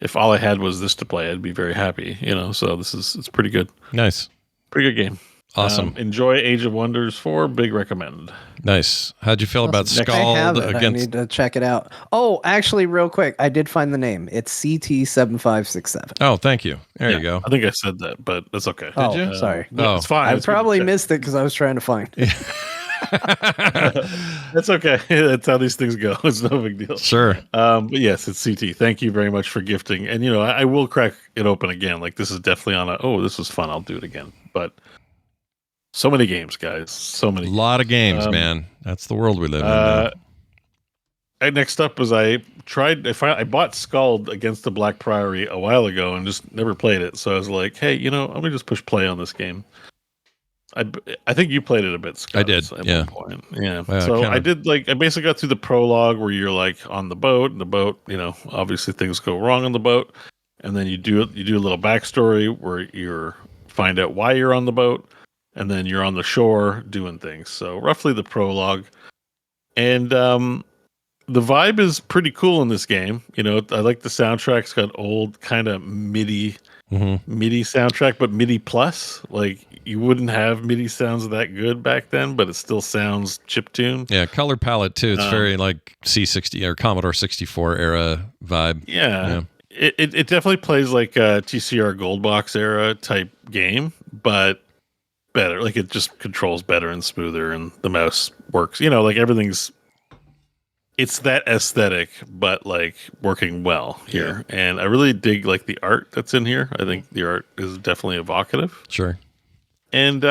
if all I had was this to play, I'd be very happy, So it's pretty good. Nice. Pretty good game. Awesome. Enjoy Age of Wonders 4. Big recommend. Nice. How'd you feel about I have SKALD it. I against? need to check it out. Oh, actually, real quick, I did find the name. It's CT7567. Oh, thank you. There you go. I think I said that, but that's okay. Oh, you? sorry. Oh. It's fine. I It's good to probably check. missed it because I was trying to find it. That's okay. That's how these things go. It's no big deal. Sure. But yes, it's CT. Thank you very much for gifting. And I will crack it open again. Like this is definitely on this was fun. I'll do it again. But so many games, guys. So many. A lot of games, man. That's the world we live in. Man. Next up was I bought SKALD against the Black Priory a while ago and just never played it. So I was like, hey, let me just push play on this game. I think you played it a bit, Scott. I did, At yeah. one point. Yeah. Well, So kinda- I did I basically got through the prologue where you're like on the boat, and the boat, obviously things go wrong on the boat, and then you do a little backstory where you find out why you're on the boat, and then you're on the shore doing things. So roughly the prologue, and the vibe is pretty cool in this game. I like the soundtrack. It's got old kind of MIDI soundtrack, but MIDI plus. Like you wouldn't have MIDI sounds that good back then, but it still sounds chiptune. Yeah, color palette too. It's very like C60 or Commodore 64 era vibe. Yeah. It definitely plays like a TCR Goldbox era type game, but better. Like it just controls better and smoother, and the mouse works. Like everything's. It's that aesthetic, but like working well here. Yeah. And I really dig like the art that's in here. I think the art is definitely evocative. Sure. And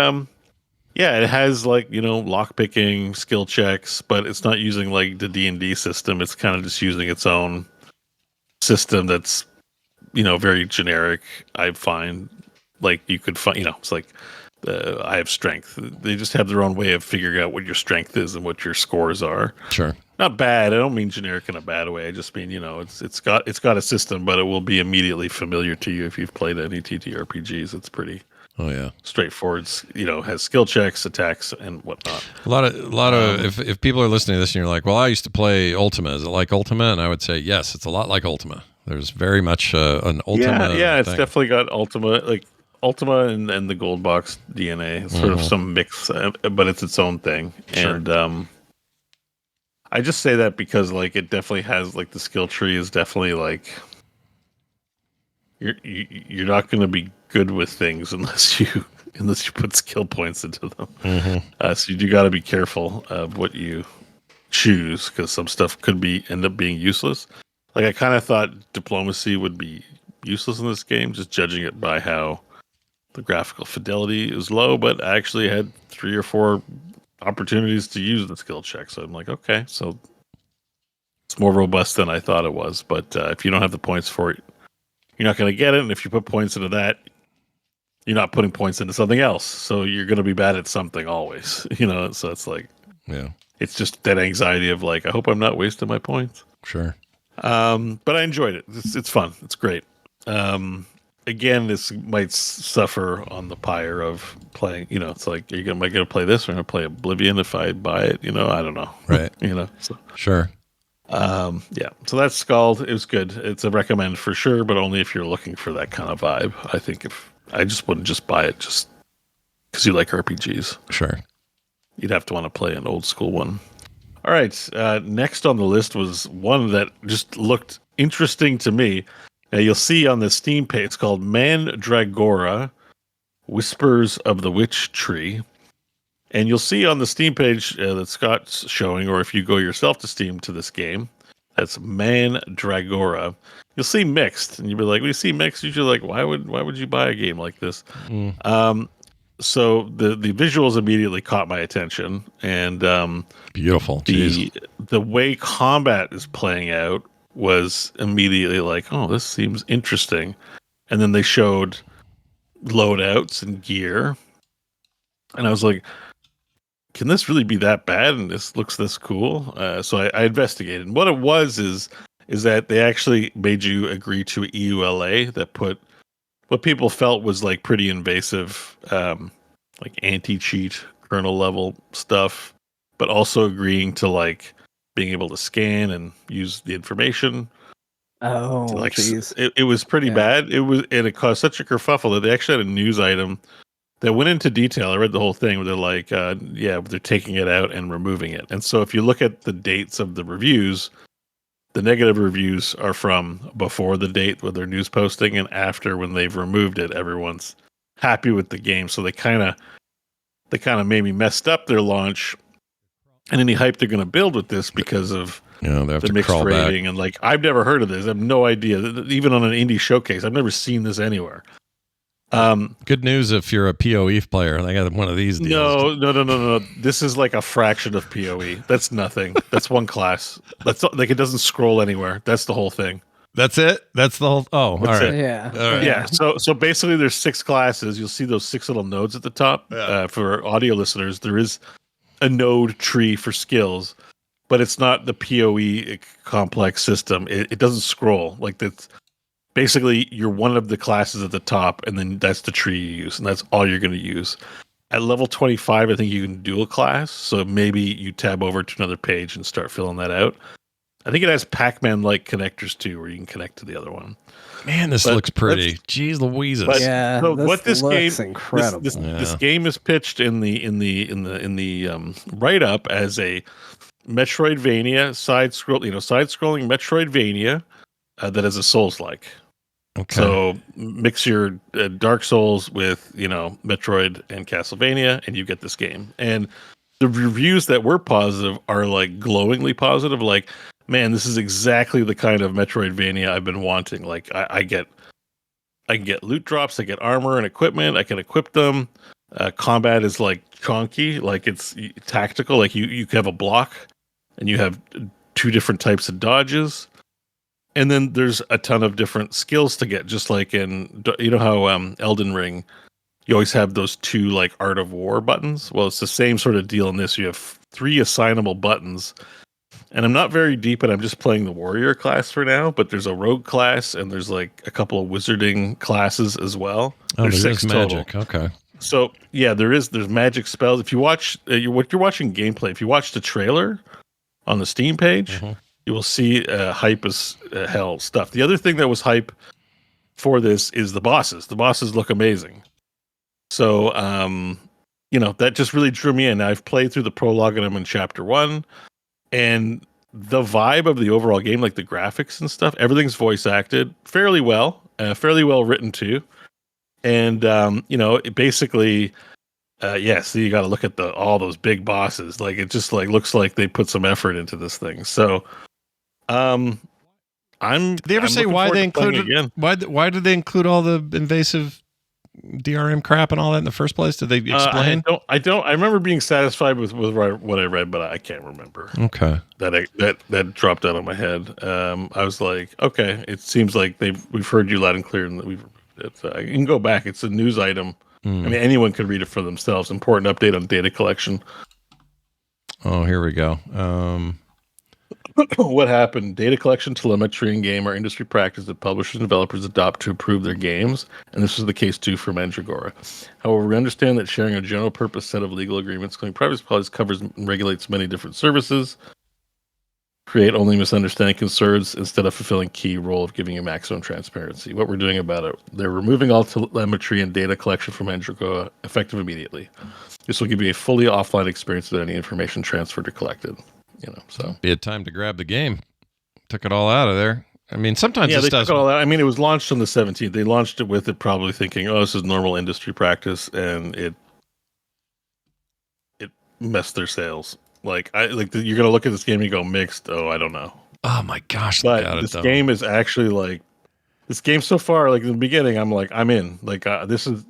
it has like, lock picking, skill checks, but it's not using like the D&D system. It's kind of just using its own system that's, very generic. I find like you could find, it's like I have strength. They just have their own way of figuring out what your strength is and what your scores are. Sure. Not bad. I don't mean generic in a bad way. I just mean, it's got a system, but it will be immediately familiar to you if you've played any TTRPGs. It's pretty straightforward. Has skill checks, attacks, and whatnot. A lot of if people are listening to this and you're like, well, I used to play Ultima. Is it like Ultima? And I would say yes, it's a lot like Ultima. There's very much an Ultima. Yeah, it's thing. definitely got Ultima and the gold box DNA. It's sort of some mix, but it's its own thing. Sure. And I just say that because like it definitely has like the skill tree is definitely like you're not going to be good with things unless you put skill points into them. So you got to be careful of what you choose because some stuff could end up being useless. Like I kind of thought diplomacy would be useless in this game, just judging it by how the graphical fidelity is low, but I actually had 3 or 4 opportunities to use the skill check. So I'm like, okay, so it's more robust than I thought it was. But if you don't have the points for it, you're not going to get it. And if you put points into that, you're not putting points into something else. So you're going to be bad at something always, So it's like, it's just that anxiety of like, I hope I'm not wasting my points. Sure. But I enjoyed it. It's fun. It's great. Again, this might suffer on the pyre of playing. It's like, am I going to play this or am I going to play Oblivion if I buy it? I don't know. Right. So. Sure. So that's SKALD. It was good. It's a recommend for sure, but only if you're looking for that kind of vibe. I think I just wouldn't just buy it just because you like RPGs. Sure. You'd have to want to play an old school one. All right. Next on the list was one that just looked interesting to me. Now you'll see on the Steam page, it's called Mandragora, Whispers of the Witch Tree. And you'll see on the Steam page that Scott's showing, or if you go yourself to Steam to this game, that's Mandragora. You'll see mixed, and you'll be like, "We see mixed." You're like, "Why would you buy a game like this?" So the visuals immediately caught my attention, and beautiful. The way combat is playing out was immediately like, "Oh, this seems interesting." And then they showed loadouts and gear, and I was like, can this really be that bad? And this looks this cool. So I investigated. And what it was is that they actually made you agree to EULA that put what people felt was like pretty invasive, like anti-cheat kernel level stuff, but also agreeing to like being able to scan and use the information. Oh, like geez. It was pretty bad. It caused such a kerfuffle that they actually had a news item that went into detail. I read the whole thing where they're like, they're taking it out and removing it. And so if you look at the dates of the reviews, the negative reviews are from before the date with their news posting, and after when they've removed it, everyone's happy with the game. So they kind of maybe messed up their launch and any hype they're going to build with this because of they have the to mixed crawl rating. back. And like, I've never heard of this. I have no idea. Even on an indie showcase, I've never seen this anywhere. Good news if you're a PoE player. I got one of these deals. No. This is like a fraction of PoE. That's nothing. That's one class. That's like, it doesn't scroll anywhere. That's the whole thing. That's it? That's the whole... Oh, That's all right. it. Yeah. All right. Yeah. So basically there's 6 classes. You'll see those 6 little nodes at the top. For audio listeners, there is a node tree for skills, but it's not the PoE complex system. It doesn't scroll. Like, that's basically, you're one of the classes at the top, and then that's the tree you use, and that's all you're going to use. At level 25, I think you can dual class, so maybe you tab over to another page and start filling that out. I think it has Pac-Man-like connectors too, where you can connect to the other one. Man, this looks pretty. Jeez Louises. But Yeah, so this what this game looks incredible. This game is pitched in the write-up as a Metroidvania side-scrolling Metroidvania that is a Souls-like. Okay. So mix your Dark Souls with Metroid and Castlevania, and you get this game. And the reviews that were positive are like glowingly positive. Like, man, this is exactly the kind of Metroidvania I've been wanting. Like, I can get loot drops, I get armor and equipment, I can equip them. Combat is like chonky, like it's tactical. Like you have a block, and you have 2 different types of dodges. And then there's a ton of different skills to get, just like in, how Elden Ring, you always have those 2 like Art of War buttons. Well, it's the same sort of deal in this. You have 3 assignable buttons. And I'm not very deep, and I'm just playing the warrior class for now, but there's a rogue class, and there's like a couple of wizarding classes as well. Oh, There's there's 6 magic. total. Okay. So yeah, there's magic spells. If you watch what you're watching gameplay, if you watch the trailer on the Steam page, you will see hype as hell stuff. The other thing that was hype for this is the bosses. The bosses look amazing. So that just really drew me in. I've played through the prologue and I'm in chapter 1, and the vibe of the overall game, like the graphics and stuff, everything's voice acted fairly well written too. And it basically, so you got to look at all those big bosses. Like, it just like looks like they put some effort into this thing. So, Did they ever say why they included again? Why did they include all the invasive DRM crap and all that in the first place? Did they explain? I don't. I remember being satisfied with what I read, but I can't remember. Okay. That dropped out of my head. I was like, okay, it seems like we've heard you loud and clear, and you can go back. It's a news item. I mean, anyone could read it for themselves. Important update on data collection. Oh, here we go. What happened? Data collection, telemetry, and game are industry practice that publishers and developers adopt to improve their games, and this is the case too for Mandragora. However, we understand that sharing a general purpose set of legal agreements, including privacy policies, covers and regulates many different services, create only misunderstanding concerns instead of fulfilling key role of giving you maximum transparency. What we're doing about it, they're removing all telemetry and data collection from Mandragora effective immediately. This will give you a fully offline experience without any information transferred or collected. So be a time to grab the game. Took it all out of there. I mean, sometimes they took it all out. I mean, it was launched on the 17th. They launched it with it probably thinking, "Oh, this is normal industry practice," and it messed their sales. You're gonna look at this game and go mixed. Oh, I don't know. Oh my gosh! But this game is actually like this game so far. Like in the beginning, I'm like, I'm in. Like this is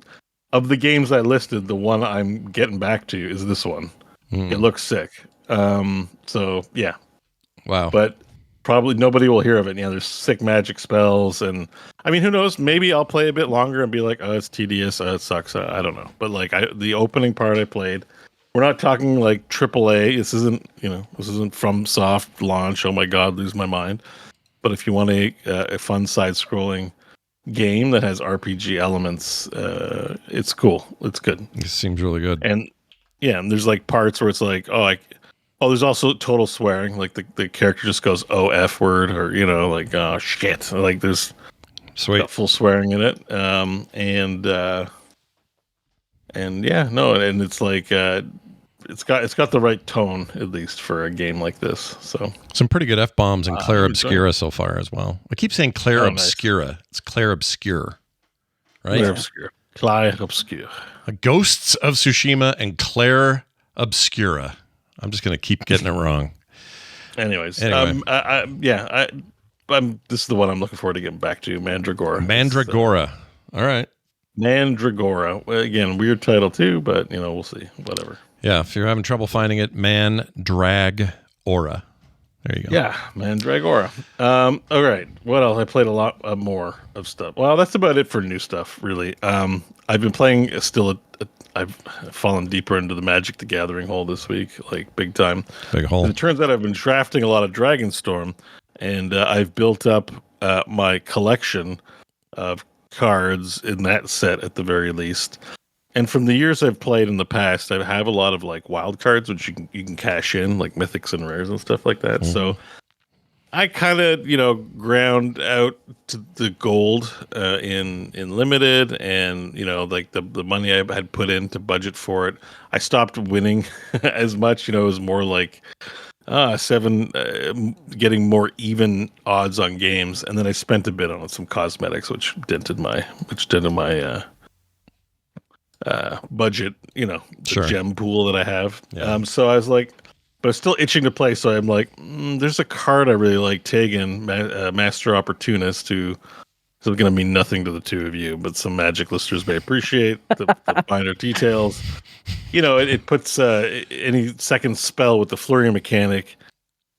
of the games I listed, the one I'm getting back to is this one. It looks sick. So yeah. Wow. But probably nobody will hear of it. Yeah, there's sick magic spells, and I mean, who knows? Maybe I'll play a bit longer and be like, oh, it's tedious. It sucks. I don't know. But like the opening part I played, we're not talking like AAA. This isn't from soft launch. Oh my God, lose my mind. But if you want a fun side-scrolling game that has RPG elements, it's cool. It's good. It seems really good. And yeah, and there's like parts where it's like, there's also total swearing. Like the character just goes, oh, F word, or, like, oh, shit. Like there's sweet full swearing in it. and yeah, no, and it's like it's got the right tone at least for a game like this. So some pretty good F-bombs in Clair I'm enjoying Obscura so far as well. I keep saying Clair Oh, nice. Obscura. It's Clair Obscure, right? Clair Obscure. Clair Obscure. Ghosts of Tsushima and Clair Obscura. I'm just going to keep getting it wrong. Anyways, Anyway. this is the one I'm looking forward to getting back to, Mandragora. Mandragora. All right. Mandragora. Well, again, weird title too, but we'll see. Whatever. Yeah, if you're having trouble finding it, Mandragora. There you go. Yeah, Mandragora. All right. What else? I played a lot more of stuff. Well, that's about it for new stuff, really. I've been playing I've fallen deeper into the Magic the Gathering hole this week, like big time. Big hole. And it turns out I've been drafting a lot of Dragonstorm, and I've built up my collection of cards in that set at the very least. And from the years I've played in the past, I have a lot of like wild cards, which you can cash in, like mythics and rares and stuff like that. Mm-hmm. So I kind of ground out to the gold in limited, and like the money I had put in to budget for it. I stopped winning as much. It was more like 7 getting more even odds on games, and then I spent a bit on some cosmetics, which dented my budget, the gem pool that I have. Yeah. So I was like, but it's still itching to play. So I'm like, there's a card I really like, Tegan, Master Opportunist, who is going to mean nothing to the two of you, but some Magic listeners may appreciate the finer details. It puts any second spell with the flurry mechanic,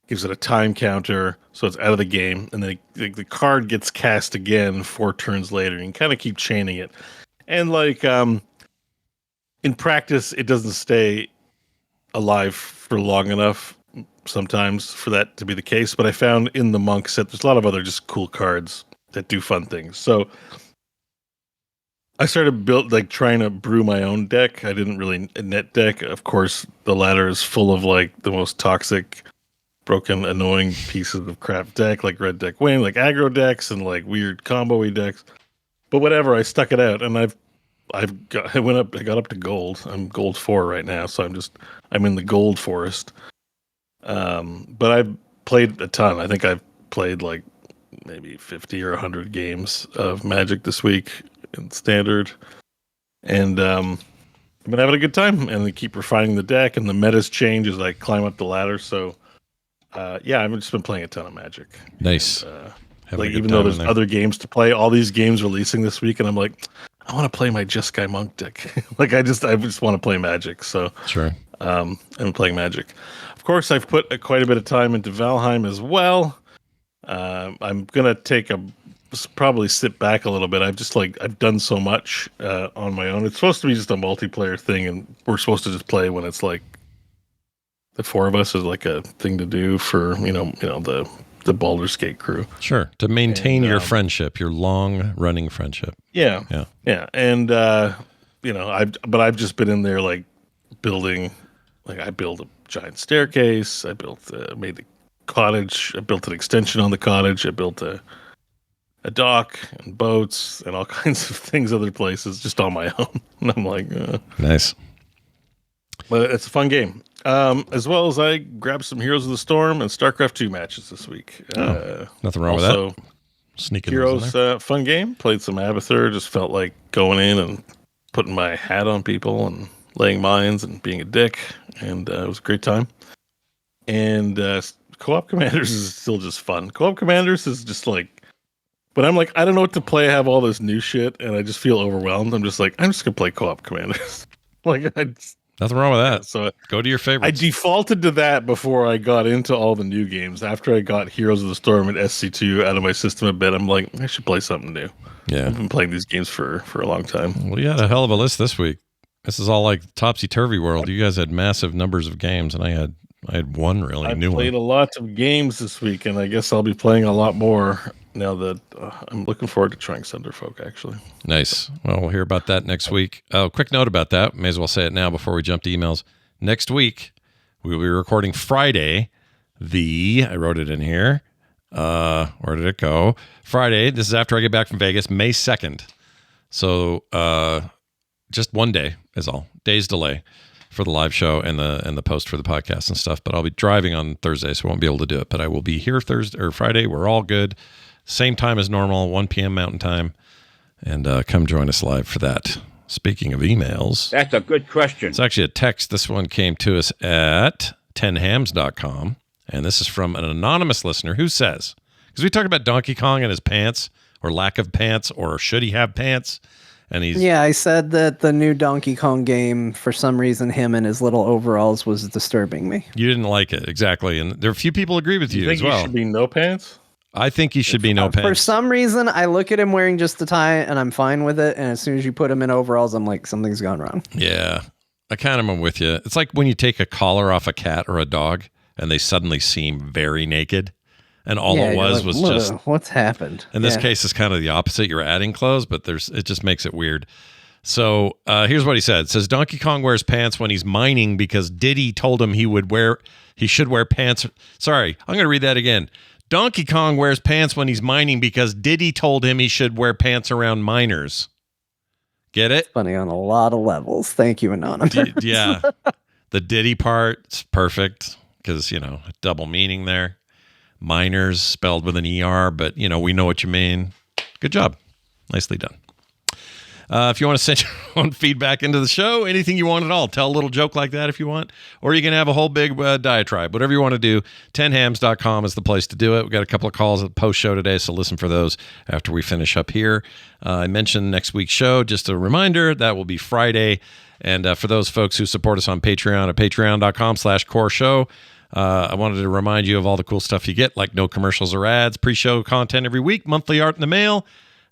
gives it a time counter, so it's out of the game, and then the card gets cast again 4 turns later. You can kind of keep chaining it. And in practice, it doesn't stay alive for long enough sometimes for that to be the case. But I found in the Monk set, there's a lot of other just cool cards that do fun things. So I started trying to brew my own deck. I didn't really net deck. Of course, the ladder is full of the most toxic, broken, annoying pieces of crap deck, like Red Deck Wing, like aggro decks and weird combo-y decks. But whatever, I stuck it out, and I got up to gold. I'm gold 4 right now, so I'm in the gold forest. But I've played a ton. I think I've played maybe 50 or 100 games of Magic this week in standard, and I've been having a good time. And I keep refining the deck, and the metas change as I climb up the ladder. So, I've just been playing a ton of Magic. Nice. And, even though there's other games to play, all these games releasing this week, and I'm like, I want to play my Jeskai Monk deck. I just want to play Magic. So sure. I'm playing Magic. Of course, I've put quite a bit of time into Valheim as well. I'm gonna probably sit back a little bit. I've done so much on my own. It's supposed to be just a multiplayer thing, and we're supposed to just play when it's the 4 of us is a thing to do for the Baldur's Gate crew. Sure, to maintain your friendship, your long-running friendship. Yeah. And I've just been in there building. I built a giant staircase. I made the cottage. I built an extension on the cottage. I built a dock and boats and all kinds of things other places just on my own. And I'm like, nice. But it's a fun game. As well as I grabbed some Heroes of the Storm and StarCraft 2 matches this week. Nothing wrong with that. Sneaking Heroes, fun game. Played some Abathur. Just felt like going in and putting my hat on people and laying mines and being a dick. And it was a great time. And Co-op Commanders is still just fun. Co-op Commanders is just but I'm I don't know what to play. I have all this new shit and I just feel overwhelmed. I'm just I'm just going to play Co-op Commanders. Nothing wrong with that. So go to your favorites. I defaulted to that before I got into all the new games. After I got Heroes of the Storm and SC2 out of my system a bit, I'm I should play something new. Yeah. I've been playing these games for a long time. Well, you had a hell of a list this week. This is all topsy-turvy world. You guys had massive numbers of games, and I had one really new one. I played a lot of games this week, and I guess I'll be playing a lot more now that I'm looking forward to trying Sunderfolk, actually. Nice. Well, we'll hear about that next week. Quick note about that. May as well say it now before we jump to emails. Next week, we will be recording Friday. I wrote it in here. Where did it go? Friday. This is after I get back from Vegas, May 2nd. So just one day is all. Day's delay for the live show and the post for the podcast and stuff. But I'll be driving on Thursday, so I won't be able to do it. But I will be here Thursday or Friday. We're all good. Same time as normal, 1 p.m. Mountain Time. And come join us live for that. Speaking of emails. That's a good question. It's actually a text. This one came to us at 10hams.com. And this is from an anonymous listener who says, because we talked about Donkey Kong and his pants, or lack of pants, or should he have pants? And I said that the new Donkey Kong game, for some reason, him in his little overalls was disturbing me. You didn't like it, exactly. And there are a few people agree with you as well. He should be no pants? I think he should be no pants. For some reason, I look at him wearing just the tie, and I'm fine with it. And as soon as you put him in overalls, I'm like, something's gone wrong. Yeah, I kind of am with you. It's like when you take a collar off a cat or a dog, and they suddenly seem very naked. And all it was just what's happened. In this case, it's kind of the opposite. You're adding clothes, but it just makes it weird. So here's what he said. It says Donkey Kong wears pants when he's mining because Diddy told him he should wear pants. Sorry, I'm going to read that again. Donkey Kong wears pants when he's mining because Diddy told him he should wear pants around miners. Get it? Funny on a lot of levels. Thank you, Anonymous. Yeah. The Diddy part's perfect because, double meaning there. Miners spelled with an ER, but, we know what you mean. Good job. Nicely done. If you want to send your own feedback into the show, anything you want at all, tell a little joke like that if you want, or you can have a whole big diatribe, whatever you want to do. 10hams.com is the place to do it. We got a couple of calls at the post show today, so listen for those after we finish up here. I mentioned next week's show. Just a reminder, that will be Friday. And for those folks who support us on Patreon at patreon.com/core show, I wanted to remind you of all the cool stuff you get, like no commercials or ads, pre-show content every week, monthly art in the mail,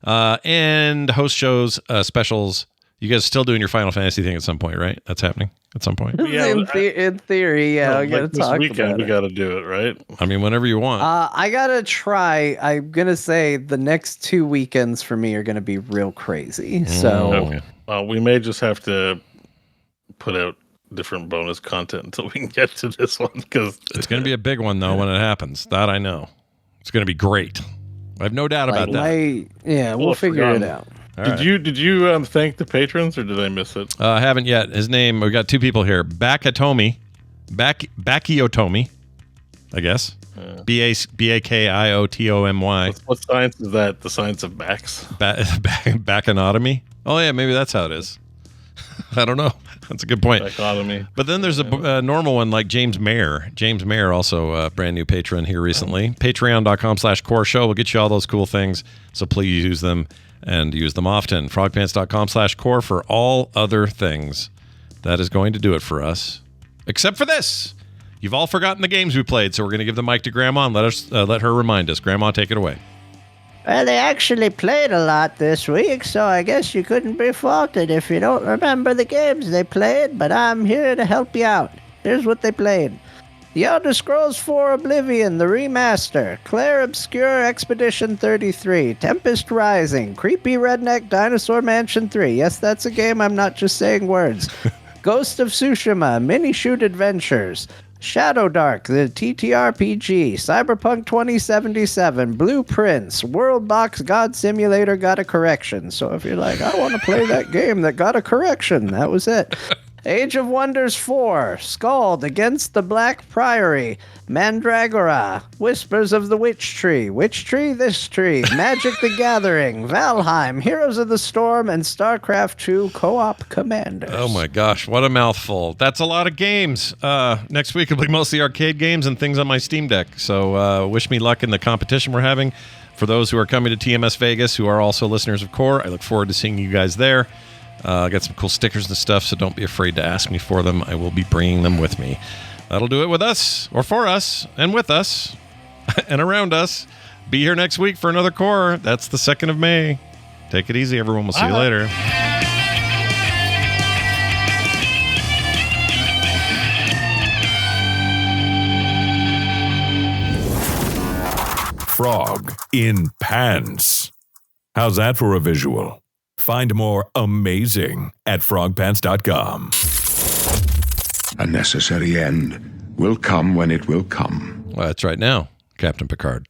and host shows, specials. You guys still doing your Final Fantasy thing at some point, right? That's happening at some point. Yeah, in theory, yeah. I gotta talk this weekend, about we got to do it, right? I mean, whenever you want. I gotta try. I'm gonna say the next 2 weekends for me are gonna be real crazy. So we may just have to put out different bonus content until we can get to this one, because it's going to be a big one though when it happens. That I know. It's going to be great. I have no doubt about that. We'll figure it out. Did you thank the patrons, or did I miss it? I haven't yet. His name, we got 2 people here. Bakiotomi, I guess. Bakiotomy. What science is that? The science of backs? Back anatomy? Oh yeah, maybe that's how it is. I don't know. That's a good point. Dichotomy. But then there's a normal one like James Mayer. James Mayer, also a brand new patron here recently. Patreon.com/core show will get you all those cool things. So please use them and use them often. Frogpants.com/core for all other things. That is going to do it for us. Except for this. You've all forgotten the games we played, so we're going to give the mic to Grandma and let her remind us. Grandma, take it away. Well, they actually played a lot this week, so I guess you couldn't be faulted if you don't remember the games they played, but I'm here to help you out. Here's what they played. The Elder Scrolls 4 Oblivion, the remaster, Clair, Obscur, Expedition 33, Tempest Rising, Creepy Redneck, Dinosaur Mansion 3. Yes, that's a game, I'm not just saying words. Ghost of Tsushima, Mini-Shoot Adventures, Shadowdark, the TTRPG, Cyberpunk 2077, Blueprints, Worldbox God Simulator got a correction. So if you're like, I want to play that game that got a correction, that was it. Age of Wonders 4, SKALD Against the Black Priory, Mandragora, Whispers of the Witch Tree, This Tree, Magic the Gathering, Valheim, Heroes of the Storm, and Starcraft 2 Co-op Commanders. Oh my gosh, what a mouthful. That's a lot of games. Next week will be mostly arcade games and things on my Steam Deck. So wish me luck in the competition we're having. For those who are coming to TMS Vegas, who are also listeners of Core, I look forward to seeing you guys there. I got some cool stickers and stuff, so don't be afraid to ask me for them. I will be bringing them with me. That'll do it with us, or for us, and with us, and around us. Be here next week for another Core. That's the 2nd of May. Take it easy, everyone. We'll see you later. Frog in pants. How's that for a visual? Find more amazing at frogpants.com. A necessary end will come when it will come. Well, that's right now, Captain Picard.